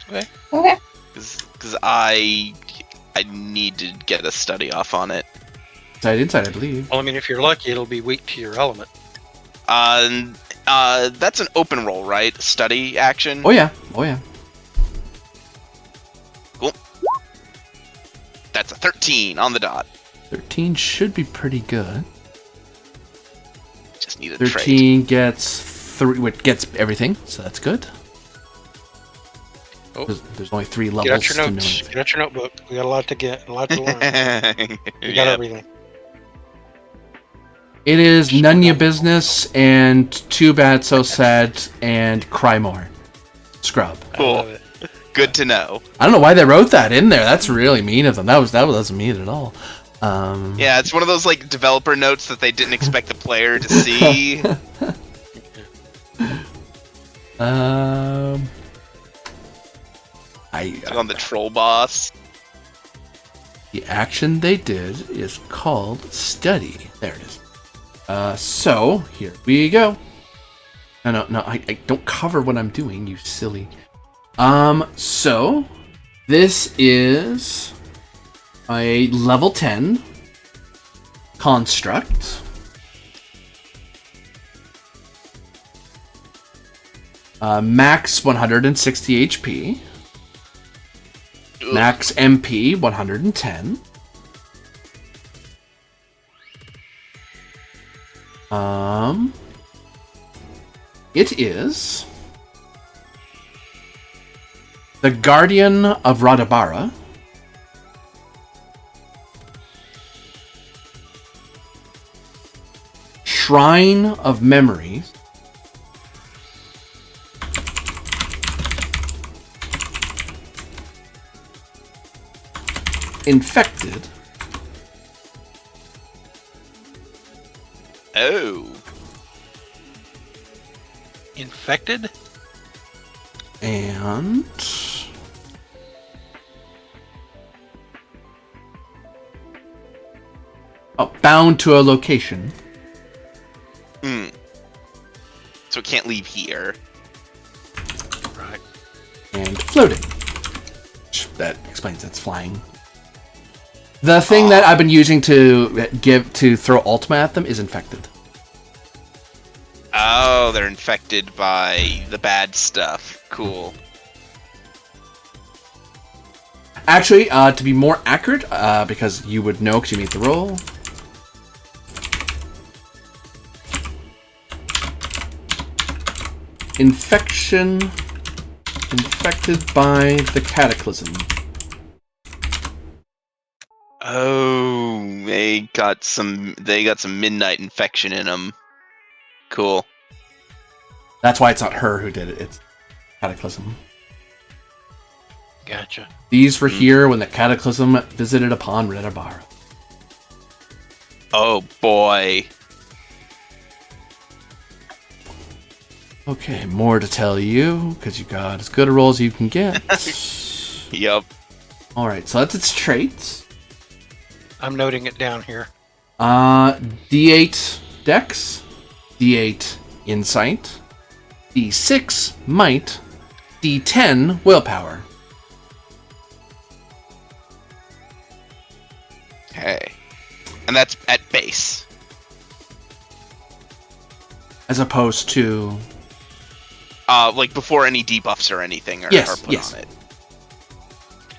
Okay. Okay. Because I need to get a study off on it. Inside, I believe. Well, I mean, if you're lucky, it'll be weak to your element. That's an open roll, right? Study action? Oh yeah. Oh yeah. Cool. That's a 13 on the dot. 13 should be pretty good. Just need a trait. 13 gets 3, which gets everything, so that's good. Oh. There's only 3 levels Get out your to know notes. anything. Get out your notebook. We got a lot to get, a lot to learn. We got Yep. everything. It is none your business, and too bad, so sad, and cry more. Scrub. I love Cool. it. Good to know. I don't know why they wrote that in there. That's really mean of them. That wasn't mean at all. Yeah, it's one of those like developer notes that they didn't expect the player to see. On the troll boss. The action they did is called study. There it is. So here we go. No, I don't cover what I'm doing, you silly. So this is a level 10 construct. Max 160 HP. Max MP 110. It is the Guardian of Radabara. Shrine of Memories. Infected. Oh. Infected? And... bound to a location. So it can't leave here. Right. And floating. That explains it's flying. The thing that I've been using to throw Ultima at them is infected. Oh, they're infected by the bad stuff. Cool. Actually, to be more accurate, because you would know because you made the roll. Infected by the cataclysm. Oh, they got some midnight infection in them. Cool. That's why it's not her who did it. It's cataclysm. Gotcha. These were here when the cataclysm visited upon Redabara. Oh boy. Okay, more to tell you, because you got as good a roll as you can get. Yep. Alright, so that's its traits. I'm noting it down here. D8 Dex, D8 Insight, D6 Might, D10 Willpower. Okay. And that's at base. As opposed to... like before any debuffs or anything are put on it.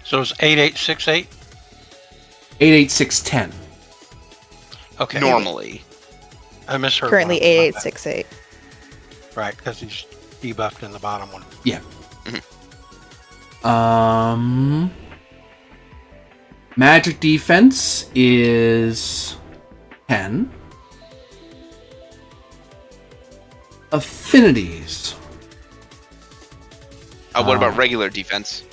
So it's 8868? 88610. Okay. Normally. I misheard. Currently one. 8868. Right, because he's debuffed in the bottom one. Yeah. Mm-hmm. Magic defense is 10. Affinities. What about regular defense?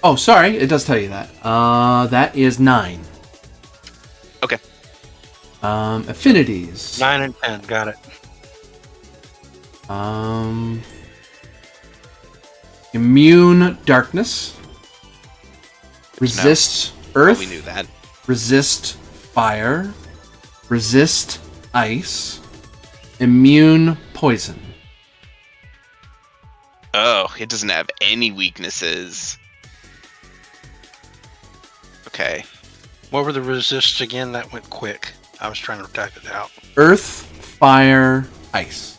Oh, sorry, it does tell you that. That is 9. Okay. Affinities. 9 and 10, got it. Immune darkness. Resist earth. Oh, we knew that. Resist fire. Resist ice. Immune poison. Oh, it doesn't have any weaknesses. Okay. What were the resists again? That went quick. I was trying to type it out. Earth, fire, ice.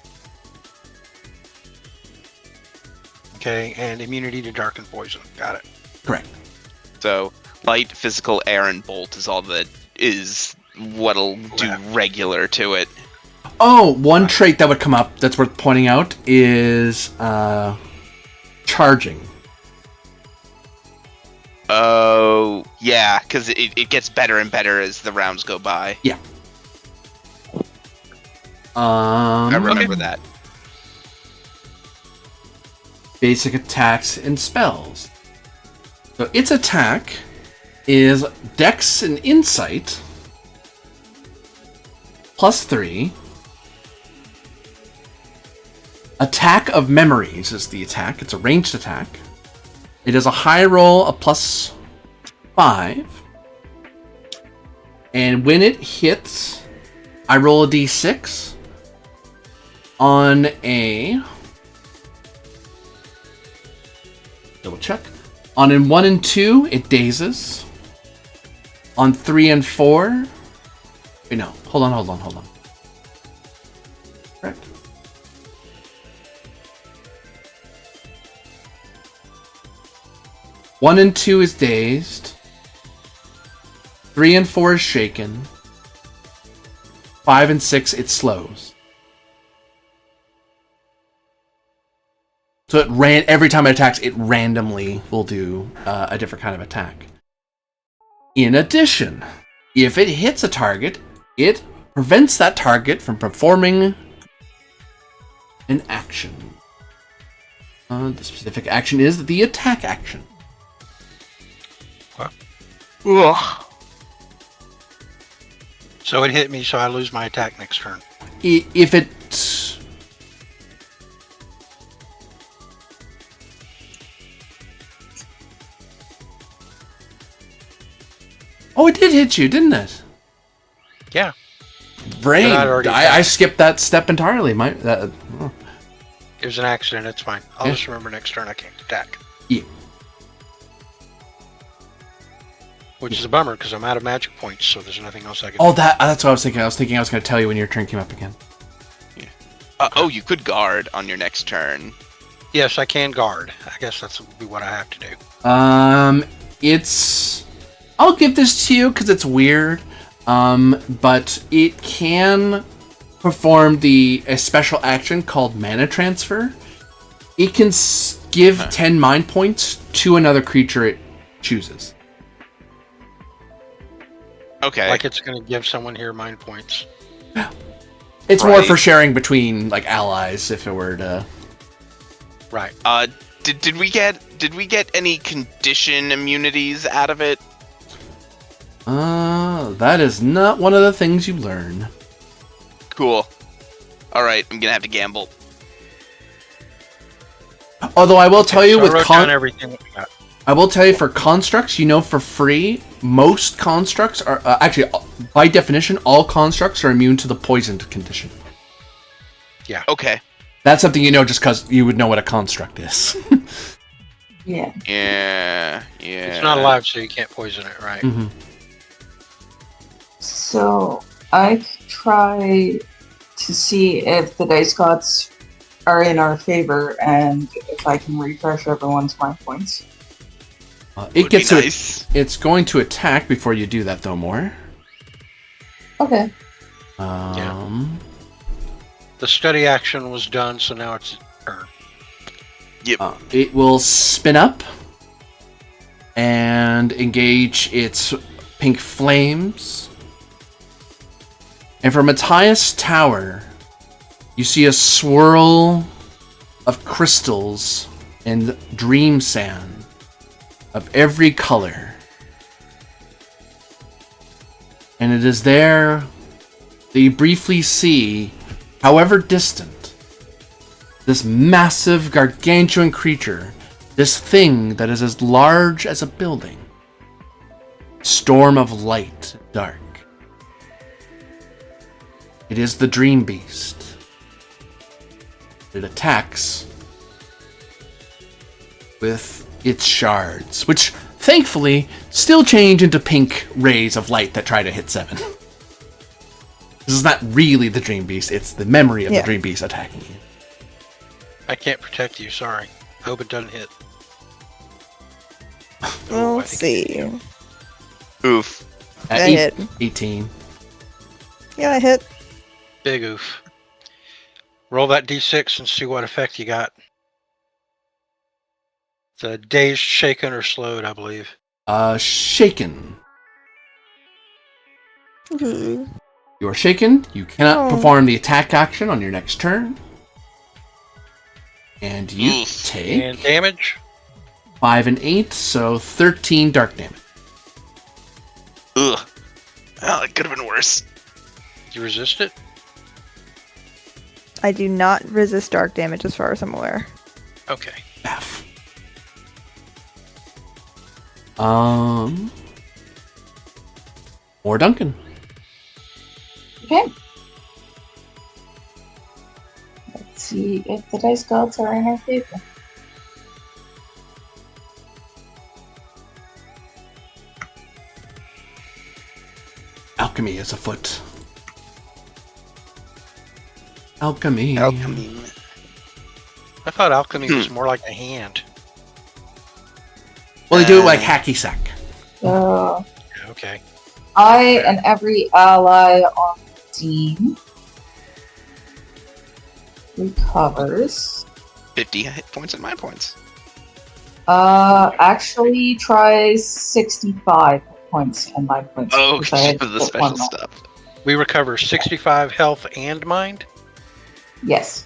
Okay, and immunity to dark and poison. Got it. Correct. So, light, physical, air, and bolt is all that is what'll do regular to it. Oh, one trait that would come up that's worth pointing out is charging. Oh, yeah, because it gets better and better as the rounds go by. Yeah. I remember that. Basic attacks and spells. So its attack is Dex and Insight +3. Attack of Memories is the attack. It's a ranged attack. It is a high roll, a +5. And when it hits, I roll a d6. On a... double check. On in 1 and 2, it dazes. On 3 and 4... Wait, no. Hold on. Correct. One and 2 is dazed. 3 and 4 is shaken. 5 and 6, it slows. So every time it attacks, it randomly will do a different kind of attack. In addition, if it hits a target, it prevents that target from performing an action. The specific action is the attack action. Ugh. So it hit me, so I lose my attack next turn. If it... Oh, it did hit you, didn't it? Yeah. Brain. But I'd already I skipped that step entirely. It was an accident, it's fine. I'll just remember next turn I can't attack. Yeah. Which is a bummer, because I'm out of magic points, so there's nothing else I can Oh, do. that's what I was thinking. I was thinking I was going to tell you when your turn came up again. Oh, you could guard on your next turn. Yes, I can guard. I guess that's what I have to do. It's... I'll give this to you because it's weird. But it can perform a special action called Mana Transfer. It can give 10 mind points to another creature it chooses. Okay. Like it's going to give someone here mind points. It's more for sharing between like allies if it were to. Right. Did we get any condition immunities out of it? That is not one of the things you learn. Cool. All right, I'm gonna have to gamble. Although I will tell you with everything that we got. I will tell you for constructs, for free, most constructs are actually by definition all constructs are immune to the poisoned condition. Yeah. Okay. That's something you know just because you would know what a construct is. Yeah. Yeah. It's not alive, so you can't poison it, right? Mm-hmm. So I could try to see if the dice gods are in our favor and if I can refresh everyone's mind points. It gets nice. It's going to attack before you do that, though. More. Okay. The study action was done, so now it's turn. Yep. It will spin up and engage its pink flames. And from its highest tower, you see a swirl of crystals and dream sand of every color. And it is there that you briefly see, however distant, this massive gargantuan creature, this thing that is as large as a building. Storm of light, dark. It is the Dream Beast. It attacks with its shards, which thankfully still change into pink rays of light that try to hit 7. This is not really the Dream Beast, it's the memory of the Dream Beast attacking you. I can't protect you, sorry. I hope it doesn't hit. We'll see. Oof. At That hit. 18. Yeah, I hit. Big oof. Roll that d6 and see what effect you got. The dazed, shaken, or slowed, I believe. Shaken. Mhm. You are shaken. You cannot perform the attack action on your next turn. And you take... And damage? 5 and 8, so 13 dark damage. Ugh. Oh, it could have been worse. You resist it? I do not resist dark damage as far as I'm aware. Okay. F. Or Duncan. Okay. Let's see if the dice gods are in our favor. Alchemy is afoot. Alchemy. Alchemy. I thought alchemy was more like a hand. Well, they do it like hacky sack. So Okay. I and every ally on the team recovers. 50 hit points and mind points. Actually try 65 points and my points. Oh, because I had for the to put special one on. stuff. We recover 65 health and mind, Yes.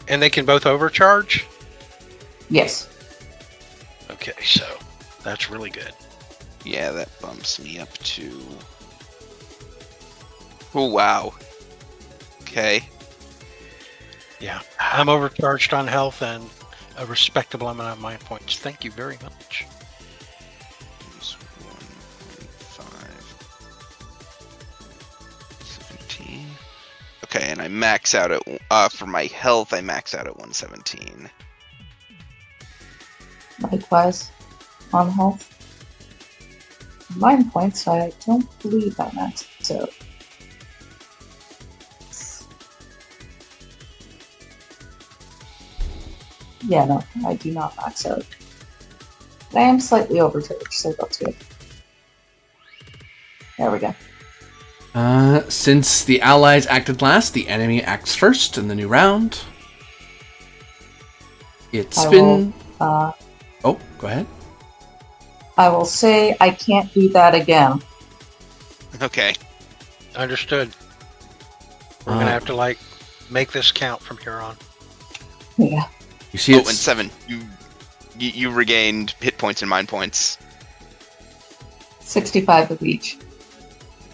and they can both overcharge. Yes. Okay, so that's really good. Yeah, that bumps me up to... Oh, wow. Okay. Yeah, I'm overcharged on health and a respectable amount of mind points. Thank you very much. Use 1.5. 17. Okay, and I max out at... for my health, I max out at 117. Likewise, on health. Mind points, I don't believe I maxed out. Yeah, no, I do not max out. I am slightly overcharged, so that's good. There we go. Since the allies acted last, the enemy acts first in the new round. It's been... oh, go ahead. I will say I can't do that again. Okay. Understood. We're gonna have to make this count from here on. Yeah. You see, and 7. You regained hit points and mind points. 65 of each.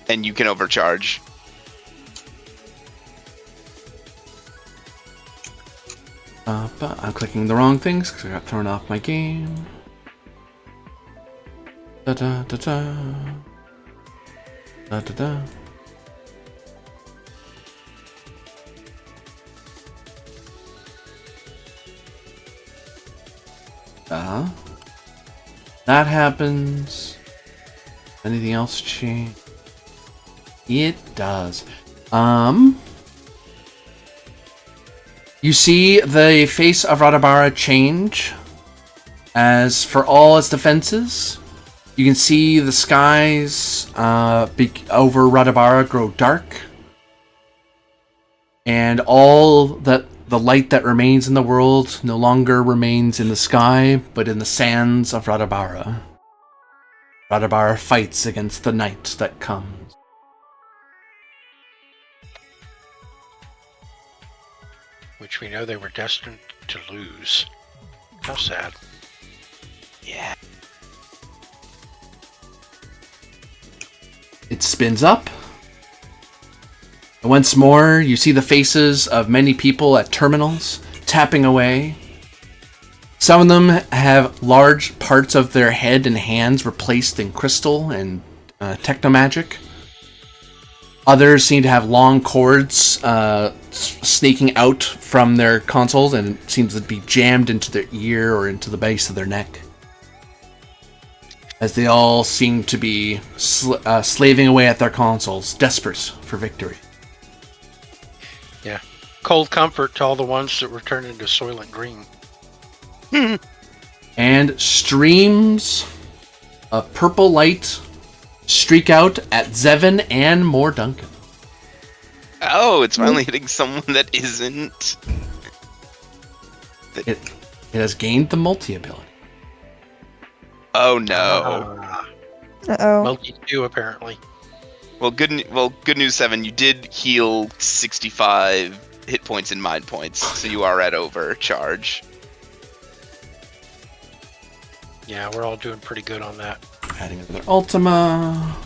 And you can overcharge. But I'm clicking the wrong things because I got thrown off my game. Da da da da. Da da da. That happens. Anything else change? It does. You see the face of Radabara change. As for all its defenses, you can see the skies over Radabara grow dark. And all that the light that remains in the world no longer remains in the sky, but in the sands of Radabara. Radabara fights against the night that comes. Which we know they were destined to lose. How sad. Yeah. It spins up. And once more, you see the faces of many people at terminals, tapping away. Some of them have large parts of their head and hands replaced in crystal and technomagic. Others seem to have long cords snaking out from their consoles, and it seems to be jammed into their ear or into the base of their neck. As they all seem to be slaving away at their consoles, desperate for victory. Yeah. Cold comfort to all the ones that were turned into Soylent Green. And streams of purple light streak out at Zevin and more Duncan. Oh, it's finally hitting someone that isn't. It has gained the multi-ability. Oh no. Uh-oh. Multi-2 apparently. Well, good news, 7. You did heal 65 hit points and mind points, so you are at overcharge. Yeah, we're all doing pretty good on that. Adding another Ultima.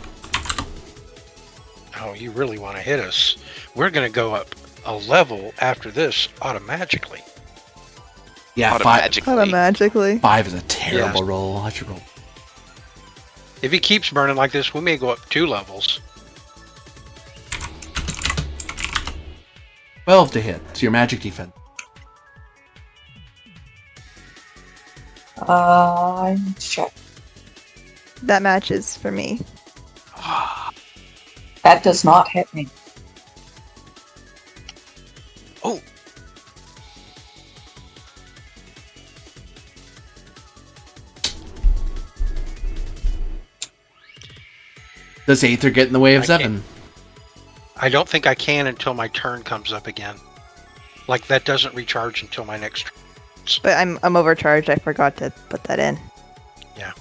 Oh, you really want to hit us. We're going to go up a level after this automagically. Yeah, Automatically. 5 is a terrible Yes. roll. I should roll. If he keeps burning like this, we may go up 2 levels. 12 to hit. So your magic defense. I need to check. That matches for me. That does not hit me. Oh. Does Aether get in the way of I can't- Zevin? I don't think I can until my turn comes up again. Like, that doesn't recharge until my next turn. But I'm overcharged. I forgot to put that in. Yeah.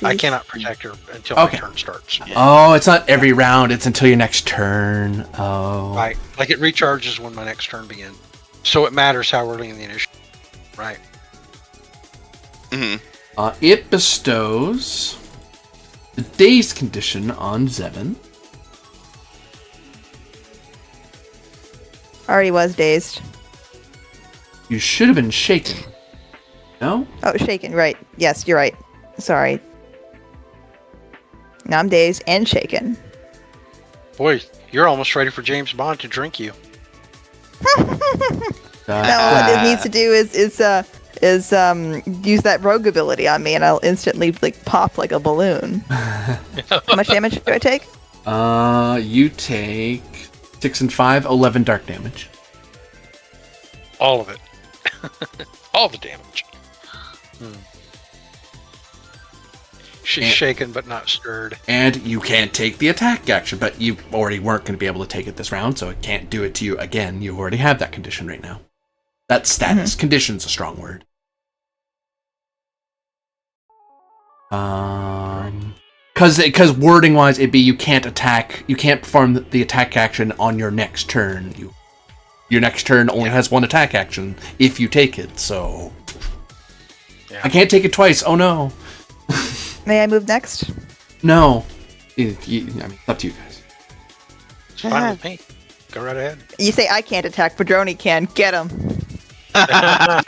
I cannot protect her until my turn starts. Yeah. Oh, it's not every round. It's until your next turn. Oh. Right. Like it recharges when my next turn begins. So it matters how early in the initiative. Right. Mm-hmm. It bestows the dazed condition on Zevin. Already was dazed. You should have been shaken. No? Oh, shaken, right. Yes, you're right. Sorry. Now I'm dazed and shaken. Boy, you're almost ready for James Bond to drink you. No, what it needs to do is use that rogue ability on me, and I'll instantly pop like a balloon. How much damage do I take? You take 6 and 5, 11 dark damage. All of it. All the damage. She's shaken but not stirred. And you can't take the attack action, but you already weren't going to be able to take it this round, so it can't do it to you again. You already have that condition right now. That's status. Mm-hmm. Condition's a strong word. Because wording wise, it'd be you can't perform the attack action on your next turn. Your next turn only has one attack action if you take it, so I can't take it twice. Oh no. May I move next? No. It's up to you guys. It's fine with me. Go right ahead. You say I can't attack, Padroni can. Get him. That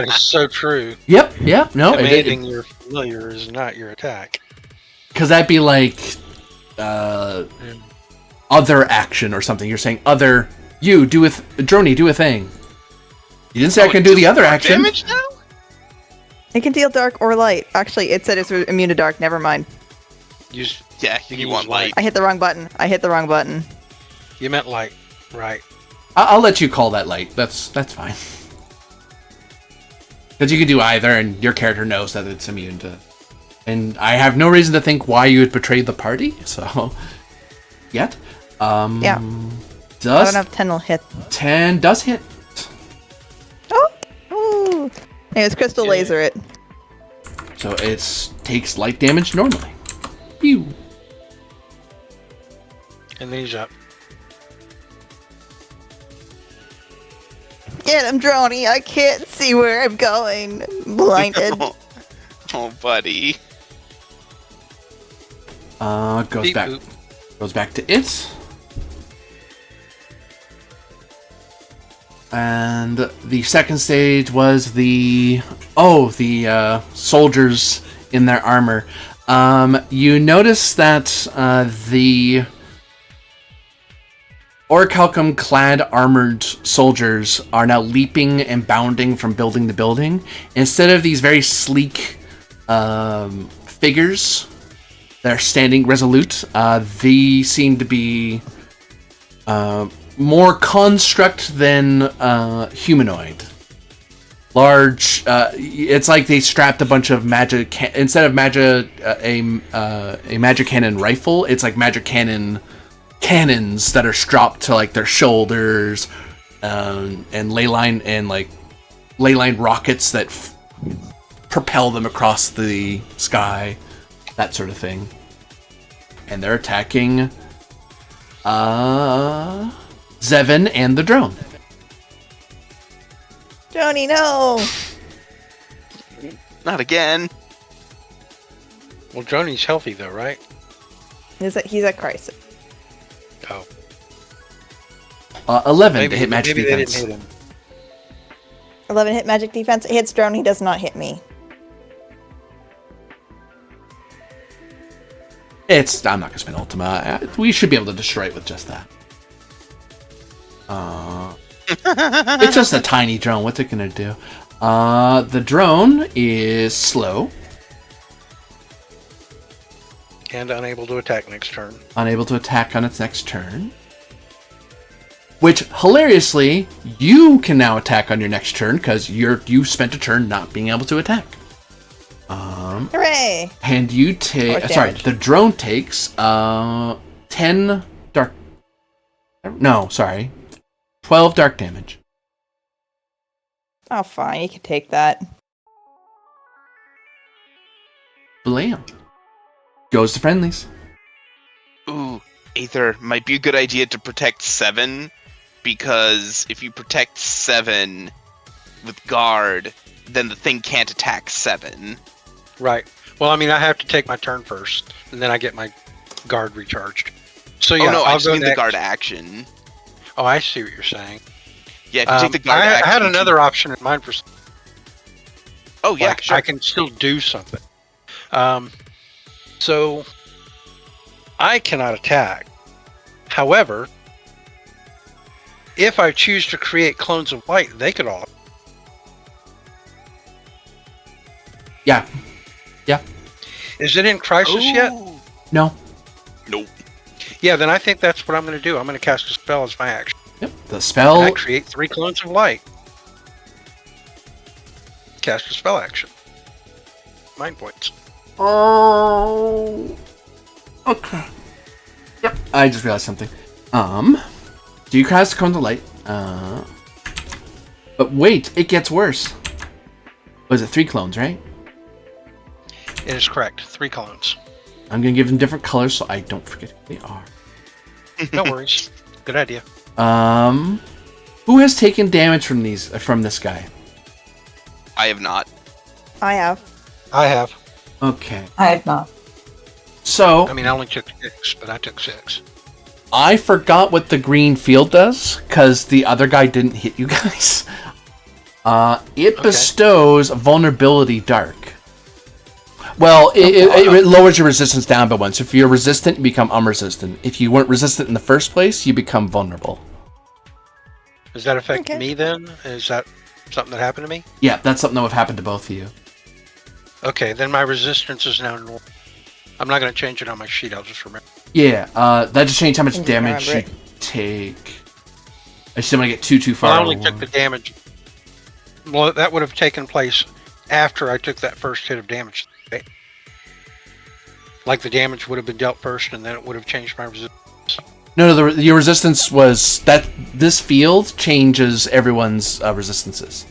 is so true. Yep. No, commanding your familiar is not your attack. Because that'd be like other action or something. You're saying other. You do with Droney, do a thing. You didn't say I can do the other action. Damage now? It can deal dark or light. Actually, it said it's immune to dark. Never mind. You want light. I hit the wrong button. You meant light, right? I'll let you call that light. That's fine. Because you can do either, and your character knows that it's immune to. And I have no reason to think why you would betray the party. So, yet, yeah. I don't have 10 will hit. 10 does hit. Oh. Anyways, crystal laser it. So it takes light damage normally. Pew. And then he's up. Get him, Droney. I can't see where I'm going. I'm blinded. Oh, buddy. Goes back to it. And the second stage was the soldiers in their armor. You notice that the orichalcum-clad armored soldiers are now leaping and bounding from building to building. Instead of these very sleek figures that are standing resolute, they seem to be more construct than humanoid. Large. It's like they strapped a bunch of magic. Instead of a magic cannon rifle, it's like magic cannons that are strapped to like their shoulders, and ley line rockets that propel them across the sky, that sort of thing. And they're attacking Zevin and the drone. Droney, no! Not again. Well, Droney's healthy though, right? He's at crisis. Oh. 11 to hit magic defense. They didn't hit him. 11 hit magic defense. It hits Droney, does not hit me. I'm not gonna spend Ultima. We should be able to destroy it with just that. It's just a tiny drone. What's it gonna do? The drone is slow. And unable to attack next turn. Unable to attack on its next turn. Which, hilariously, you can now attack on your next turn because you spent a turn not being able to attack. Hooray! And you take... Sorry, the drone takes 10 dark... No, sorry. 12 dark damage. Oh, fine. You can take that. blam. Goes to friendlies. Ooh, Aether, might be a good idea to protect 7, because if you protect 7 with guard, then the thing can't attack 7. Right. Well, I mean, I have to take my turn first, and then I get my guard recharged. So yeah, oh no, I'll I just go mean next. the guard action. Oh, I see what you're saying. Yeah, if you take the guard action. I had another option in mind for. Oh yeah, like, sure. I can still do something. So I cannot attack. However, if I choose to create clones of light, they could all. Yeah. Yeah. Is it in crisis yet? No. Nope. Yeah, then I think that's what I'm going to do. I'm going to cast a spell as my action. Yep. The spell. And I create 3 clones of light. Cast a spell action. Mind points. Oh. Okay. Yep. I just realized something. Do you cast Cone of Light? But wait, it gets worse. Was it 3 clones, right? It is correct. 3 clones. I'm gonna give them different colors so I don't forget who they are. No worries. Good idea. Who has taken damage from this guy? I have not. I have. I have. Okay. I have not. So I mean, I only took 6, but I took 6. I forgot what the green field does because the other guy didn't hit you guys. It bestows vulnerability dark. Well, it lowers your resistance down by 1. So if you're resistant, you become unresistant. If you weren't resistant in the first place, you become vulnerable. Does that affect me then? Is that something that happened to me? Yeah, that's something that would happen to both of you. Okay, then my resistance is now normal. I'm not going to change it on my sheet. I'll just remember. Yeah, that just changed how much Just damage you remember take. I just didn't want to get too far. Well, I only took the damage. Well, that would have taken place after I took that first hit of damage. Right? Like the damage would have been dealt first, and then it would have changed my resistance. No, your resistance was that this field changes everyone's resistances.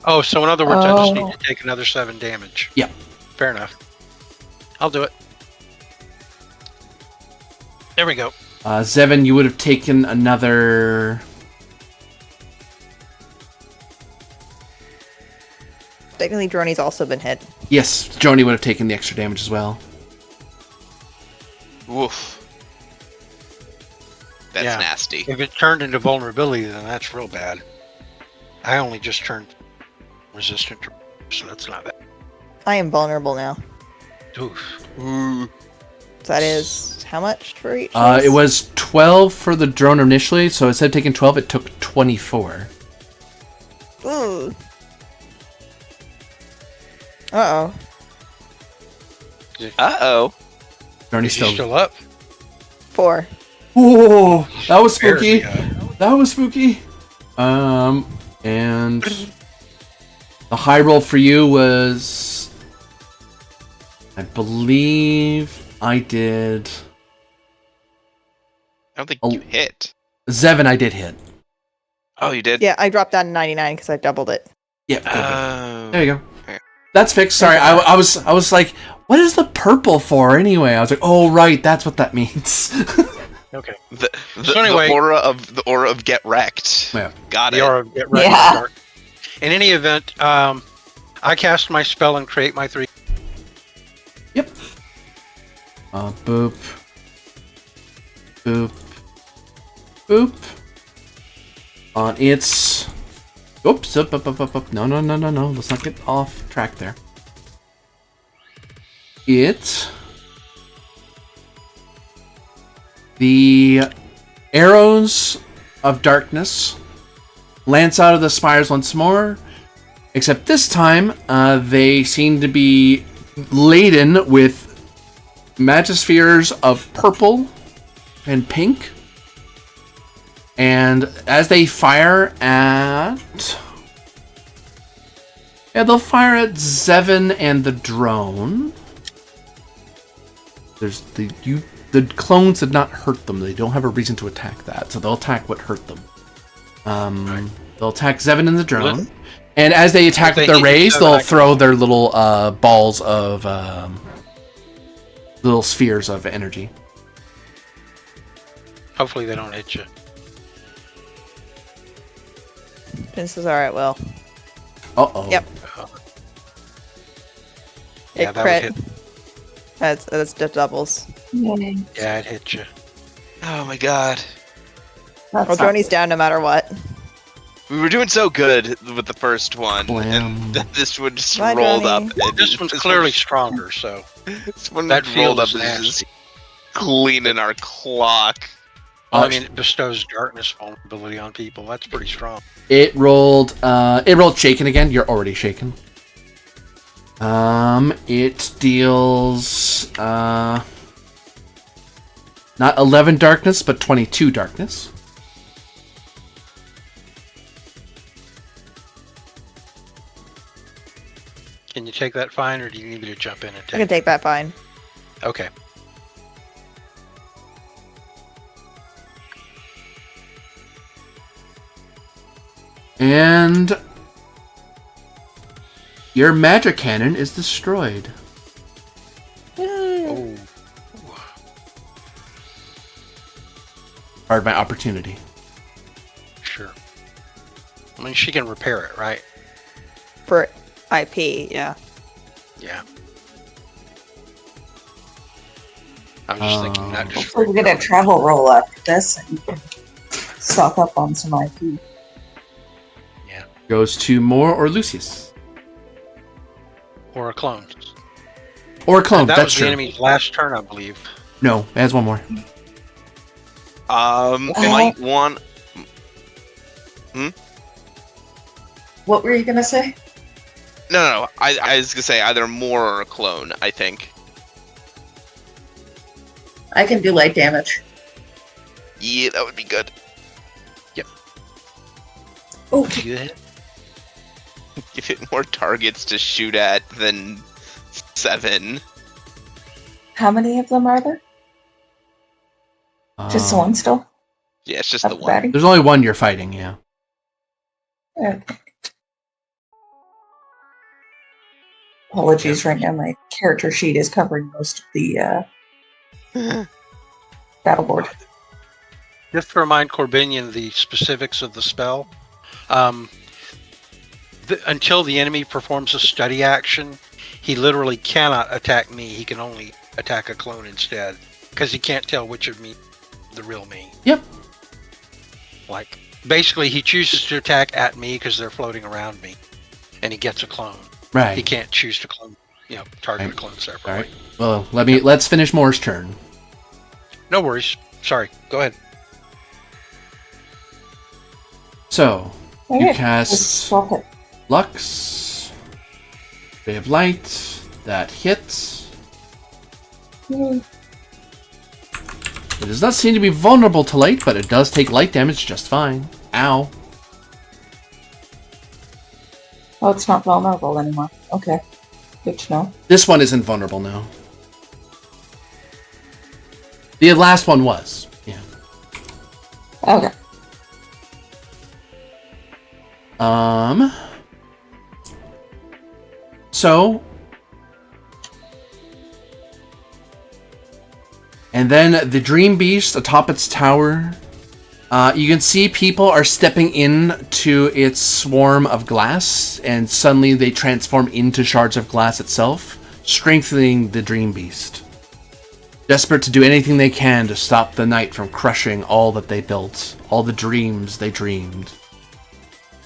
Oh, so in other words, I just need to take another 7 damage. Yeah. Fair enough. I'll do it. There we go. Zevin, you would have taken another. Technically, Droney's also been hit. Yes, Joni would have taken the extra damage as well. Woof. That's nasty. If it turned into vulnerability, then that's real bad. I only just turned resistant, so that's not bad. I am vulnerable now. Oof. Ooh. So that is how much for each? It was 12 for the drone initially, so instead of taking 12, it took 24. Ooh. Uh-oh. Uh-oh. Joni's Still up? 4. Whoa, that was spooky. Barely up. That was spooky. And the high roll for you was, I believe I did. I don't think you hit. Zevin, I did hit. Oh, you did? Yeah, I dropped down to 99 because I doubled it. Yep. There you go. Okay. That's fixed. Sorry, I was like, what is the purple for anyway? I was like, oh right, that's what that means. Okay. So anyway, the aura of get wrecked. Yeah. Got it. The aura of get wrecked. Yeah. In any event, I cast my spell and create my 3. Yep. Boop. Boop. Boop. On its. Oops. Up. No. Let's not get off track there. The arrows of darkness lance out of the spires once more, except this time they seem to be laden with magispheres of purple and pink. And as they fire at... Yeah, they'll fire at Zevin and the drone. There's the clones did not hurt them. They don't have a reason to attack that, so they'll attack what hurt them. They'll attack Zevin and the drone. And as they attack with their rays, they'll throw their little balls of little spheres of energy. Hopefully they don't hit you. This is alright, Will. Uh-oh. Yep. Yeah, It that crit. would hit. That's doubles. Yay. Yeah, it hit you. Oh my god. That's Well, not Joni's good. down no matter what. We were doing so good with the first one, Blam. and this one just Bye, rolled Johnny. up. And This one's clearly stronger, so This one that rolled field up is and nasty. just cleaning our clock. Well, I mean, it bestows darkness vulnerability on people. That's pretty strong. It rolled shaken again. You're already shaken. It deals not 11 darkness, but 22 darkness. Can you take that fine, or do you need me to jump in and I can take it? take that fine. Okay. And your magic cannon is destroyed. Oh. Hard my opportunity. Sure. I mean, she can repair it, right? For IP, yeah. Yeah. I was just thinking, not just Hopefully we get a travel roll after this and stock up on some IP. Goes to Moore or Lucius. or a clone. Or a clone, And that that's was true. the enemy's last turn, I believe. No, it has one more. Might want. What were you gonna say? No. I was gonna say either more or a clone. I think. I can do light damage. Yeah, that would be good. Oh, Good. Give it more targets to shoot at than 7. how many of them are there? Just the one still? Yeah, it's just Up the the one. batting? There's only one you're fighting, yeah. Okay. Apologies, right now my character sheet is covering most of the battle board. Just to remind Corbinian the specifics of the spell. Until the enemy performs a study action, he literally cannot attack me. He can only attack a clone instead, because he can't tell which of me is the real me. Yep. Like, basically, he chooses to attack at me because they're floating around me, and he gets a clone. Right. He can't choose to clone, target Right. a clone separately. All right. Well, let's finish Moore's turn. No worries. Sorry. Go ahead. So, Okay, you cast just swap it. Lux, Ray of Light, that hits. Yay. It does not seem to be vulnerable to light, but it does take light damage just fine. Ow. Oh, it's not vulnerable anymore. Okay. Good to know. This one isn't vulnerable now. The last one was. Yeah. Okay. So. And then the Dream Beast atop its tower. You can see people are stepping into its swarm of glass, and suddenly they transform into shards of glass itself, strengthening the Dream Beast. Desperate to do anything they can to stop the night from crushing all that they built, all the dreams they dreamed.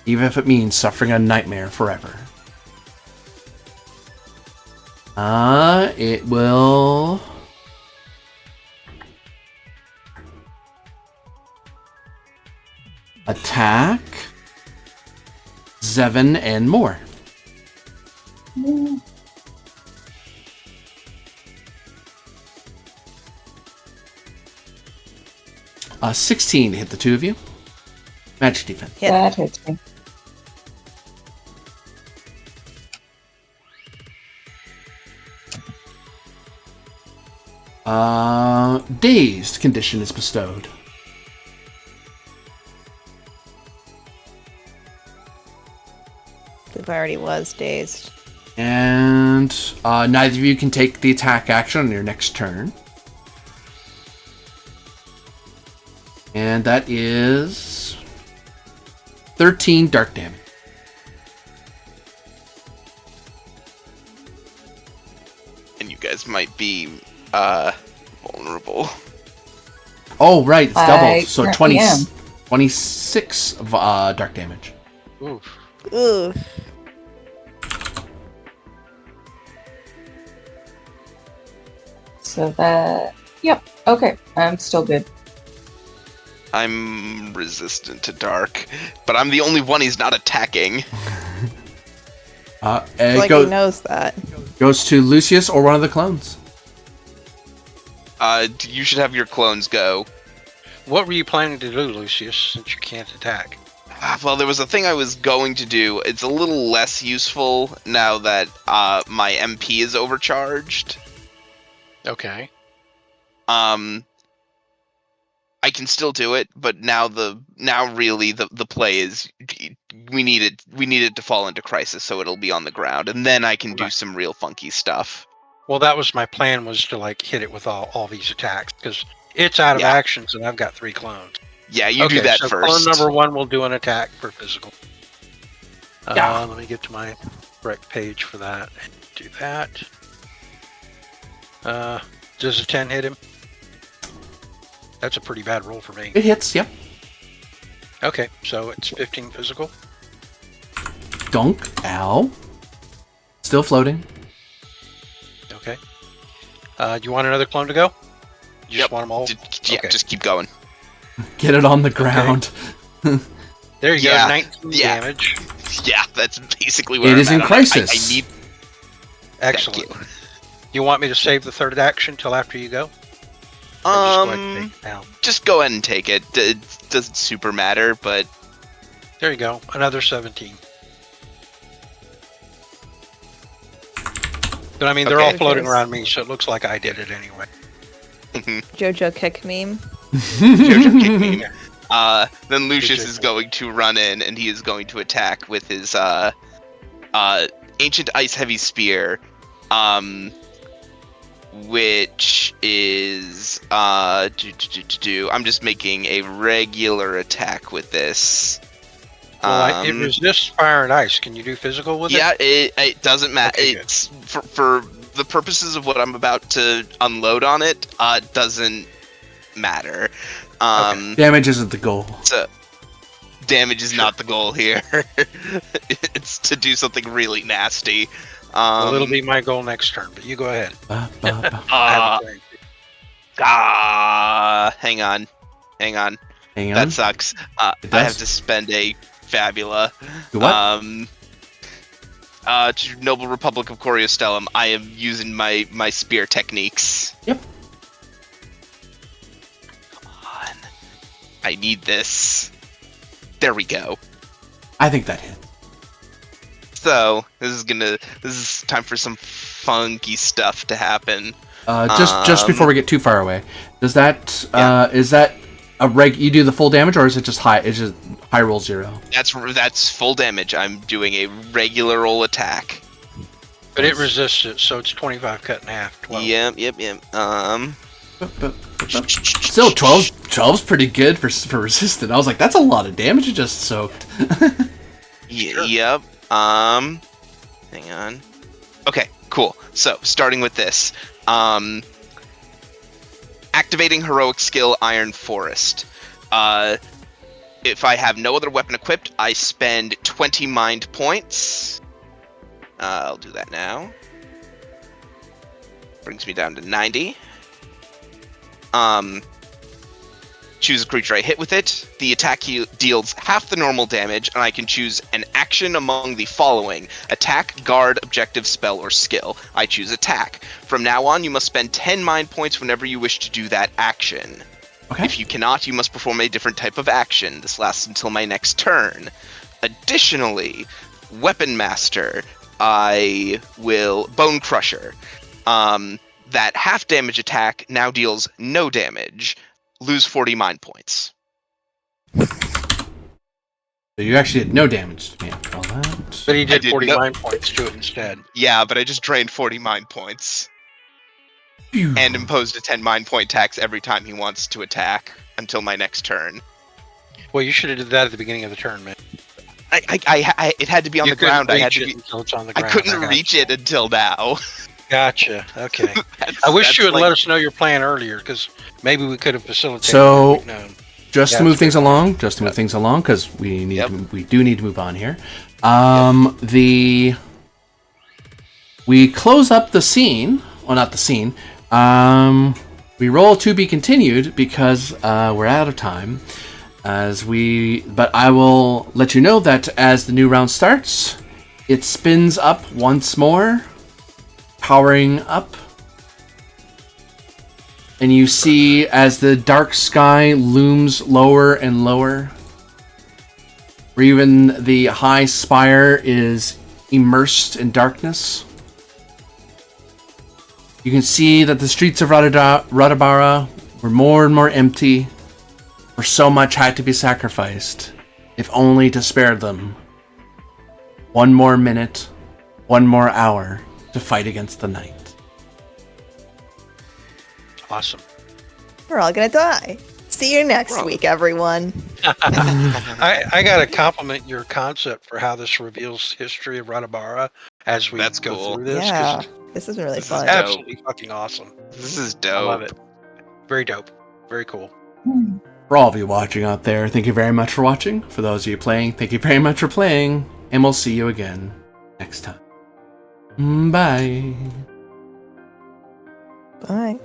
Even if it means suffering a nightmare forever. It will... attack Zevon and more. Mm. 16 to hit the two of you. Magic defense. Hit. That hits me. Dazed condition is bestowed. I believe I already was dazed. And And neither of you can take the attack action on your next turn. And that is 13 dark damage. And you guys might be vulnerable. Oh, right, it's doubled. So currently 20, am. 26 of dark damage. Oof. Ugh. So that. Yep. Okay. I'm still good. I'm resistant to dark, but I'm the only one he's not attacking. It Like he knows that. goes to Lucius or one of the clones. You should have your clones go. What were you planning to do, Lucius, since you can't attack? Well, there was a thing I was going to do. It's a little less useful now that my MP is overcharged. Okay. I can still do it, but now really the play is we need it to fall into crisis, so it'll be on the ground, and then I can do some real funky stuff. Well, that was my plan, was to like hit it with all these attacks, because it's out of actions, and I've got 3 clones. Yeah, you do that so first. Clone number 1 will do an attack for physical. Yeah. Let me get to my correct page for that and do that. Does a 10 hit him? That's a pretty bad roll for me. It hits, yep. Okay, so it's 15 physical. Dunk. Ow. Still floating. Okay. Do you want another clone to go? You just Yep. want them all? Okay. Just keep going. Get it on the ground. There you Yeah. go, 19 damage. Yeah, that's basically what It I'm is at. in crisis. I need. Excellent. Thank You want me to save the third action till after you go? Or just go ahead and take it now? Just go ahead and take it. It doesn't super matter, but There you go, another 17. But I mean, they're all Okay. floating around me, so it looks like I did it anyway. Jojo kick meme. Jojo kicked me. Then Lucius Jojo. is going to run in, and he is going to attack with his ancient ice heavy spear, which is I'm just making a regular attack with this. Well, it resists fire and ice. Can you do physical with it? Yeah, it doesn't matter. Okay, good. It's for the purposes of what I'm about to unload on it. Doesn't matter. Damage isn't the goal. So damage is not the goal here. It's to do something really nasty. Well, it'll be my goal next turn, but you go ahead. Ba, ba, ba. I have a guarantee. Hang on. Hang on. That sucks. I It have does? to spend a Fabula. Do what? To Noble Republic of Coriostellum, I am using my spear techniques. Yep. Come on. I need this. There we go. I think that hit. So, this is time for some funky stuff to happen. Just before we get too far away, does that Yeah. is that a you do the full damage, or is it just high? It's just high roll 0. That's full damage. I'm doing a regular roll attack. But it resists it, so it's 25 cut in half. 12. Yep. Still, 12's pretty good for resistant. I was like, that's a lot of damage you just soaked. Yep. Hang on. Okay, cool. So, starting with this. Activating heroic skill Iron Forest. If I have no other weapon equipped, I spend 20 mind points. I'll do that now. Brings me down to 90. Choose a creature I hit with it. The attack deals half the normal damage, and I can choose an action among the following: attack, guard, objective, spell, or skill. I choose attack. From now on, you must spend 10 mind points whenever you wish to do that action. Okay. If you cannot, you must perform a different type of action. This lasts until my next turn. Additionally, Weapon Master, I will Bone Crusher. That half damage attack now deals no damage. Lose 40 mind points. So you actually did no damage. Yeah, all that. But he did did 40 no- mind points to it instead. Yeah, but I just drained 40 mind points Phew. and imposed a 10 mind point tax every time he wants to attack until my next turn. Well, you should have did that at the beginning of the turn, man. It had to be on You the ground. couldn't I had reach to it be. until it's on the I ground. couldn't got reach you. it until now. Gotcha. Okay. That's- I wish that's you would like- let us know your plan earlier, because maybe we could have facilitated. So- it if we'd known. Just Yeah, to move that's things great. along, because we need Yep. we do need to move on here. We close up the scene. Well, not the scene. We roll to be continued because we're out of time. But I will let you know that as the new round starts, it spins up once more, powering up. And you see as the dark sky looms lower and lower, where even the high spire is immersed in darkness. You can see that the streets of Radabara were more and more empty, where so much had to be sacrificed, if only to spare them one more minute, one more hour to fight against the night. Awesome. We're all gonna die. See you next week, everyone. I got to compliment your concept for how this reveals history of Radabara as we That's go cool. through this. 'cause Yeah, this is really This is fun. dope. absolutely fucking awesome. This is I dope. love it. Very dope. Very cool. For all of you watching out there, thank you very much for watching. For those of you playing, thank you very much for playing. And we'll see you again next time. Bye. Bye.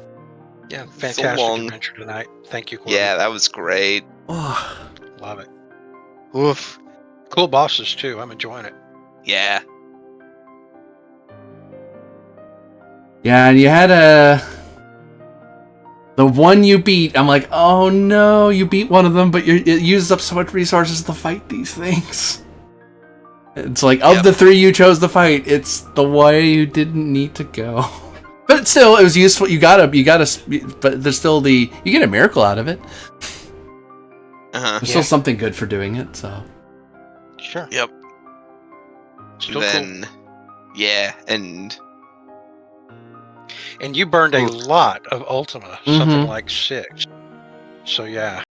Yeah, So fantastic long. adventure tonight. Thank you, Courtney. Yeah, that was great. Oh, Love it. Oof. Cool bosses, too. I'm enjoying it. Yeah. yeah, and you had the one you beat. I'm like, oh no, you beat one of them, but it uses up so much resources to fight these things. It's like, of Yep. the three you chose to fight, it's the way you didn't need to go. But still, it was useful. You gotta, but there's still you get a miracle out of it. Uh-huh. There's still something good for doing it, so. Sure. Yep. Still Then, yeah, and cool. And you burned a Oof. lot of Ultima, something Mhm. like 6. So, yeah.